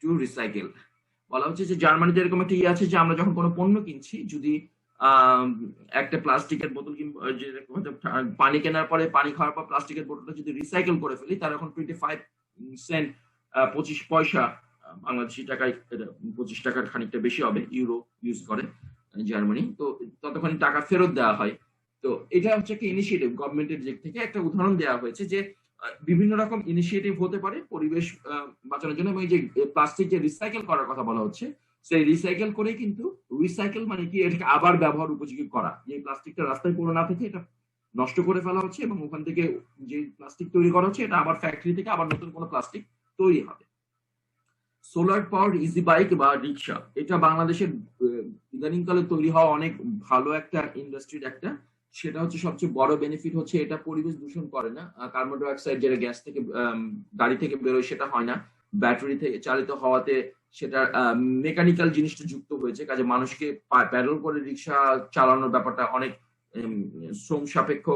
to recycle. বলা হচ্ছে যে জার্মানিতে এরকম একটা ইয়ে আছে যে আমরা যখন কোনো পণ্য কিনছি, যদি একটা প্লাস্টিকের বোতল কিংবা পানি কেনার পরে, পানি খাওয়ার পর প্লাস্টিকের বোতলটা যদি রিসাইকেল করে ফেলি, তার এখন 25 সেন্ট, 25 পয়সা বাংলাদেশি টাকায়, 25 টাকার খানিকটা বেশি হবে, ইউরো ইউজ করে জার্মানি, তো ততক্ষণ টাকা ফেরত দেওয়া হয়। তো এটা হচ্ছে একটা ইনিশিয়েটিভ গভর্নমেন্টের দিক থেকে, একটা উদাহরণ দেওয়া হয়েছে যে বিভিন্ন রকম ইনিশিয়েটিভ হতে পারে পরিবেশ বাঁচানোর জন্য। এবং এই যে প্লাস্টিক যে রিসাইকেল করার কথা বলা হচ্ছে, সেই রিসাইকেল করে, কিন্তু রিসাইকেল মানে কি, এটাকে আবার ব্যবহার উপযোগী করা। যে প্লাস্টিকটা রাস্তায় পড়ে না থেকে এটা নষ্ট করে ফেলা হচ্ছে, এবং ওখান থেকে যে প্লাস্টিক তৈরি করা হচ্ছে, এটা আবার ফ্যাক্টরি থেকে আবার নতুন কোনো প্লাস্টিক তৈরি হবে। সোলার পাওয়ার ইজি বাইক বা রিক্সা, এটা বাংলাদেশের ইদানিংকালে তৈরি হওয়া অনেক ভালো একটা ইন্ডাস্ট্রির একটা। সেটা হচ্ছে সবচেয়ে বড় বেনিফিট হচ্ছে এটা পরিবেশ দূষণ করে না, কার্বন ডাই অক্সাইড যেটা গ্যাস থেকে গাড়ি থেকে বেরোয় সেটা হয় না। ব্যাটারি থেকে চালিত হওয়াতে সেটা মেকানিক্যাল জিনিসটা যুক্ত হয়েছে, কাজে মানুষকে প্যাডেল করে রিক্সা চালানোর ব্যাপারটা অনেক শ্রম সাপেক্ষ,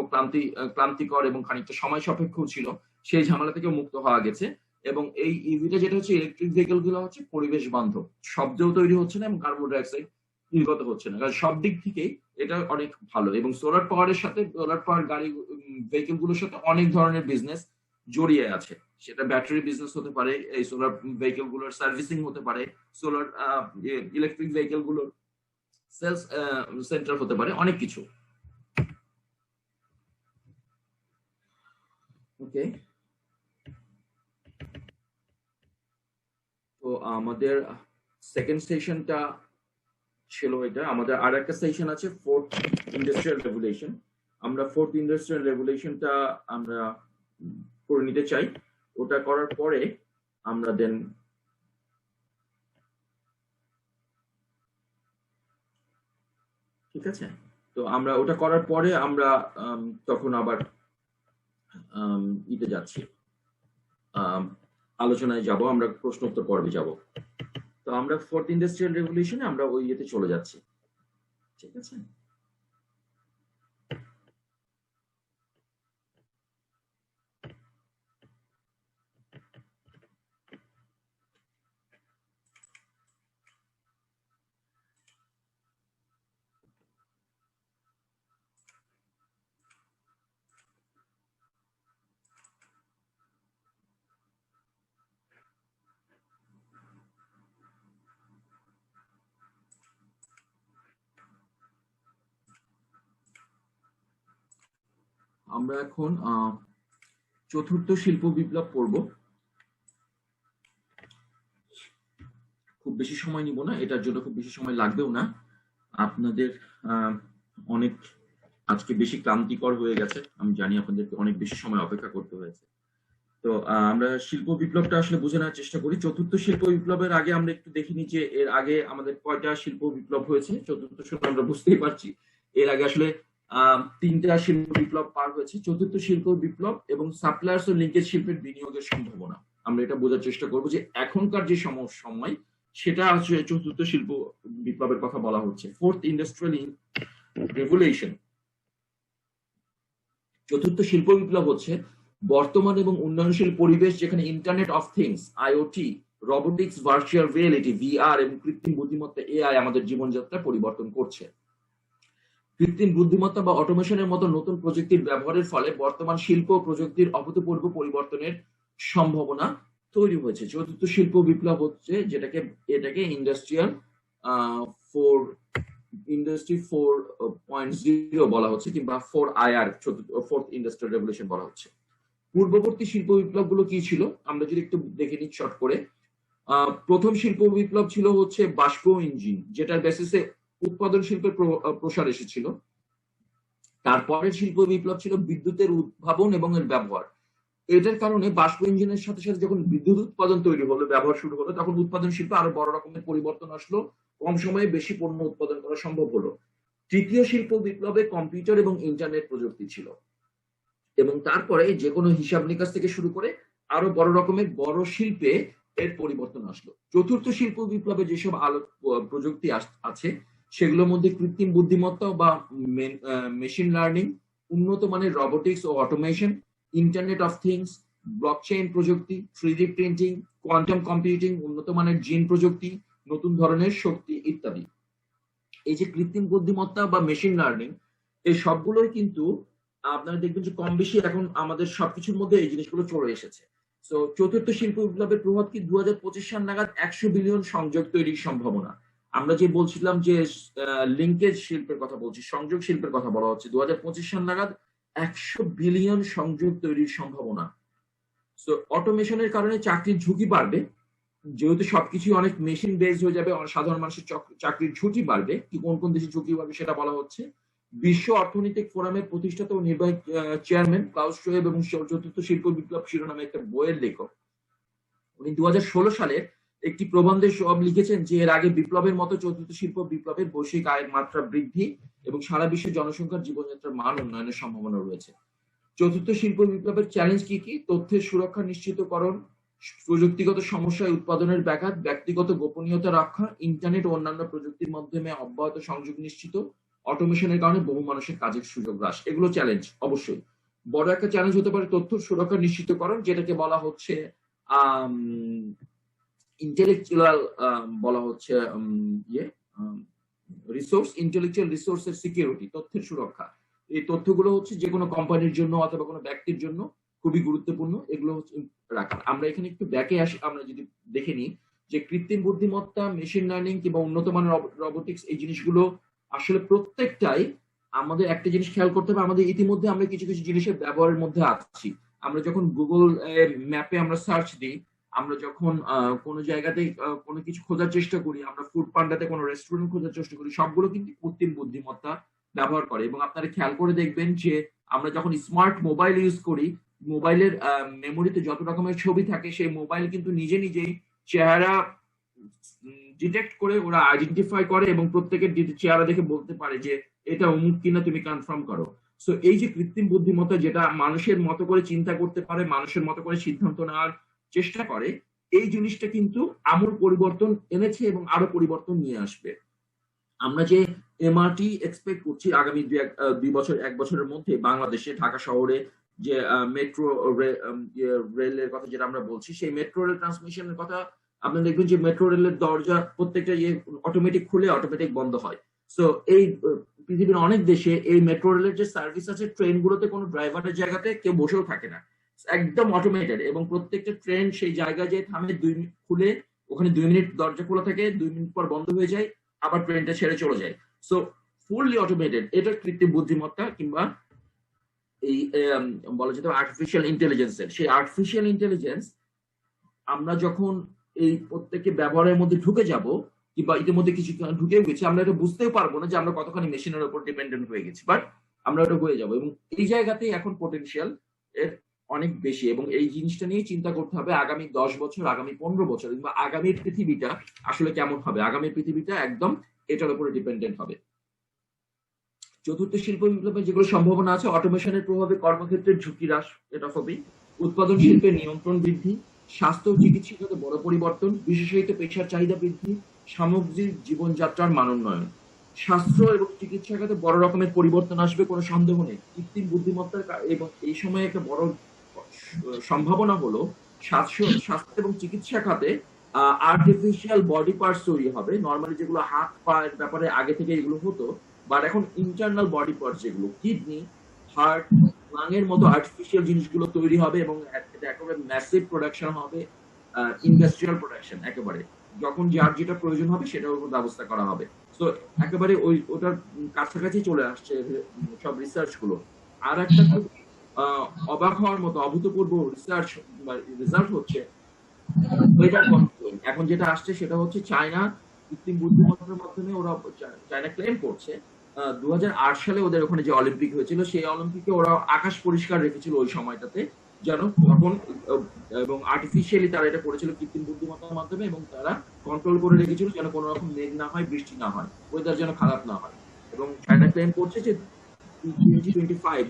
ক্লান্তিকর এবং খানিকটা সময় সাপেক্ষ ছিল, সেই ঝামেলা থেকে মুক্ত হওয়া গেছে। এবং এই ইভিটা যেটা হচ্ছে, ইলেকট্রিক ভেহিকেল গুলো হচ্ছে পরিবেশ বান্ধব, শব্দও তৈরি হচ্ছে না এবং কার্বন ডাইঅক্সাইড নির্গত হচ্ছে না, কারণ সব দিক থেকেই এটা অনেক ভালো। এবং সোলার পাওয়ারের সাথে, সোলার পাওয়ার গাড়ি ভেহিকেল গুলোর সাথে অনেক ধরনের বিজনেস জড়িয়ে আছে। সেটা ব্যাটারি বিজনেস হতে পারে, এই সোলার ভেহিকেল গুলোর সার্ভিসিং হতে পারে, সোলার ইলেকট্রিক ভেহিকেল গুলোর সেলস সেন্টার হতে পারে, অনেক কিছু। ওকে, তো আমাদের সেকেন্ড সেশনটা ছিল এটা। আমাদের আর একটা সেশন আছে, ফোর্থ ইন্ডাস্ট্রিয়াল রেভলিউশন। আমরা ফোর্থ ইন্ডাস্ট্রিয়াল রেভলিউশনটা আমরা করে নিতে চাই। ওটা করার পরে আমরা দেন ঠিক আছে, তো আমরা ওটা করার পরে আমরা তখন আবার ইতে যাচ্ছি, আলোচনায় যাব, আমরা প্রশ্ন উত্তর পর্বে যাব। তো আমরা ফোর্থ ইন্ডাস্ট্রিয়াল রেভলিউশনে আমরা ওই ইয়েতে চলে যাচ্ছি, ঠিক আছে। আমরা এখন চতুর্থ শিল্প বিপ্লব পড়ব। খুব বেশি সময় নিব না, এটার জন্য খুব বেশি সময় লাগবেও না। আপনাদের অনেক আজকে বেশি ক্লান্তিকর হয়ে গেছে, আমি জানি আপনাদেরকে অনেক বেশি সময় অপেক্ষা করতে হয়েছে। তো আমরা শিল্প বিপ্লবটা আসলে বুঝে নেওয়ার চেষ্টা করি। চতুর্থ শিল্প বিপ্লবের আগে আমরা একটু দেখিনি যে এর আগে আমাদের কয়টা শিল্প বিপ্লব হয়েছে। চতুর্থ শুনে আমরা বুঝতেই পারছি এর আগে আসলে তিনটা শিল্প বিপ্লব পার হয়েছে। চতুর্থ শিল্প বিপ্লব এবং সাপ্লায়ার্স ও লিঙ্কেজ শিল্পের বিনিয়োগের সম্ভাবনা, আমরা এটা বোঝার চেষ্টা করবো যে এখনকার যে সময় সেটা আসলে চতুর্থ শিল্প বিপ্লবের কথা বলা হচ্ছে, ফোর্থ ইন্ডাস্ট্রিয়াল রেভলিউশন। চতুর্থ শিল্প বিপ্লব হচ্ছে বর্তমান এবং উন্নয়নশীল পরিবেশ যেখানে internet of things, IoT, robotics, virtual reality, VR এবং কৃত্রিম বুদ্ধিমত্তা, এআই আমাদের জীবনযাত্রা পরিবর্তন করছে। কৃত্রিম বুদ্ধিমত্তা বা অটোমেশনের মতো নতুন প্রযুক্তির ব্যবহারের ফলে বর্তমান শিল্প ও প্রযুক্তির অভূতপূর্ব পরিবর্তনের সম্ভাবনা তৈরি হয়েছে। চতুর্থ শিল্প বিপ্লব হচ্ছে এটাকে ইন্ডাস্ট্রি 4.0 বলা হচ্ছে, কিংবা 4IR, ফোর্থ ইন্ডাস্ট্রিয়াল রেভলিউশন বলা হচ্ছে। পূর্ববর্তী শিল্প বিপ্লব গুলো কি ছিল আমরা যদি একটু দেখে নিই শর্ট করে। প্রথম শিল্প বিপ্লব ছিল হচ্ছে বাষ্প ইঞ্জিন, যেটার বেসিসে উৎপাদন শিল্পের প্রসার এসেছিল। তারপরের শিল্প বিপ্লব ছিল বিদ্যুতের উদ্ভাবন এবং এর ব্যবহার। এটার কারণে বাষ্প ইঞ্জিনের সাথে সাথে যখন বিদ্যুৎ উৎপাদন তৈরি হলো, ব্যবহার শুরু হলো, তখন উৎপাদন শিল্পে আরো বড় রকমের পরিবর্তন আসলো, কম সময়ে বেশি পণ্য উৎপাদন করা সম্ভব হলো। তৃতীয় শিল্প বিপ্লবে কম্পিউটার এবং ইন্টারনেট প্রযুক্তি ছিল, এবং তারপরে যে কোনো হিসাব নিকাশ থেকে শুরু করে আরো বড় রকমের বড় শিল্পে এর পরিবর্তন আসলো। চতুর্থ শিল্প বিপ্লবে যেসব প্রযুক্তি আছে সেগুলোর মধ্যে কৃত্রিম বুদ্ধিমত্তা বা মেশিন লার্নিং, উন্নত মানের রোবোটিক্স ও automation, internet of things, blockchain প্রযুক্তি, 3D প্রিন্টিং, কোয়ান্টাম কম্পিউটিং, উন্নত মানের জিন প্রযুক্তি, নতুন ধরনের শক্তি ইত্যাদি। এই যে কৃত্রিম বুদ্ধিমত্তা বা মেশিন লার্নিং, এই সবগুলোই কিন্তু আপনারা দেখবেন যে কম বেশি এখন আমাদের সবকিছুর মধ্যে এই জিনিসগুলো চলে এসেছে। তো চতুর্থ শিল্প বিপ্লবের প্রভাব কি 2025 সাল নাগাদ 100 বিলিয়ন সংযোগ তৈরির সম্ভাবনা। আমরা যে বলছিলাম যে লিঙ্কেজ শিল্পের কথা বলছি, সংযোগ শিল্পের কথা বলা হচ্ছে, 2025 সাল নাগাদ 100 বিলিয়ন সংযোগ তৈরির সম্ভাবনা। তো অটোমেশনের কারণে চাকরির ঝুঁকি বাড়বে, যেহেতু সবকিছু অনেক মেশিন বেসড হয়ে যাবে, সাধারণ মানুষের চাকরির ঝুঁকি বাড়বে। কি কোন কোন দেশে ঝুঁকি বাড়বে সেটা বলা হচ্ছে। বিশ্ব অর্থনৈতিক ফোরামের প্রতিষ্ঠাতা ও নির্বাহী চেয়ারম্যান ক্লাউস শোয়েব এবং চতুর্থ শিল্প বিপ্লব শিরোনামে একটা বইয়ের লেখক, উনি 2016 সালে একটি প্রবন্ধে সব লিখেছেন যে এর আগে বিপ্লবের মতো চতুর্থ শিল্প বিপ্লবের বৈশ্বিক আয়ের মাত্রা বৃদ্ধি এবং সারা বিশ্বে জনসংখ্যার জীবনযাত্রার মান উন্নয়নের সম্ভাবনা রয়েছে। চতুর্থ শিল্প বিপ্লবের চ্যালেঞ্জ কি কি? তথ্যের সুরক্ষা নিশ্চিতকরণ, প্রযুক্তিগত সমস্যায় উৎপাদনের ব্যাঘাত, ব্যক্তিগত গোপনীয়তা রক্ষা, ইন্টারনেট ও অন্যান্য প্রযুক্তির মাধ্যমে অব্যাহত সংযোগ নিশ্চিত, অটোমেশনের কারণে বহু মানুষের কাজের সুযোগ হ্রাস, এগুলো চ্যালেঞ্জ অবশ্যই। বড় একটা চ্যালেঞ্জ হতে পারে তথ্য সুরক্ষা নিশ্চিতকরণ, যেটাকে বলা হচ্ছে ইন্টেলেকচুয়াল, বলা হচ্ছে ইন্টেলেকচুয়াল রিসোর্সের সিকিউরিটি, তথ্যের সুরক্ষা। এই তথ্যগুলো হচ্ছে যে কোনো কোম্পানির জন্য অথবা কোনো ব্যক্তির জন্য খুবই গুরুত্বপূর্ণ, এগুলো হচ্ছে রাখা। আমরা এখানে একটু ব্যাকে আসি, আমরা যদি দেখে নিই যে কৃত্রিম বুদ্ধিমত্তা, মেশিন লার্নিং কিংবা উন্নত মানের রোবোটিক্স, এই জিনিসগুলো আসলে প্রত্যেকটাই আমাদের একটা জিনিস খেয়াল করতে হবে, আমাদের ইতিমধ্যে আমরা কিছু কিছু জিনিসের ব্যবহারের মধ্যে আছি। আমরা যখন গুগল ম্যাপে আমরা সার্চ দিই, আমরা যখন কোনো জায়গাতে কোনো কিছু খোঁজার চেষ্টা করি, আমরা ফুড পান্ডাতে কোনো রেস্টুরেন্ট খোঁজার চেষ্টা করি, সবগুলো কিন্তু কৃত্রিম বুদ্ধিমত্তা ব্যবহার করে। এবং আপনারা খেয়াল করে দেখবেন যে আমরা যখন স্মার্ট মোবাইল ইউজ করি, মোবাইলের মেমোরিতে যত রকমের ছবি থাকে, সেই মোবাইল কিন্তু নিজে নিজেই চেহারা ডিটেক্ট করে, ওরা আইডেন্টিফাই করে এবং প্রত্যেকের চেহারা দেখে বলতে পারে যে এটা অমুক কিনা, তুমি কনফার্ম করো। সো এই যে কৃত্রিম বুদ্ধিমত্তা, যেটা মানুষের মতো করে চিন্তা করতে পারে, মানুষের মতো করে সিদ্ধান্ত নেওয়ার চেষ্টা করে, এই জিনিসটা কিন্তু আমূল পরিবর্তন এনেছে এবং আরো পরিবর্তন নিয়ে আসবে। আমরা যে এমআরটি এক্সপেক্ট করছি আগামী 1 বছরের মধ্যে বাংলাদেশে ঢাকা শহরে যে মেট্রো রেলের কথা যেটা আমরা বলছি, সেই মেট্রো রেল ট্রান্সমিশনের কথা আপনারা দেখবেন যে মেট্রো রেলের দরজা প্রত্যেকটা অটোমেটিক খুলে অটোমেটিক বন্ধ হয়। সো এই পৃথিবীর অনেক দেশে এই মেট্রো রেলের যে সার্ভিস আছে, ট্রেন গুলোতে কোনো ড্রাইভারের জায়গাতে কেউ বসেও থাকে না, একদম অটোমেটেড, এবং প্রত্যেকটা ট্রেন সেই জায়গায় যে থামে 2 মিনিট খুলে, ওখানে 2 মিনিট দরজা খোলা থাকে, 2 মিনিট পর বন্ধ হয়ে যায়, আবার ট্রেনটা ছেড়ে চলে যায়। So fully automated. এটা কৃত্রিম বুদ্ধিমত্তা কিংবা এই বলা যেতে আর্টিফিশিয়াল ইন্টেলিজেন্সের, সেই আর্টিফিশিয়াল ইন্টেলিজেন্স আমরা যখন এই প্রত্যেকে ব্যবহারের মধ্যে ঢুকে যাব, কিংবা ইতিমধ্যে কিছু ঢুকেও গেছি, আমরা এটা বুঝতেও পারবো না যে আমরা কতখানি মেশিনের উপর ডিপেন্ডেন্ট হয়ে গেছি, বাট আমরা ওটা হয়ে যাবো। এবং এই জায়গাতেই এখন পোটেনশিয়াল এর অনেক বেশি, এবং এই জিনিসটা নিয়ে চিন্তা করতে হবে আগামী 10 বছর, আগামী 15 বছর, কিংবা আগামীর পৃথিবীটা আসলে কেমন হবে। আগামীর পৃথিবীটা একদম এটার উপরে ডিপেন্ডেন্ট হবে। চতুর্থ শিল্প বিপ্লবের যেগুলো সম্ভাবনা আছে, অটোমেশনের প্রভাবে কর্মক্ষেত্রের ঝুঁকি হ্রাস, এটা হবে। উৎপাদন শিল্পের নিয়ন্ত্রণ বৃদ্ধি, স্বাস্থ্য ও চিকিৎসা খাতে বড় পরিবর্তন, বিশেষায়িত পেশার চাহিদা বৃদ্ধি, সামগ্রিক জীবনযাত্রার মান উন্নয়ন। স্বাস্থ্য এবং চিকিৎসা খাতে বড় রকমের পরিবর্তন আসবে, কোনো সন্দেহ নেই। কৃত্রিম বুদ্ধিমত্তার এবং এই সময়ে একটা বড় সম্ভাবনা হলো স্বাস্থ্য এবং চিকিৎসা খাতে আর্টিফিশিয়াল বডি পার্টস তৈরি হবে। নর্মালি যেগুলো হাত পায়ের ব্যাপারে আগে থেকে এগুলো হতো, বাট এখন ইন্টারনাল বডি পার্টস, যেগুলো কিডনি, হার্ট, লাং এর মতো আর্টিফিশিয়াল জিনিসগুলো তৈরি হবে, এবং এটা একেবারে ম্যাসিভ প্রোডাকশন হবে, ইন্ডাস্ট্রিয়াল প্রোডাকশন একেবারে। যখন যার যেটা প্রয়োজন হবে সেটার উপর ব্যবস্থা করা হবে। তো একেবারে ওটার কাছাকাছি চলে আসছে সব রিসার্চ গুলো। আর একটা খুব অবাক হওয়ার মতো অভূতপূর্ব রিসার্চ রেজাল্ট হচ্ছে ওয়েদার কন্ট্রোল। এখন যেটা আসছে সেটা হচ্ছে চায়না কৃত্রিম বুদ্ধিমত্তার মাধ্যমে, ওরা চায়না ক্লেম করছে 2008 সালে ওদের ওখানে যে অলিম্পিক হয়েছিল, সেই অলিম্পিকে ওরা আকাশ পরিষ্কার রেখেছিল ওই সময়টাতে, যেন তখন, এবং আর্টিফিশিয়ালি তারা এটা করেছিল কৃত্রিম বুদ্ধিমত্তার মাধ্যমে, এবং তারা কন্ট্রোল করে রেখেছিল যেন কোনো রকম মেঘ না হয়, বৃষ্টি না হয়, ওয়েদার যেন খারাপ না হয়। এবং চায়না ক্লেম করছে যে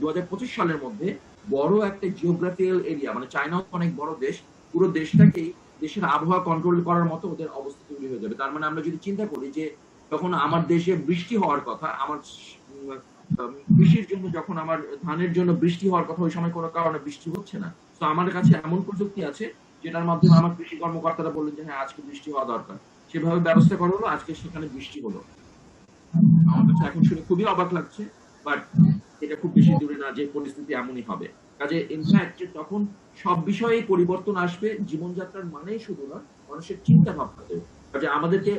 2025 সালের মধ্যে বড় একটা জিওগ্রাফিক্যাল এরিয়া, মানে চায়না অনেক বড় দেশ, পুরো দেশটাকেই দেশের আবহাওয়া কন্ট্রোল করার মতো ওদের অবস্থা তৈরি হয়ে যাবে। তার মানে আমরা যদি চিন্তা করি যে যখন আমার দেশে বৃষ্টি হওয়ার কথা, আমার কৃষির জন্য, যখন আমার ধানের জন্য বৃষ্টি হওয়ার কথা, ওই সময় কোনো কারণে বৃষ্টি হচ্ছে না, তো আমার কাছে এমন প্রযুক্তি আছে যেটার মাধ্যমে আমার কৃষি কর্মকর্তারা বললেন যে হ্যাঁ আজকে বৃষ্টি হওয়া দরকার, সেভাবে ব্যবস্থা করা হলো, আজকে সেখানে বৃষ্টি হলো। আমার কাছে এখন শুনে খুবই অবাক লাগছে, বাট এটা খুব বেশি দূরে না যে পরিস্থিতি এমনই হবে। কাজে ইনফ্যাক্ট তখন সব বিষয়ে পরিবর্তন আসবে, জীবনযাত্রার মানেই শুধু না, মানুষের চিন্তা ভাবনাতেও। কাজে আমাদেরকে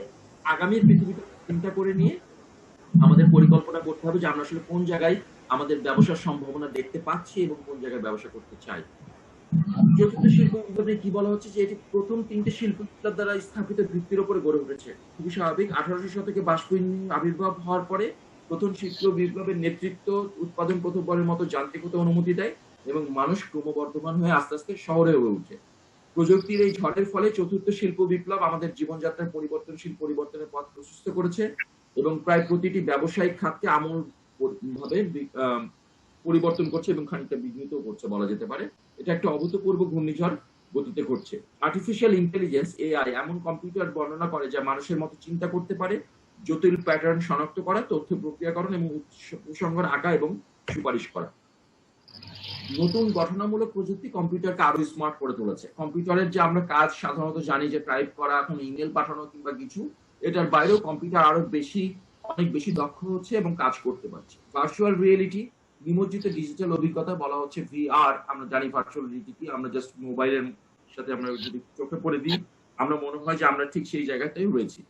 আগামীর পৃথিবীটা চিন্তা করে নিয়ে আমাদের পরিকল্পনা করতে হবে যে আমরা আসলে কোন জায়গায় আমাদের ব্যবসার সম্ভাবনা দেখতে পাচ্ছি এবং কোন জায়গায় ব্যবসা করতে চাই। চতুর্থ শিল্প বিপ্লবে কি বলা হচ্ছে যে এটি প্রথম 3টে শিল্প বিপ্লব দ্বারা স্থাপিত ভিত্তির উপরে গড়ে উঠেছে। খুবই স্বাভাবিক। 1800 শতকে বাষ্প ইঞ্জিন আবির্ভাব হওয়ার পরে প্রথম শিল্প বিপ্লবের নেতৃত্ব, উৎপাদন প্রথমবারের মতো যান্ত্রিকতা অনুমতি দেয়, এবং মানুষ ক্রমবর্ধমান হয়ে আস্তে আস্তে শহরে হয়ে ওঠে। প্রযুক্তির এই ঝড়ের ফলে চতুর্থ শিল্প বিপ্লব আমাদের জীবনযাত্রার পরিবর্তনশীল পরিবর্তনের পথ প্রশস্ত করেছে, এবং প্রায় প্রতিটি ব্যবসায়িক খাতকে আমূল ভাবে পরিবর্তন করছে এবং খানিকটা বিঘ্নিত করছে বলা যেতে পারে। এটা একটা অভূতপূর্ব ঘূর্ণিঝড় গতিতে ঘটছে। আর্টিফিশিয়াল ইন্টেলিজেন্স, এআই, এমন কম্পিউটার বর্ণনা করে যা মানুষের মতো চিন্তা করতে পারে, জটিল প্যাটার্ন শনাক্ত করা, তথ্য প্রক্রিয়াকরণ এবং উপসংহার আঁকা এবং সুপারিশ করা। নতুন গঠনামূলক প্রযুক্তি কম্পিউটারকে আরো স্মার্ট করে তুলেছে। কম্পিউটারের যে আমরা কাজ সাধারণত জানি যে টাইপ করা, এখন ইমেল পাঠানো কিংবা কিছু, এটার বাইরেও কম্পিউটার আরো অনেক বেশি দক্ষ হচ্ছে এবং কাজ করতে পারছে। ভার্চুয়াল রিয়েলিটি, নিমজ্জিত ডিজিটাল অভিজ্ঞতা বলা হচ্ছে ভিআর। আমরা জানি ভার্চুয়াল রিয়েলিটি কি, আমরা জাস্ট মোবাইলের সাথে আমরা যদি চোখে পড়ে দিই, আমরা মনে হয় যে আমরা ঠিক সেই জায়গাটাই রয়েছি।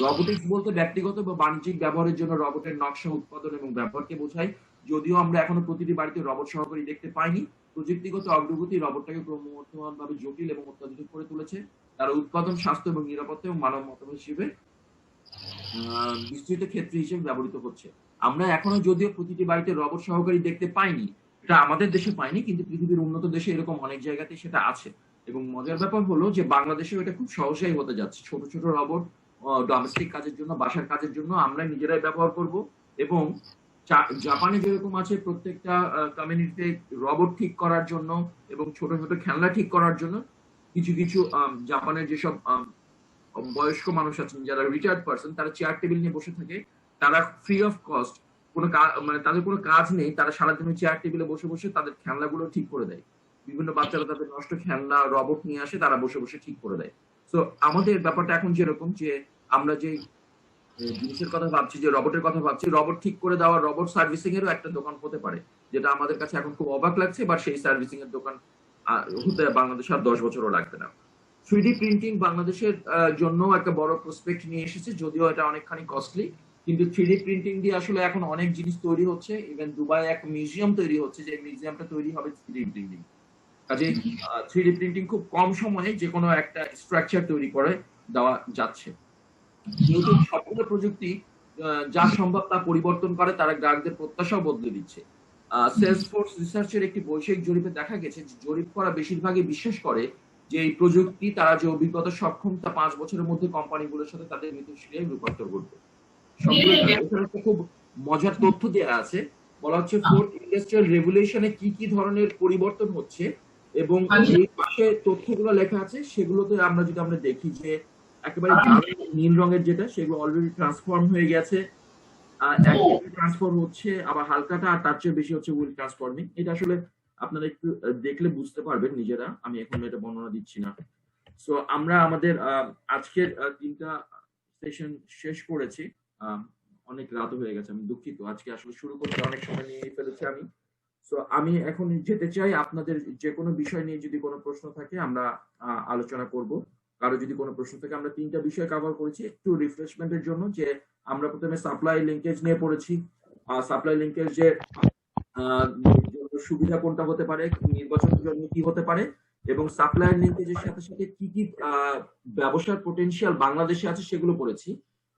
রবোটিক্স বলতে ব্যক্তিগত বা বাণিজ্যিক ব্যবহারের জন্য রবোটের নকশা, উৎপাদন এবং ব্যবহারকে বোঝায়। যদিও আমরা এখনো প্রতিটি বাড়িতে রবট সহকারী দেখতে পাইনি, প্রযুক্তিগত অগ্রগতি রবটটাকে ক্রমবর্ধমানভাবে জটিল এবং অত্যাধুনিক করে তুলেছে। তার উৎপাদন, স্বাস্থ্য এবং নিরাপত্তা এবং মানব মতামত হিসেবে বিস্তৃত ক্ষেত্র হিসেবে ব্যবহৃত হচ্ছে। আমরা এখনো যদিও প্রতিটি বাড়িতে রবট সহকারী দেখতে পাইনি, এটা আমাদের দেশে পাইনি, কিন্তু পৃথিবীর উন্নত দেশে এরকম অনেক জায়গাতে সেটা আছে। এবং মজার ব্যাপার হলো যে বাংলাদেশেও এটা খুব সহজেই হতে যাচ্ছে। ছোট ছোট রবট ডোমেস্টিক কাজের জন্য, বাসার কাজের জন্য আমরা নিজেরাই ব্যবহার করব। এবং জাপানে যেরকম আছে প্রত্যেকটা কমিউনিটিতে রবট ঠিক করার জন্য এবং ছোট ছোট খেলনা ঠিক করার জন্য, কিছু কিছু জাপানের যেসব বয়স্ক মানুষ আছেন যারা রিটায়ার্ড পার্সন, তারা চেয়ার টেবিল নিয়ে বসে থাকে, তারা ফ্রি অফ কস্ট, কোনো মানে তাদের কোনো কাজ নেই, তারা সারাদিন চেয়ার টেবিলে বসে বসে তাদের খেলনাগুলো ঠিক করে দেয়। বিভিন্ন বাচ্চারা তাদের নষ্ট খেলনা রবট নিয়ে আসে, তারা বসে বসে ঠিক করে দেয়। তো আমাদের ব্যাপারটা এখন যেরকম যে আমরা যে জিনিসের কথা ভাবছি, যে রবটের কথা ভাবছি, রবট ঠিক করে দেওয়া, রবট সার্ভিসিং এরও একটা দোকান হতে পারে, যেটা আমাদের কাছে এখন খুব অবাক লাগছে। বা সেই সার্ভিসিং এর দোকান হতে বাংলাদেশে আর 10 বছরও লাগবে না। 3D প্রিন্টিং বাংলাদেশের জন্য একটা বড় প্রসপেক্ট নিয়ে এসেছে, যদিও এটা অনেকখানি কস্টলি, কিন্তু 3D প্রিন্টিং দিয়ে আসলে এখন অনেক জিনিস তৈরি হচ্ছে। ইভেন দুবাই এক মিউজিয়াম তৈরি হচ্ছে, যে মিউজিয়ামটা তৈরি হবে 3D প্রিন্টিং। কাজে 3D প্রিন্টিং খুব কম সময়ে যে কোনো একটা স্ট্রাকচার তৈরি করে দেওয়া যাচ্ছে। নতুন সবগুলো প্রযুক্তি যা সম্ভব তা পরিবর্তন করে, তারা গ্রাহকদের প্রত্যাশাও বদলে দিচ্ছে। সেলসফোর্স রিসার্চের একটি বৈষয়িক জরিপে দেখা গেছে যে জরিপ করা বেশিরভাগই বিশ্বাস করে যে এই প্রযুক্তি, তারা যে অভিজ্ঞতা সক্ষম, তা 5 বছরের মধ্যে কোম্পানিগুলোর সাথে তাদের মিথস্ক্রিয়ায় রূপান্তর করবে। এখানে একটা খুব মজার তথ্য দেওয়া আছে, বলা হচ্ছে ফোর্থ ইন্ডাস্ট্রিয়াল রেভলিউশনে কি কি ধরনের পরিবর্তন হচ্ছে, এবং এই পাশে তথ্যগুলো লেখা আছে। সেগুলোতে আমরা যদি দেখি যে একেবারে নীল রঙের যেটা, সেগুলো অলরেডি ট্রান্সফর্ম হয়ে গেছে, ট্রান্সফর্ম হচ্ছে, আবার হালকাটা আর তার চেয়ে বেশি হচ্ছে উইল ট্রান্সফর্মিং। এটা আসলে আপনারা একটু দেখলে বুঝতে পারবেন নিজেরা, আমি এখন এটা বর্ণনা দিচ্ছি না। সো আমরা আমাদের আজকের 3টা সেশন শেষ করেছি। অনেক রাত হয়ে গেছে, আমি দুঃখিত। আজকে আসলে শুরু করতে অনেক সময় নিয়ে ফেলেছি আমি। সো আমি এখন যেতে চাই, আপনাদের যে কোনো বিষয় নিয়ে যদি কোনো প্রশ্ন থাকে আমরা আলোচনা করব। কারো যদি কোনো প্রশ্ন থাকে, আমরা 3টা বিষয় কভার করেছি একটু রিফ্রেশমেন্টের জন্য। যে আমরা প্রথমে সাপ্লাই লিঙ্কেজ নিয়ে পড়েছি, সাপ্লাই লিঙ্কেজ যে সুবিধা কোনটা হতে পারে, নির্বাচনের জন্য কি হতে পারে, এবং সাপ্লাই লিঙ্কেজের সাথে সাথে কি কি ব্যবসার পোটেনশিয়াল বাংলাদেশে আছে সেগুলো পড়েছি।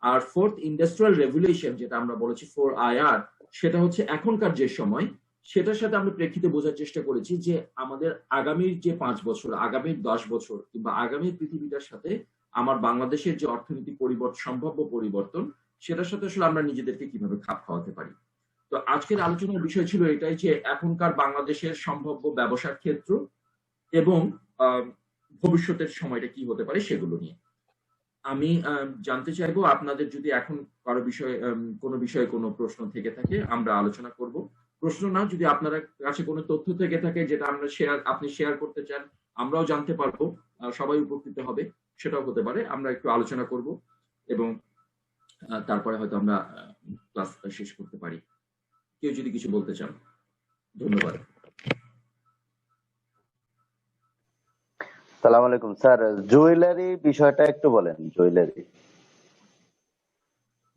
আর ফোর্থ ইন্ডাস্ট্রিয়াল রেভলিউশন যেটা আমরা বলেছি 4IR, সেটা হচ্ছে এখনকার যে সময়, সেটার সাথে আমরা প্রেক্ষিতে বোঝার চেষ্টা করেছি যে আমাদের আগামীর যে 5 বছর, আগামীর 10 বছর কিংবা আগামী পৃথিবীটার সাথে আমার বাংলাদেশের যে অর্থনৈতিক সম্ভাব্য পরিবর্তন, সেটার সাথে আসলে আমরা নিজেদেরকে কিভাবে খাপ খাওয়াতে পারি। তো আজকের আলোচনার বিষয় ছিল এটাই, যে এখনকার বাংলাদেশের সম্ভাব্য ব্যবসার ক্ষেত্র এবং ভবিষ্যতের সময়টা কি হতে পারে সেগুলো নিয়ে। আমি জানতে চাইবো আপনাদের যদি এখন কারো কোনো বিষয়ে কোনো প্রশ্ন থেকে থাকে, আমরা আলোচনা করব। প্রশ্ন না, যদি আপনার কাছে কোনো তথ্য থেকে থাকে যেটা আপনি শেয়ার করতে চান, আমরাও জানতে পারবো, সবাই উপকৃত হবে, সেটাও হতে পারে। আমরা একটু আলোচনা করব এবং তারপরে হয়তো আমরা ক্লাস শেষ করতে পারি। কেউ যদি কিছু বলতে চান। ধন্যবাদ। সালাম আলাইকুম স্যার, জুয়েলারি বিষয়টা একটু বলেন।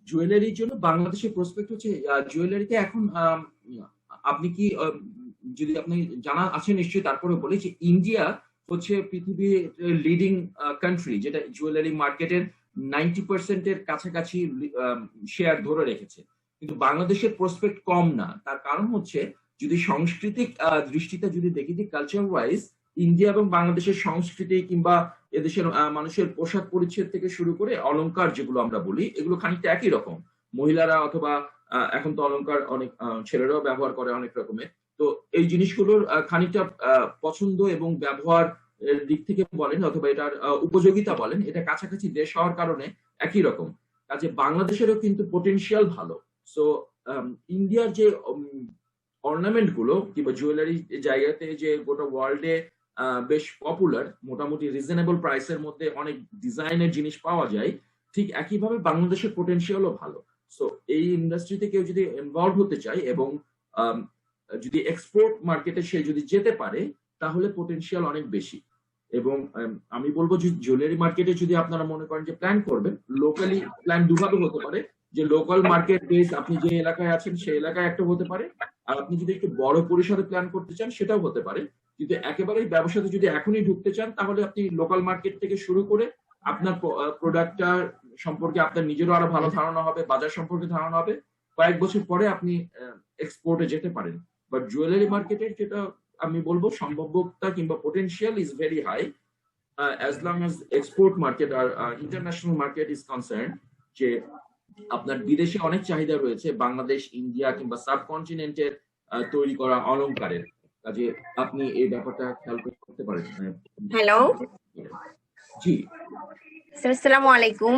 জুয়েলারির জন্য বাংলাদেশের প্রসপেক্ট হচ্ছে, জুয়েলারিতে এখন আপনি কি যদি আপনি জানা আছে নিশ্চয়ই, তারপরে বলি যে ইন্ডিয়া হচ্ছে পৃথিবীর লিডিং কান্ট্রি, যেটা জুয়েলারি মার্কেটের 90% এর কাছাকাছি শেয়ার ধরে রেখেছে। কিন্তু বাংলাদেশের প্রসপেক্ট কম না। তার কারণ হচ্ছে, যদি সাংস্কৃতিক দৃষ্টিতে যদি দেখি, যে কালচার ওয়াইজ ইন্ডিয়া এবং বাংলাদেশের সংস্কৃতি কিংবা এদেশের মানুষের পোশাক পরিচ্ছদ থেকে শুরু করে অলংকার যেগুলো আমরা বলি, এগুলো খানিকটা একই রকম। মহিলারা অথবা এখন তো অলংকার অনেক ছেলেরাও ব্যবহার করে অনেক রকমের। তো এই জিনিসগুলোর খানিকটা পছন্দ এবং ব্যবহার দিক থেকে বলেন অথবা এটার উপযোগিতা বলেন, এটা কাছাকাছি দেশ হওয়ার কারণে একই রকম। কাজে বাংলাদেশেরও কিন্তু পোটেনশিয়াল ভালো। সো ইন্ডিয়ার যে অর্নামেন্ট গুলো কিংবা জুয়েলারি জায়গাতে যে গোটা ওয়ার্ল্ডে বেশ পপুলার, মোটামুটি রিজনেবল প্রাইসের মধ্যে অনেক ডিজাইনের জিনিস পাওয়া যায়, ঠিক একইভাবে বাংলাদেশের পোটেনশিয়ালও ভালো। সো এই ইন্ডাস্ট্রিতে কেউ যদি ইনভলভ হতে চায় এবং যদি এক্সপোর্ট মার্কেটে সে যদি যেতে পারে তাহলে পোটেনশিয়াল অনেক বেশি। এবং আমি বলবো যে জুয়েলারি মার্কেটে যদি আপনারা মনে করেন যে প্ল্যান করবেন, লোকালি প্ল্যান দুভাবে হতে পারে, যে লোকাল মার্কেট বেস আপনি যে এলাকায় আছেন সেই এলাকায় একটা হতে পারে, আর আপনি যদি একটু বড় পরিসরে প্ল্যান করতে চান সেটাও হতে পারে। কিন্তু একেবারেই ব্যবসাতে যদি এখনই ঢুকতে চান তাহলে আপনি লোকাল মার্কেট থেকে শুরু করে আপনার প্রোডাক্টটা সম্পর্কে আপনার নিজেরও আরো ভালো ধারণা হবে, বাজার সম্পর্কে ধারণা হবে, কয়েক বছর পরে আপনি এক্সপোর্টে যেতে পারেন। বাট জুয়েলারি মার্কেটের যেটা আমি বলবো সম্ভাব্যতা কিংবা potential is very high as long as export market আর ইন্টারন্যাশনাল মার্কেট ইজ কনসার্ন, যে আপনার বিদেশে অনেক চাহিদা রয়েছে বাংলাদেশ, ইন্ডিয়া কিংবা সাবকন্টিনেন্টের তৈরি করা অলংকারের। কাজে আপনি এই ব্যাপারটা খেয়াল করতে পারেন। হ্যালো জি স্যার, আসসালামু আলাইকুম।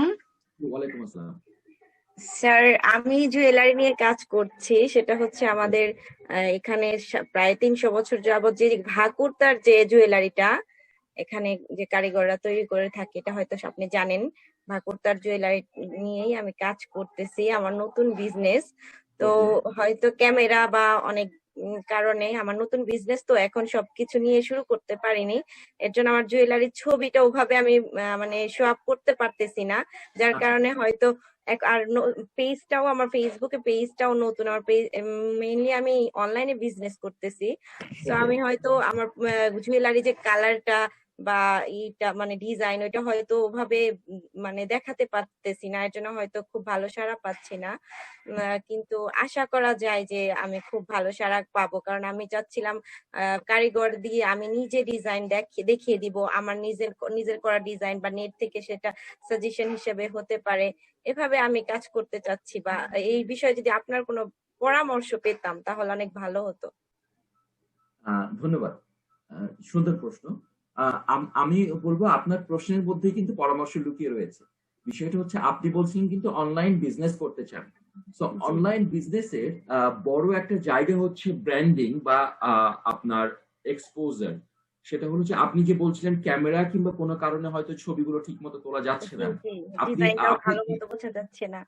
ওয়ালাইকুম আসসালাম। স্যার, আমি জুয়েলারি নিয়ে কাজ করছি, সেটা হচ্ছে আমাদের এখানে প্রায় 300 বছর যাবত যে ভাকুরতার যে জুয়েলারিটা এখানে যে কারিগররা তৈরি করে থাকে, এটা হয়তো আপনি জানেন। ভাকুরতার জুয়েলারি নিয়েই আমি কাজ করতেছি, আমার নতুন বিজনেস। তো হয়তো ক্যামেরা বা অনেক কারণে আমার নতুন বিজনেস, তো এখন সবকিছু নিয়ে শুরু করতে পারিনি। এর জন্য আমার জুয়েলারির ছবিটা ওভাবে আমি মানে শো আপ করতে পারতেছি না, যার কারণে হয়তো আর পেজটাও, আমার ফেসবুকে পেজটাও নতুন। আমার পেজ মেইনলি আমি অনলাইনে বিজনেস করতেছি, তো আমি হয়তো আমার জুয়েলারি যে কালারটা বা এইটা মানে ডিজাইন, ওইটা হয়তো ওভাবে মানে দেখাতে পারতেছি না, এর জন্য হয়তো খুব ভালো সাড়া পাচ্ছি না। কিন্তু আশা করা যায় যে আমি খুব ভালো সাড়া পাবো, কারণ আমি চাচ্ছিলাম কারিগর দিয়ে আমি নিজে ডিজাইন দেখিয়ে দিব, আমার নিজের করা ডিজাইন বা নেট থেকে সেটা সাজেশন হিসেবে হতে পারে, এভাবে আমি কাজ করতে চাচ্ছি। বা এই বিষয়ে যদি আপনার কোনো পরামর্শ পেতাম তাহলে অনেক ভালো হতো। ধন্যবাদ, সুন্দর প্রশ্ন। আমি বলবো আপনার প্রশ্নের মধ্যে কিন্তু পরামর্শ লুকিয়ে রয়েছে। বিষয়টা হচ্ছে আপনি বলছেন কিন্তু অনলাইন বিজনেস করতে চান। সো অনলাইন বিজনেসের বড় একটা জায়গা হচ্ছে ব্র্যান্ডিং বা আপনার এক্সপোজার। সেটা হলো যে আপনি যে বলছিলেন ক্যামেরা কিংবা কোনো কারণে হয়তো ছবিগুলো ঠিক মতো তোলা যাচ্ছে না, ডিজাইনটাও ভালো মতো বোঝা যাচ্ছে না।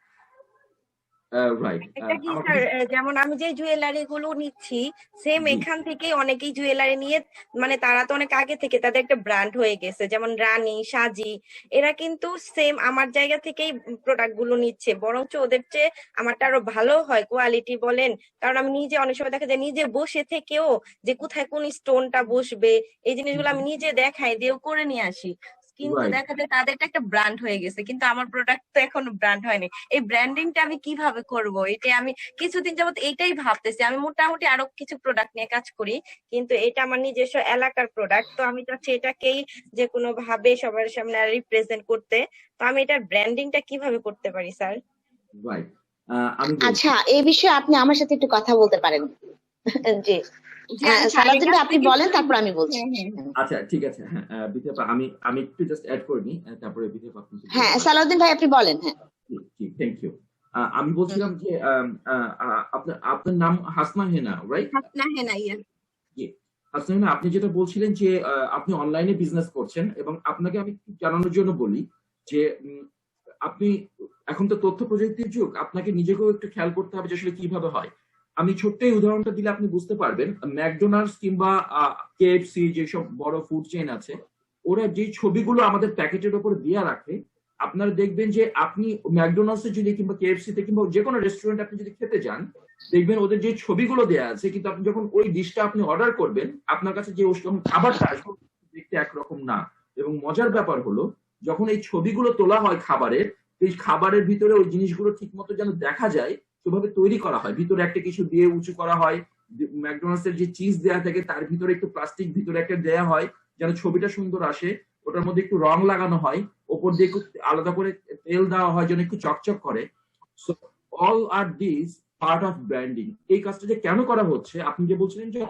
রাইট। এটা কি স্যার, যেমন আমি যে জুয়েলারি গুলো নিচ্ছি সেম এখান থেকে অনেকেই জুয়েলারি নিয়ে, মানে তারা তো অনেক আগে থেকে তাদের একটা ব্র্যান্ড হয়ে গেছে, যেমন রানী, সাজি, এরা কিন্তু সেম আমার জায়গা থেকেই প্রোডাক্ট গুলো নিচ্ছে, বরঞ্চ ওদের চেয়ে আমারটা আরো ভালো হয় কোয়ালিটি বলেন। কারণ আমি নিজে অনেক সময় দেখা যায় নিজে বসে থেকেও যে কোথায় কোন স্টোনটা বসবে এই জিনিসগুলো আমি নিজে দেখাই দিয়েও করে নিয়ে আসি, কিন্তু দেখা যায় তাদেরটা একটা ব্র্যান্ড হয়ে গেছে, কিন্তু আমার প্রোডাক্ট তো এখনো ব্র্যান্ড হয়নি। এই ব্র্যান্ডিংটা আমি কিভাবে করব, এটা আমি কিছুদিন যাবত এইটাই ভাবতেছি। আমি মোটামুটি আরো কিছু প্রোডাক্ট নিয়ে কাজ করি, কিন্তু এটা আমার নিজস্ব এলাকার প্রোডাক্ট, তো আমি চাচ্ছি এটাকেই যে কোনো ভাবে সবার সামনে রিপ্রেজেন্ট করতে। তো আমি এটার ব্র্যান্ডিংটা কিভাবে করতে পারি স্যার? আচ্ছা, এই বিষয়ে আপনি আমার সাথে একটু কথা বলতে পারেন। জি, সালাউদ্দিন ভাই আপনি বলেন, তারপর আমি বলছি। আচ্ছা ঠিক আছে, হ্যাঁ বিথিপা, আমি একটু জাস্ট অ্যাড করে নিই, তারপরে বিথিপা আপনি। হ্যাঁ সালাউদ্দিন ভাই আপনি বলেন। হ্যাঁ থ্যাংক ইউ। আমি বলছিলাম যে আপনার নাম হাসনা হেনা, রাইট? হাসনা হেনা, জি হাসনা হেনা, আপনি যেটা বলছিলেন যে আপনি অনলাইনে বিজনেস করছেন, এবং আপনাকে আমি জানানোর জন্য বলি যে আপনি এখন তো তথ্য প্রযুক্তির যুগ, আপনাকে নিজেকেও একটু খেয়াল করতে হবে যে আসলে কিভাবে হয়। আমি ছোট্ট এই উদাহরণটা দিলে আপনি বুঝতে পারবেন। ম্যাকডোনাল্ডস কিংবা কেএফসি যেসব বড় ফুড চেইন আছে, ওরা যে ছবিগুলো আমাদের প্যাকেটের উপর দিয়ে রাখে, আপনারা দেখবেন যে আপনি ম্যাকডোনাল্ডসে যদি কিংবা কেএফসি তে কিংবা যে কোনো রেস্টুরেন্ট আপনি যদি খেতে যান, দেখবেন ওদের যে ছবিগুলো দেওয়া আছে, কিন্তু আপনি যখন ওই ডিশটা আপনি অর্ডার করবেন, আপনার কাছে যে খাবারটা আসবে দেখতে একরকম না। এবং মজার ব্যাপার হলো, যখন এই ছবিগুলো তোলা হয় খাবারের, এই খাবারের ভিতরে ওই জিনিসগুলো ঠিক মতো যেন দেখা যায় সেভাবে তৈরি করা হয়। ভিতরে একটা কিছু দিয়ে উঁচু করা হয়, ম্যাকডোনাল্ডস এর যে চিজ দেওয়া থাকে তার ভিতরে একটু প্লাস্টিক ভিতরে একটা দেওয়া হয় যেন ছবিটা সুন্দর আসে, ওটার মধ্যে একটু রং লাগানো হয়, ওপর দিয়ে একটু আলাদা করে তেল দেওয়া হয় যেন একটু চকচক করে। So all are this part of branding. এই কাজটা যে কেন করা হচ্ছে, আপনি যে বলছিলেন যে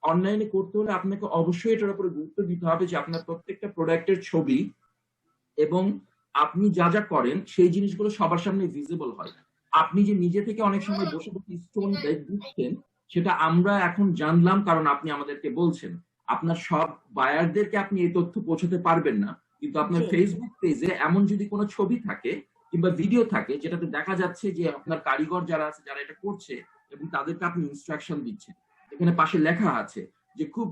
অনলাইনে করতে হলে আপনাকে অবশ্যই এটার উপরে গুরুত্ব দিতে হবে যে আপনার প্রত্যেকটা প্রোডাক্টের ছবি এবং আপনি যা যা করেন সেই জিনিসগুলো সবার সামনে ভিজিবল হয়। আপনি যে নিজে থেকে অনেক সময় বসে বসে স্টোন দিচ্ছেন, সেটা আমরা এখন জানলাম কারণ আপনি আমাদেরকে বলছেন। আপনার সব বায়ারদেরকে আপনি এই তথ্য পৌঁছাতে পারবেন না, কিন্তু আপনার জি। ফেসবুক পেজে এমন যদি কোনো ছবি থাকে কিংবা ভিডিও থাকে যেটাতে দেখা যাচ্ছে যে আপনার কারিগর যারা আছে যারা এটা করছে এবং তাদেরকে আপনি ইনস্ট্রাকশন দিচ্ছেন, এখানে পাশে লেখা আছে যে খুব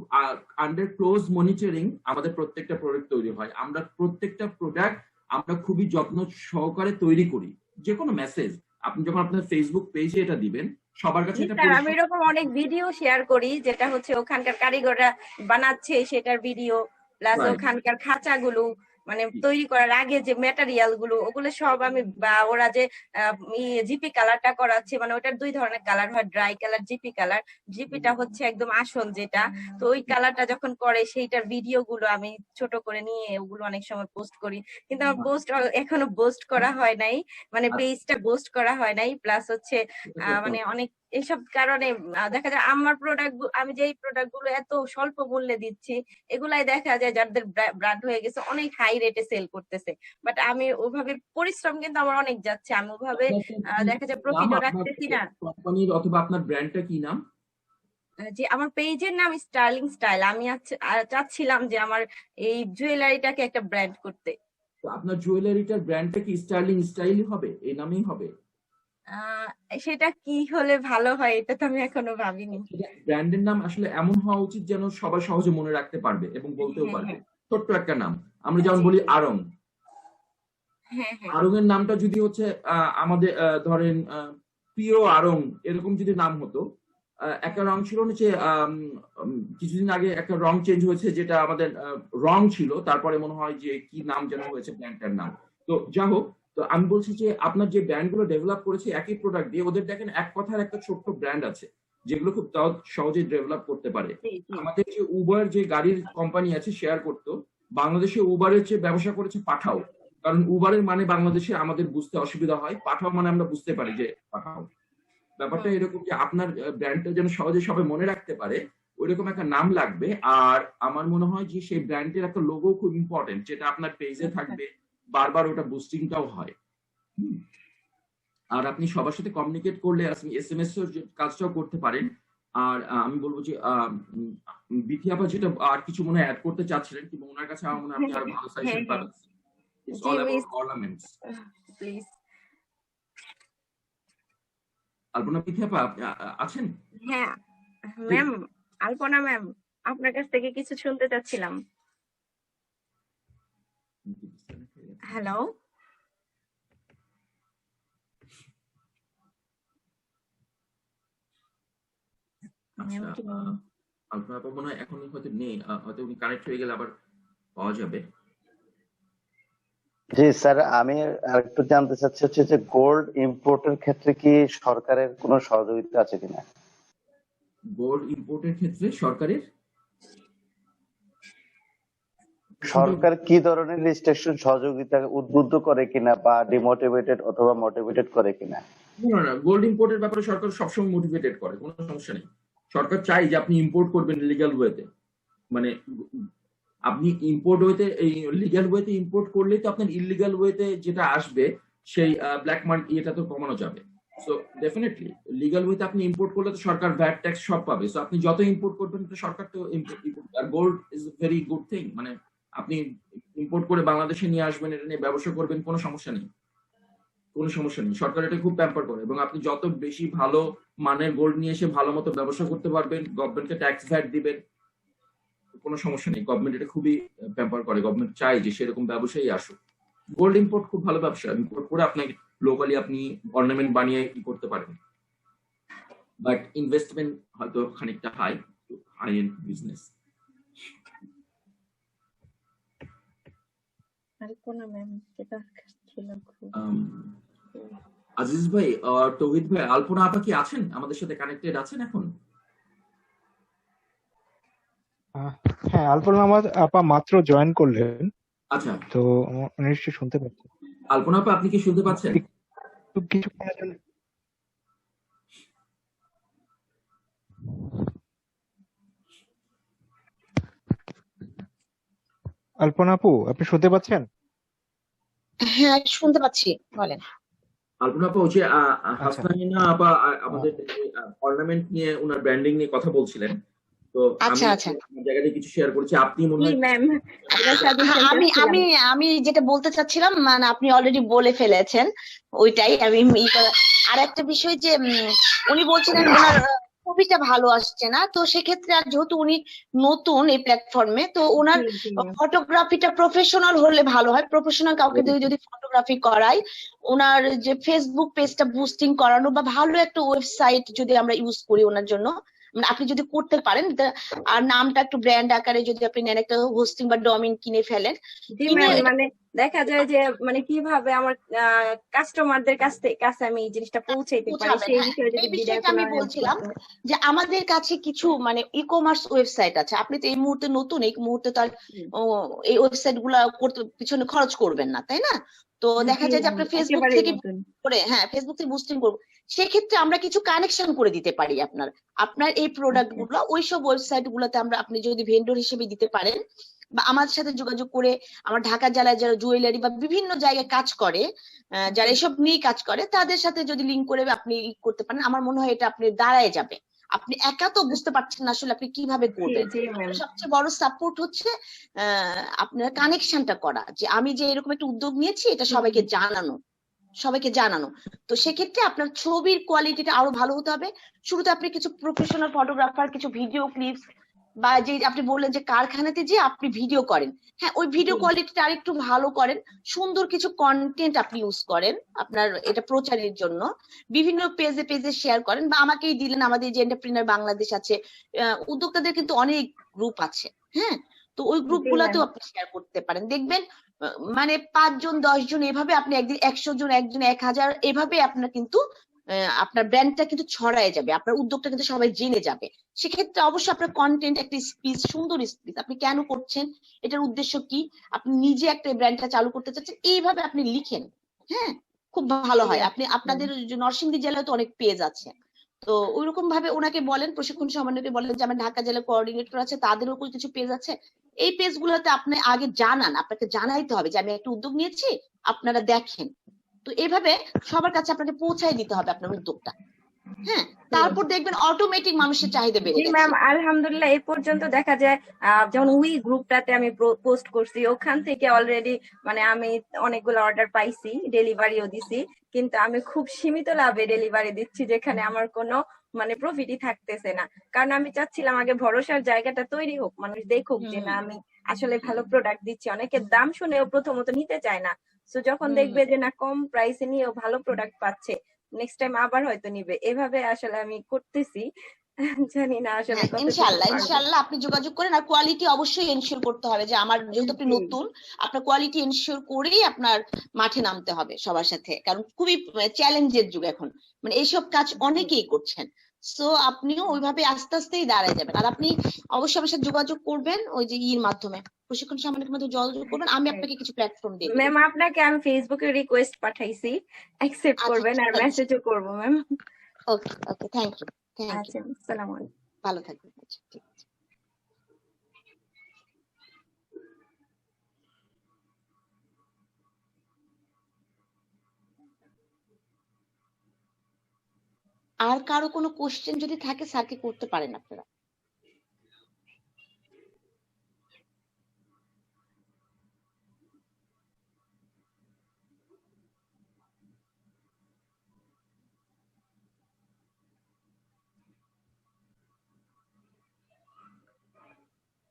আন্ডার ক্লোজ মনিটরিং আমাদের প্রত্যেকটা প্রোডাক্ট তৈরি হয়। আমরা প্রত্যেকটা প্রোডাক্ট আমরা খুবই যত্ন সহকারে তৈরি করি। যে কোনো মেসেজ আপনি যখন আপনার ফেসবুক পেজে এটা দিবেন, সবার কাছে জি এটা স্যার, আমি এরকম অনেক ভিডিও শেয়ার করি যেটা হচ্ছে ওখানকার কারিগররা বানাচ্ছে সেটার ভিডিও, প্লাস Right. ওখানকার খাঁচাগুলো মানে তৈরি করার আগে যে ম্যাটেরিয়াল গুলো ওগুলো সব আমি, বা ওরা যে জিপি কালারটা করাচ্ছে, মানে ওটার দুই ধরনের কালার হয়, ড্রাই কালার, জিপি কালার। জিপিটা হচ্ছে একদম আসল যেটা, তো ওই কালারটা যখন করে সেইটার ভিডিও গুলো আমি ছোট করে নিয়ে ওগুলো অনেক সময় পোস্ট করি, কিন্তু আমার পোস্ট এখনো পোস্ট করা হয় নাই, মানে পেজটা পোস্ট করা হয় নাই। প্লাস হচ্ছে মানে অনেক এইসব কারণে দেখা যায় আমার প্রোডাক্ট, আমি যেই প্রোডাক্ট গুলো এত স্বল্প মূল্যে দিচ্ছি এগুলাই দেখা যায় যাদের ব্র্যান্ড হয়ে গেছে অনেক হাই রেটে সেল করতেছে, বাট আমি ওভাবে পরিশ্রম কিন্তু আমার অনেক যাচ্ছে, আমি ওভাবে দেখা যায় প্রফিটও রাখতেছি না। কোম্পানির অথবা আপনার ব্র্যান্ডটা কি নাম? যে আমার পেজের নাম স্টার্লিং স্টাইল, আমি চাচ্ছিলাম যে আমার এই জুয়েলারিটাকে একটা ব্র্যান্ড করতে। তো আপনার জুয়েলারিটার ব্র্যান্ডটা কি স্টার্লিং স্টাইলই হবে, এই নামেই হবে? সেটা কি হলে ভালো হয় এটা তো আমি এখনো ভাবিনি। ব্র্যান্ডের নাম আসলে এমন হওয়া উচিত যেন সবাই সহজে মনে রাখতে পারবে এবং বলতেও হ্যাঁ, পারবে। হ্যাঁ। ছোট্ট একটা নাম, আমরা যেমন জি, বলি জি। আড়ং। হ্যাঁ, হ্যাঁ। আড়ং এর নামটা যদি হচ্ছে আমাদের ধরেন প্রিয় আড়ং এরকম যদি নাম হতো, একটা রং ছিল না যে কিছুদিন আগে একটা রং চেঞ্জ হয়েছে যেটা আমাদের রং ছিল, তারপরে মনে হয় যে কি নাম যেন হয়েছে ব্র্যান্ডটার নাম। তো যা হোক, তো আমি বলছি যে আপনার যে ব্র্যান্ড গুলো ডেভেলপ করেছে একই প্রোডাক্ট দিয়ে, ওদের দেখেন এক কথার একটা ছোট্ট ব্র্যান্ড আছে যেগুলো খুব সহজে ডেভেলপ করতে পারে। জি, জি। আমাদের যে উবার যে গাড়ির কোম্পানি আছে শেয়ার করতো, বাংলাদেশে উবারের যে ব্যবসা করেছে পাঠাও, কারণ উবারের মানে বাংলাদেশে আমাদের বুঝতে অসুবিধা হয়, পাঠাও মানে আমরা বুঝতে পারি যে পাঠাও। ব্যাপারটা এরকম যে আপনার ব্র্যান্ডটা যেন সহজে সবাই মনে রাখতে পারে ওইরকম একটা নাম লাগবে। আর আমার মনে হয় যে সেই ব্র্যান্ডের একটা লোগো খুব ইম্পর্টেন্ট, যেটা আপনার পেজে থাকবে, বারবার ওটা বুস্টিংটাও হয়। আর আপনি সবার সাথে কমিউনিকেট করলে আপনি এসএমএস এর কাজটাও করতে পারেন। আর আমি বলবো যে বিথি আপা যেটা আর কিছু মনে অ্যাড করতে চাচ্ছিলেন, কিন্তু ওনার কাছে আমার মনে হয় আপনি আরো ভালো সাজেশন পাবেন। It's all about ornaments. Please. Alpana Bithi আপা আপনি আছেন? হ্যাঁ ম্যাম, আলপনা ম্যাম, আপনার কাছ থেকে কিছু শুনতে চাচ্ছিলাম। হ্যালো। আলপনা আপা মনে হয় এখন হয়তো নেই, হয়তো উনি কানেক্ট হয়ে গেলে আবার পাওয়া যাবে। জি স্যার, আমি আরেকটু জানতে চাচ্ছি হচ্ছে যে গোল্ড ইম্পোর্টের ক্ষেত্রে কি সরকারের কোনো সহযোগিতা আছে কিনা? গোল্ড ইম্পোর্টের ক্ষেত্রে সরকার কি ধরনের রেস্ট্রিকশন সহযোগিতা উদ্বুদ্ধ করে কিনা বা ডিমোটিভেটেড অথবা মোটিভেটেড করে কিনা? না, গোল্ড ইম্পোর্টের ব্যাপারে সরকার সবসময় মোটিভেটেড করে, কোনো সমস্যা নেই। সরকার চাই যে আপনি ইম্পোর্ট করবেন লিগ্যাল ওয়েতে, মানে আপনি ইম্পোর্ট ওয়েতে, এই লিগ্যাল ওয়েতে ইম্পোর্ট করলেই তো আপনার ইলিগাল ওয়েতে যেটা আসবে সেই ব্ল্যাক মার্কেট এটা তো কমানো যাবে। সো ডেফিনেটলি লিগ্যাল ওয়েতে আপনি ইম্পোর্ট করলে তো সরকার ভ্যাট ট্যাক্স সব পাবে। সো আপনি যত ইম্পোর্ট করবেন তো সরকার তো আর gold is a very good thing, মানে আপনি ইম্পোর্ট করে বাংলাদেশে নিয়ে আসবেন, এটা নিয়ে ব্যবসা করবেন, কোনো সমস্যা নেই, কোনো সমস্যা নেই। সরকার এটা খুব প্যাম্পার করে এবং আপনি যত বেশি ভালো মানের গোল্ড নিয়ে এসে ভালো মতো ব্যবসা করতে পারবেন, গভর্নমেন্টকে ট্যাক্স ভ্যাট দিবেন, কোনো সমস্যা নেই। গভর্নমেন্ট এটা খুবই প্যাম্পার করে, গভর্নমেন্ট চাই যে সেরকম ব্যবসায়ী আসুক। গোল্ড ইম্পোর্ট খুব ভালো ব্যবসা, ইম্পোর্ট করে আপনাকে লোকালি আপনি অর্নামেন্ট বানিয়ে কি করতে পারেন, বাট ইনভেস্টমেন্ট হয়তো খানিকটা হাই এন্ড বিজনেস। আলপনা ম্যাম যেটা ছিল আজিজ ভাই, তৌহিদ ভাই, আলপনা আপা কি আছেন আমাদের সাথে কানেক্টেড আছেন এখন? হ্যাঁ, আলপনা আপা মাত্র জয়েন করলেন, আচ্ছা, তো নিশ্চয়ই শুনতে পাচ্ছেন। আলপনা আপা আপনি কি শুনতে পাচ্ছেন? কিছুক্ষণের জন্য আলপনা আপু, আপনি শুনতে পাচ্ছেন? হ্যাঁ, শুনতে পাচ্ছি, বলেন। আলপনা আপা, ওই যে আচ্ছা হাসনাইনা আপা আমাদের অর্নামেন্ট নিয়ে ওনার ব্র্যান্ডিং নিয়ে কথা বলছিলেন, তো আমি আচ্ছা আচ্ছা। আমার জায়গা থেকে কিছু শেয়ার করেছি, আপনি মনে জি হয় ম্যাম, এটা হ্যাঁ, সাজেশন আমি চাচ্ছিলাম। আমি আমি যেটা বলতে চাচ্ছিলাম, মানে আপনি অলরেডি বলে ফেলেছেন, ওইটাই আমি আর একটা বিষয় যে উনি বলছিলেন ওনার ছবিটা ভালো আসছে না, তো সেক্ষেত্রে আর যেহেতু উনি নতুন এই প্ল্যাটফর্মে, তো ওনার জি জি ম্যাম। ফটোগ্রাফিটা প্রফেশনাল হলে ভালো হয়। প্রফেশনাল কাউকে দিয়ে যদি ফটোগ্রাফি করাই, ওনার যে ফেসবুক পেজটা বুস্টিং করানো বা ভালো একটা ওয়েবসাইট যদি আমরা ইউজ করি ওনার জন্য, মানে আপনি যদি করতে পারেন, আর নামটা একটু ব্র্যান্ড আকারে যদি আপনি নেন, একটা হোস্টিং বা ডোমেইন কিনে ফেলেন, জি কিনে ম্যাম, এটা মানে দেখা যায় যে মানে কিভাবে আমার কাস্টমারদের কাছে আমি এই জিনিসটা পৌঁছাইতে পারি, পৌঁছাবেন। সেই হ্যাঁ, বিষয়ে যদি এই দিদা বিষয়টা কোনো আমি হেল্প বলছিলাম করতেন। যে আমাদের কাছে কিছু মানে ই কমার্স ওয়েবসাইট আছে। আপনি তো এই মুহূর্তে নতুন, এই মুহূর্তে তো আর এই ওয়েবসাইট গুলা করতে পিছনে খরচ করবেন না, তাই না? তো দেখা জি যায় যে ম্যাম, আপনার ফেসবুক একেবারেই থেকে নতুন। করে, হ্যাঁ, ফেসবুক থেকে বুস্টিং করবো, সেক্ষেত্রে আমরা কিছু কানেকশন করে দিতে পারি আপনার এই প্রোডাক্ট গুলো ওইসব ওয়েবসাইট গুলোতে। আপনি যদি ভেন্ডর হিসেবে দিতে পারেন বা আমাদের সাথে যোগাযোগ করে, আমার ঢাকা জেলায় যারা জুয়েলারি বা বিভিন্ন জায়গায় কাজ করে, যারা এসব নিয়ে কাজ করে, তাদের সাথে যদি লিঙ্ক করে আপনি করতে পারেন, আমার মনে হয় এটা আপনি দাঁড়ায় যাবে। আপনি একা তো বুঝতে পারছেন না আসলে আপনি কিভাবে জি করবেন। জি ম্যাম। সবচেয়ে বড় সাপোর্ট হচ্ছে আপনার কানেকশনটা করা, যে আমি যে এরকম একটা উদ্যোগ নিয়েছি এটা সবাইকে জানানো। তো সেক্ষেত্রে আপনার ছবির কোয়ালিটিটা আরো ভালো হতে হবে। শুরুতে আপনি কিছু প্রফেশনাল ফটোগ্রাফার, কিছু ভিডিও ক্লিপস, বা যে আপনি বললেন যে কারখানাতে যে আপনি ভিডিও করেন, হ্যাঁ, ওই ভিডিও কোয়ালিটিটা আরেকটু ভালো করেন। সুন্দর কিছু কন্টেন্ট আপনি ইউজ করেন আপনার এটা প্রচারের জন্য, বিভিন্ন পেজে শেয়ার করেন, বা আমাকেই দিলেন। আমাদের যে এন্টারপ্রেনার বাংলাদেশ আছে, উদ্যোক্তাদের কিন্তু অনেক গ্রুপ আছে, হ্যাঁ, তো ওই গ্রুপ জি ম্যাম। গুলাতেও আপনি শেয়ার করতে পারেন। দেখবেন মানে 5 জন 10 জন এভাবে আপনি একদিন 100 জন, একজন 1000, এভাবে আপনার কিন্তু আপনার ব্র্যান্ডটা কিন্তু ছড়ায় যাবে, আপনার উদ্যোগটা কিন্তু সবাই জেনে যাবে। সেক্ষেত্রে অবশ্যই আপনার কন্টেন্ট, একটা স্পিচ, সুন্দর স্পিচ, আপনি কেন করছেন, এটার উদ্দেশ্য কি, আপনি নিজে একটা ব্র্যান্ডটা চালু করতে চাচ্ছেন, এইভাবে আপনি লিখেন, হ্যাঁ, খুব ভালো হয়। আপনি আপনাদের নরসিংদী জেলায় তো অনেক পেজ আছে, তো ওইরকম ভাবে ওনাকে বলেন, প্রশিক্ষণ সমন্বয়কে বলেন যে আমার ঢাকা জেলা কোঅর্ডিনেটর আছে, তাদেরও কিছু পেজ আছে, এই পেজ গুলোতে আপনি আগে জানান, আপনাকে জানাইতে হবে যে আমি একটা উদ্যোগ নিয়েছি, আপনারা দেখেন। তো এইভাবে সবার কাছে আপনাকে পৌঁছায় দিতে হবে আপনার উদ্যোগটা, হ্যাঁ, তারপর দেখবেন অটোমেটিক মানুষের চাহিদা বেড়ে জি যাচ্ছে। ম্যাম, আলহামদুলিল্লাহ এ পর্যন্ত দেখা যায় যেমন উই গ্রুপটাতে আমি পোস্ট করছি, ওখান থেকে অলরেডি মানে আমি অনেকগুলো অর্ডার পাইছি, ডেলিভারিও দিছি, কিন্তু আমি খুব সীমিত লাভে ডেলিভারি দিচ্ছি, যেখানে আমার কোনো মানে প্রফিটই থাকতেছে না। কারণ আমি চাচ্ছিলাম আগে ভরসার জায়গাটা তৈরি হোক, মানুষ দেখুক যে না আমি আসলে ভালো প্রোডাক্ট দিচ্ছি। অনেকের দাম শুনেও প্রথমত নিতে চায় না, তো যখন দেখবে যে না কম প্রাইসে নিয়েও ভালো প্রোডাক্ট পাচ্ছে, নেক্সট টাইম আবার হয়তো নিবে। এভাবে আসলে আমি করতেছি, জানি না আসলে হ্যাঁ, কতটুকু ইনশাআল্লাহ পারবো। ইনশাআল্লাহ আপনি যোগাযোগ করেন। আর কোয়ালিটি অবশ্যই এনশিওর করতে হবে, যে আমার যেহেতু আপনি জি নতুন, আপনার কোয়ালিটি এনশিওর করেই আপনার মাঠে নামতে হবে সবার সাথে, কারণ খুবই চ্যালেঞ্জের যুগ এখন, মানে এইসব কাজ অনেকেই করছেন। সো আপনিও ওইভাবে আস্তে আস্তেই দাঁড়ায় যাবেন। আর আপনি অবশ্যই আমার সাথে যোগাযোগ করবেন, ওই যে মাধ্যমে, প্রশিক্ষণ সামনের মাধ্যমে যোগাযোগ করবেন, আমি আপনাকে কিছু প্ল্যাটফর্ম দিয়ে ম্যাম, দেবো। আপনাকে আমি ফেসবুকে রিকোয়েস্ট পাঠাইছি, অ্যাকসেপ্ট আচ্ছা, করবেন আর ঠিক আছে, মেসেজও করবো ma'am. Okay okay, thank you. আচ্ছা, আসসালামু আলাইকুম। ভালো থাকবেন। আচ্ছা, ঠিক আছে। আর কারো কোনো কোশ্চেন যদি থাকে স্যারকে করতে পারেন আপনারা।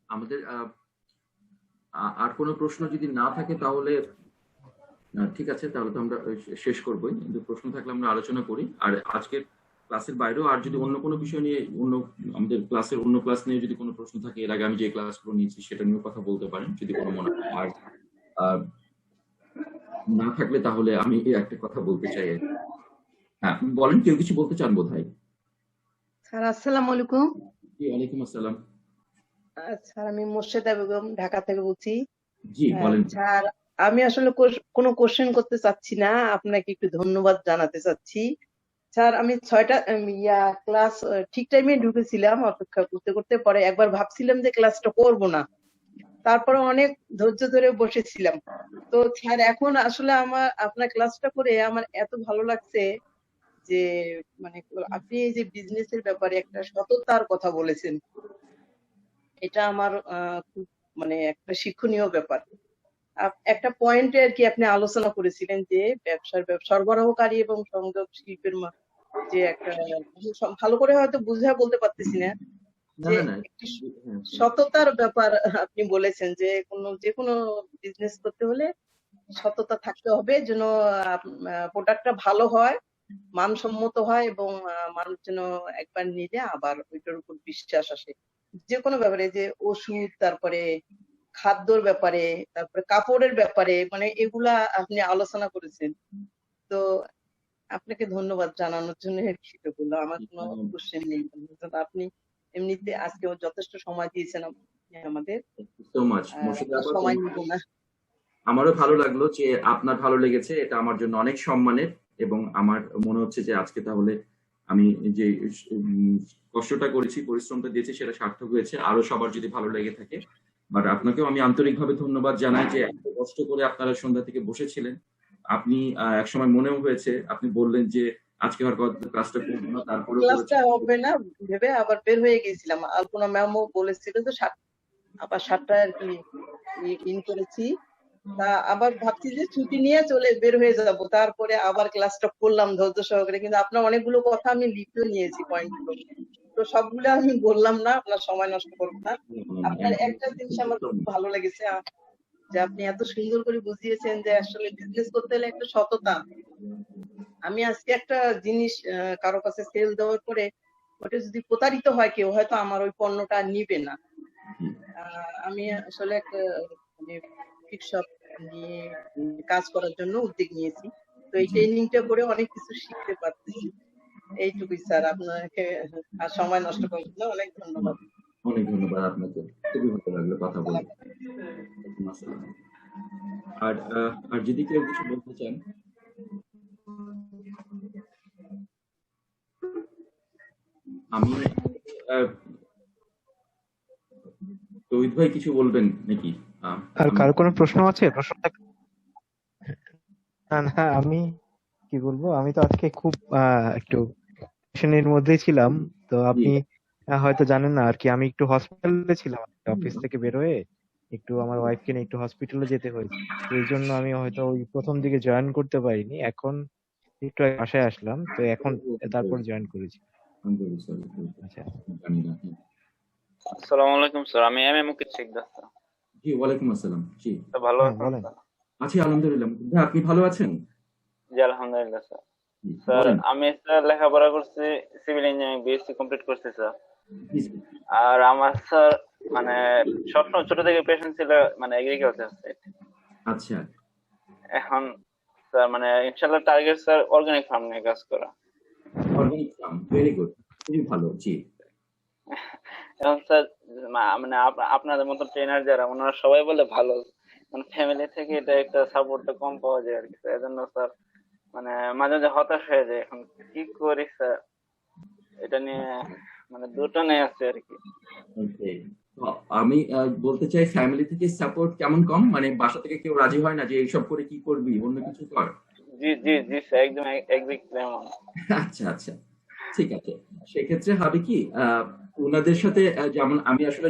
আমাদের আর কোনো প্রশ্ন যদি না থাকে তাহলে ঠিক আছে, তাহলে তো আমরা শেষ করবোই, কিন্তু প্রশ্ন থাকলে আমরা আলোচনা করি। আর আজকের ক্লাসের বাইরেও আর যদি অন্য কোনো বিষয় নিয়ে, আমাদের ক্লাসের অন্য ক্লাস নিয়ে যদি কোনো প্রশ্ন থাকে, এর আগে আমি যে ক্লাসগুলো নিয়েছি সেটা নিয়েও কথা বলতে পারেন যদি কোনো মনে হয়। আর না থাকলে তাহলে আমি একটা কথা বলতে চাই। হ্যাঁ বলেন, কেউ কিছু বলতে চান বোধ হয়। স্যার আসসালামু আলাইকুম। জি ওয়ালাইকুম আসসালাম। স্যার আমি মোর্শেদা বেগম ঢাকা থেকে বলছি। জি বলেন। স্যার আমি আসলে কোনো কোশ্চেন করতে চাচ্ছি না, আপনাকে একটু ধন্যবাদ জানাতে চাচ্ছি। স্যার আমি 6টা ক্লাস ঠিক টাইমে ঢুকেছিলাম, অপেক্ষা করতে করতে পরে একবার ভাবছিলাম যে ক্লাসটা করব না, তারপরে অনেক ধৈর্য ধরে বসেছিলাম। তো স্যার এখন আসলে আমার আপনার ক্লাসটা করে আমার এত ভালো লাগছে যে মানে আপনি এই যে বিজনেসের ব্যাপারে একটা সততার কথা বলেছেন, এটা আমার খুব মানে একটা শিক্ষণীয় ব্যাপার। একটা পয়েন্টে আর কি আপনি আলোচনা করেছিলেন যে সরবরাহকারী এবং সংযোগ শিল্পের যে একটা ভালো করে হয়তো বুঝে বলতে পারতেছি না, যে একটি সততার ব্যাপার আপনি বলেছেন যে যে কোনো বিজনেস করতে হলে সততা থাকতে হবে, যেন প্রোডাক্টটা ভালো হয়, মানসম্মত হয় এবং মানুষ যেন একবার নিলে আবার ওইটার উপর বিশ্বাস আসে। যে কোনো ব্যাপারে, যে ওষুধ, তারপরে খাদ্যর ব্যাপারে, তারপরে কাপড়ের ব্যাপারে, মানে এগুলা আপনি আলোচনা করেছেন। তো আপনাকে ধন্যবাদ জানানোর জন্য কৃতজ্ঞ। আমার কোনো কোশ্চেন নেই। আপনি এমনিতে আজকে যথেষ্ট সময় দিয়েছেন আমাদের। সময় নিব না। আমারও ভালো লাগলো যে আপনার ভালো লেগেছে, এটা আমার জন্য অনেক সম্মানের, এবং আমার মনে হচ্ছে যে আজকে তাহলে আমি যে কষ্টটা করেছি, পরিশ্রমটা দিয়েছি, সেটা সার্থক হয়েছে। আরো সবার যদি ভালো লেগে থাকে, বাট আপনাকেও আমি আন্তরিকভাবে ধন্যবাদ জানাই যে এত কষ্ট করে আপনারা সন্ধ্যা থেকে বসেছিলেন। আপনি একসময় মনেও হয়েছে, আপনি বললেন যে আজকে আর ক্লাসটা করবো না, তারপরে ক্লাসটা হবে না ভেবে আবার বের হয়ে গেছিলাম। আলপনা ম্যামও বলেছিল যে আবার 7টায় আর কি ইন করেছি। তা আবার ভাবছি যে ছুটি নিয়ে বের হয়ে যাবো, তারপরে আবার ক্লাসটা করলাম ধৈর্য সহকারে। কিন্তু আপনার অনেকগুলো কথা আমি লিখে নিয়েছি পয়েন্টগুলো, তো সবগুলো আমি বললাম না, আপনার সময় নষ্ট করবো না। আপনার একটা জিনিস আমার খুব ভালো লেগেছে, যে আপনি এত সুন্দর করে বুঝিয়েছেন যে আসলে বিজনেস করতে হলে একটা সততা। আমি আজকে একটা জিনিস কারো কাছে সেল দেওয়ার পরে ওটা যদি প্রতারিত হয় কেউ, হয়তো আমার ওই পণ্যটা নিবে না। আমি আসলে একটা শপ নিয়ে কাজ করার জন্য উদ্যোগ নিয়েছি, তো এই ট্রেনিংটা করে অনেক কিছু শিখতে পারছি। এইটুকুই স্যার, আপনাকে আর সময় নষ্ট করবেন না। অনেক ধন্যবাদ। অনেক ধন্যবাদ আপনাকে, খুবই ভালো লাগলো কথা বলে। আর যদি কেউ কিছু বলতে চান? আমি তৌহিদ ভাই কিছু বলবেন নাকি? আর কারো কোনো প্রশ্ন আছে? না, আমি কি বলবো, আমি তো আজকে খুব একটু টেনশনের মধ্যেই ছিলাম। তো আপনি হয়তো জানেন না আর কি, আমি একটু হসপিটালে ছিলাম, অফিস থেকে বের হয়ে একটু আমার ওয়াইফকে নিয়ে একটু হসপিটালে যেতে হয়েছে। তো এই জন্য আমি হয়তো ওই প্রথম দিকে জয়েন করতে পারিনি। এখন একটু বাসায় আসলাম, তো এখন তারপর জয়েন করেছি। আচ্ছা, আসসালামু আলাইকুম স্যার, আমি M A Mukit Sikdar sir. জি, ওয়ালাইকুম আসসালাম। জি, ভালো আছেন? আছি আলহামদুলিল্লাহ। আপনি ভালো আছেন? জি আলহামদুলিল্লাহ স্যার। স্যার আমি স্যার লেখাপড়া করছি, সিভিল ইঞ্জিনিয়ারিং বিএসসি কমপ্লিট করছি স্যার। আর আমার স্যার মানে সবসময় ছোট থেকে পেশন ছিল মানে এগ্রিকালচার সাইড। আচ্ছা। এখন স্যার মানে ইনশাআল্লাহ টার্গেট স্যার অর্গানিক ফার্ম নিয়ে কাজ করা। অর্গানিক ফার্ম, ভেরি গুড, খুবই ভালো। জি। এখন স্যার মানে আপনাদের মতো ট্রেনার যারা, ওনারা সবাই বলে ভালো, মানে ফ্যামিলি থেকে এটা একটা সাপোর্টটা কম পাওয়া যায় আর কি। এজন্য স্যার মানে মাঝে মাঝে হতাশ হয়ে যায়, এখন কি করি স্যার, এটা নিয়ে মানে দুটো নেই আছে আর কি। আমি বলতে চাই, ফ্যামিলি থেকে সাপোর্ট কেমন কম, মানে বাসা থেকে কেউ রাজি হয় না যে এইসব করে কি করবি, অন্য কিছু কর? জি জি জি স্যার, একদম এক্স্যাক্টলি এমন। আচ্ছা আচ্ছা, ঠিক আছে। সেক্ষেত্রে হবে কি, ওনাদের সাথে যেমন আমি আসলে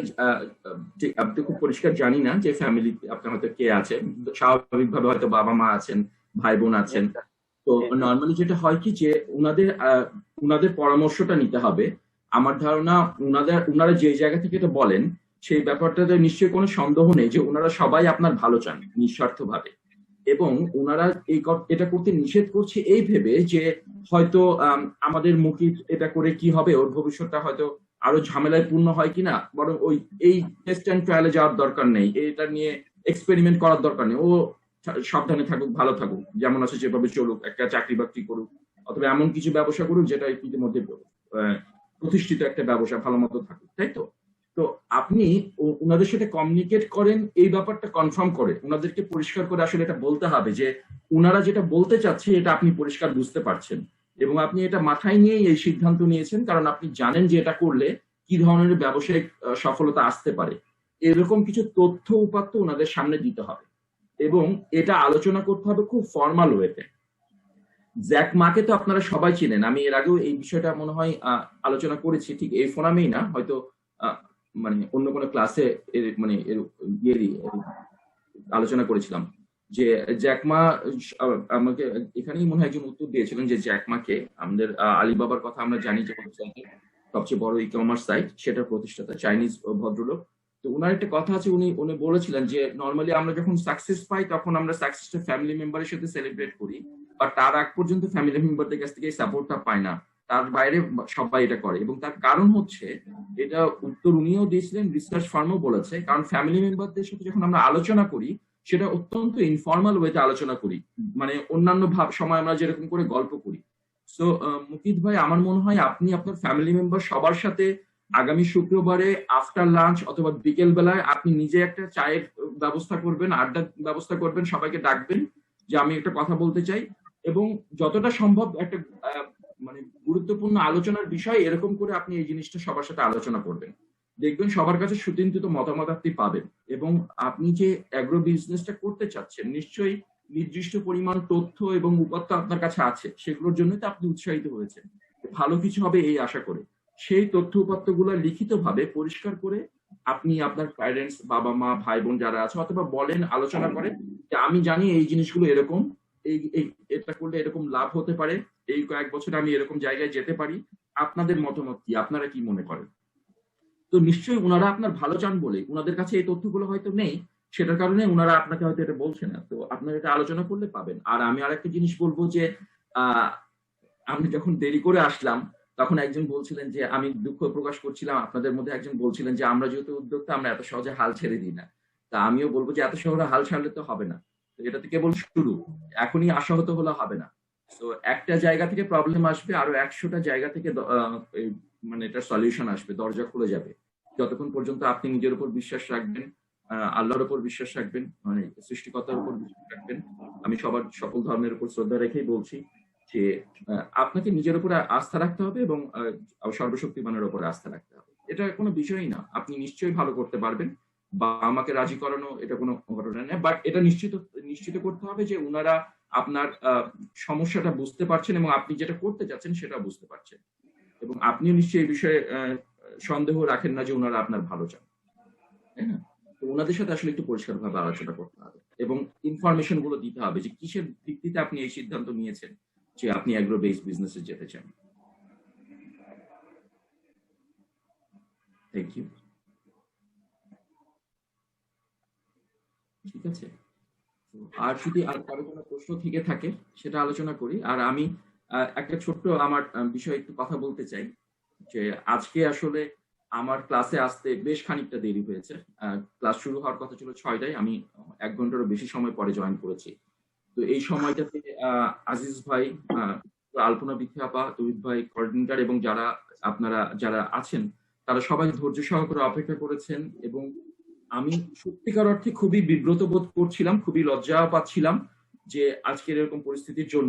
আপনি খুব পরিষ্কার জানি না যে ফ্যামিলি আপনার হয়তো কে আছে, স্বাভাবিকভাবে হয়তো বাবা মা আছেন, ভাই বোন আছেন। তো নর্মালি যেটা হয় কি, যে ওনাদের পরামর্শটা নিতে হবে। আমার ধারণা ওনারা যে জায়গা থেকে এটা বলেন, সেই ব্যাপারটাতে নিশ্চয়ই কোনো সন্দেহ নেই যে ওনারা সবাই আপনার ভালো চান নিঃস্বার্থভাবে, এবং ওনারা এটা করতে নিষেধ করছে এই ভেবে যে হয়তো আমাদের মুকিত এটা করে কি হবে, ওর ভবিষ্যৎটা হয়তো আরো ঝামেলায় পূর্ণ হয় কিনা, বরং এই টেস্ট অ্যান্ড ট্রায়ালে যাওয়ার দরকার নেই, এটা নিয়ে এক্সপেরিমেন্ট করার দরকার নেই, ও সাবধানে থাকুক, ভালো থাকুক, যেমন আছে সেভাবে চলুক, একটা চাকরি বাকরি করুক, অথবা এমন কিছু ব্যবসা করুক যেটা ইতিমধ্যে প্রতিষ্ঠিত একটা ব্যবসা, ভালো মতো থাকুক, তাই তো? তো আপনি ওনাদের সাথে কমিউনিকেট করেন, এই ব্যাপারটা কনফার্ম করে ওনাদেরকে পরিষ্কার করে আসলে এটা বলতে হবে যে ওনারা যেটা বলতে চাচ্ছে এটা আপনি পরিষ্কার বুঝতে পারছেন, এবং আপনি এটা মাথায় নিয়েই এই সিদ্ধান্ত নিয়েছেন, কারণ আপনি জানেন যে এটা করলে কি ধরনের ব্যবসায়িক সফলতা আসতে পারে। এরকম কিছু তথ্য উপাত্ত ওনাদের সামনে দিতে হবে এবং এটা আলোচনা করতে হবে খুব ফর্মাল ওয়েতে। জ্যাক মাকে তো আপনারা সবাই চিনেন, আমি এর আগেও এই বিষয়টা মনে হয় আলোচনা করেছি, ঠিক এই ফোরামেই না, হয়তো মানে অন্য কোনো ক্লাসে মানে আলোচনা করেছিলাম যে জ্যাকমা আমাকে এখানেই মনে হয় একজন উত্তর দিয়েছিলেন যে জ্যাকমাকে আমাদের আলিবাবার কথা আমরা জানি যে সবচেয়ে বড় ই কমার্স সাইট, সেটার প্রতিষ্ঠাতা চাইনিজ ভদ্রলোক। তো ওনার একটা কথা আছে, উনি বলেছিলেন যে নর্মালি আমরা যখন সাকসেস পাই তখন আমরা সাকসেসটা ফ্যামিলি মেম্বারের সাথে সেলিব্রেট করি, বা তার আগ পর্যন্ত ফ্যামিলি মেম্বারদের কাছ থেকে এই সাপোর্টটা পায় না, তার বাইরে সবাই এটা করে। এবং তার কারণ হচ্ছে, এটা উত্তর উনিও দিয়েছিলেন, রিসার্চ ফার্মও বলেছে, কারণ ফ্যামিলি মেম্বারদের সাথে যখন আমরা আলোচনা করি সেটা অত্যন্ত ইনফর্মাল ওয়েতে আলোচনা করি, মানে অন্যান্য সময় আমরা যেরকম করে গল্প করি। সো মুকিত ভাই, আমার মনে হয় আপনি আপনার ফ্যামিলি মেম্বার সবার সাথে আগামী শুক্রবারে আফটার লাঞ্চ অথবা বিকেল বেলায় আপনি নিজে একটা চায়ের ব্যবস্থা করবেন, আড্ডার ব্যবস্থা করবেন, সবাইকে ডাকবেন যে আমি একটা কথা বলতে চাই, এবং যতটা সম্ভব একটা মানে গুরুত্বপূর্ণ আলোচনার বিষয় এরকম করে আপনি এই জিনিসটা সবার সাথে আলোচনা করবেন। দেখবেন সবার কাছে সুচিন্তিত মতামত আপনি পাবেন, এবং আপনি যে অ্যাগ্রো বিজনেসটা করতে চাচ্ছেন নিশ্চয়ই নির্দিষ্ট পরিমাণ তথ্য এবং উপাত্ত আপনার কাছে আছে, সেগুলোর জন্য তো আপনি উৎসাহিত হয়েছেন, ভালো কিছু হবে এই আশা করে। সেই তথ্য উপাত্তগুলো লিখিতভাবে পরিষ্কার করে আপনি আপনার প্যারেন্টস, বাবা মা, ভাই বোন যারা আছে, অথবা বলেন, আলোচনা করেন যে আমি জানি এই জিনিসগুলো এরকম, এটা করলে এরকম লাভ হতে পারে, এই কয়েক বছরে আমি এরকম জায়গায় যেতে পারি, আপনাদের মতামত কি, আপনারা কি মনে করেন? তো নিশ্চয়ই ওনারা আপনার ভালো চান বলে ওনাদের কাছে এই তথ্যগুলো হয়তো নেই, সেটার কারণে ওনারা আপনাকে হয়তো এটা বলছে না। তো আপনারা এটা আলোচনা করলে পাবেন। আর আমি আরেকটা জিনিস বলবো যে আমি যখন দেরি করে আসলাম তখন একজন বলছিলেন যে, আমি দুঃখ প্রকাশ করছিলাম, আপনাদের মধ্যে একজন বলছিলেন যে আমরা যেহেতু উদ্যোক্তা আমরা এত সহজে হাল ছেড়ে দিই না। তা আমিও বলবো যে এত সহজে হাল ছাড়লে তো হবে না, এটা তো কেবল শুরু, এখনই আশাহত হলে হবে না। তো একটা জায়গা থেকে প্রবলেম আসবে, আরো 100টা জায়গা থেকে মানে এটা সলিউশন আসবে, দরজা খুলে যাবে। যতক্ষণ পর্যন্ত আপনি নিজের উপর বিশ্বাস রাখবেন, আল্লাহর উপর বিশ্বাস রাখবেন, মানে সৃষ্টিকর্তার উপর বিশ্বাস রাখবেন। আমি সকল ধর্মের উপর শ্রদ্ধা রেখেই বলছি যে আপনাকে নিজের উপরে আস্থা রাখতে হবে এবং সর্বশক্তিমানের উপরে আস্থা রাখতে হবে। এটা কোনো বিষয়ই না, আপনি নিশ্চয়ই ভালো করতে পারবেন, বা আমাকে রাজি করানো এটা কোনো ঘটনা নেই। বাট এটা নিশ্চিত করতে হবে যে ওনারা আপনার সমস্যাটা বুঝতে পারছেন এবং আপনি যেটা করতে চাচ্ছেন সেটা বুঝতে পারছেন, এবং আপনিও নিশ্চয়ই এই বিষয়ে সন্দেহ রাখেন না যে ওনারা আপনার ভালো চান, তাই না? তো ওনাদের সাথে আসলে একটু পরিষ্কারভাবে আলোচনা করতে হবে এবং ইনফরমেশন গুলো দিতে হবে যে কিসের ভিত্তিতে আপনি এই সিদ্ধান্ত নিয়েছেন যে আপনি অ্যাগ্রো বেসড বিজনেসে যেতে চান। Thank you. ঠিক আছে, আর যদি আর কারো কোনো প্রশ্ন থেকে থাকে সেটা আলোচনা করি। আর আমি একটা ছোট্ট আমার বিষয়ে একটু কথা বলতে চাই যে আজকে আসলে আমার ক্লাসে আসতে বেশ খানিকটা দেরি হয়েছে। ক্লাস শুরু হওয়ার কথা ছিল 6টায়, আমি 1 ঘন্টারও বেশি সময় পরে জয়েন করেছি। তো এই সময়টাতে আজিজ ভাই, আলপনা বিখ্যাপা, তৌহিদ ভাই কোঅর্ডিনেটর এবং যারা আছেন তারা সবাই ধৈর্য সহকারে অপেক্ষা করেছেন, এবং আমি সত্যিকার অর্থে খুবই বিব্রত বোধ করছিলাম, খুবই লজ্জা পাচ্ছিলাম যে আজকের এরকম পরিস্থিতির জন্য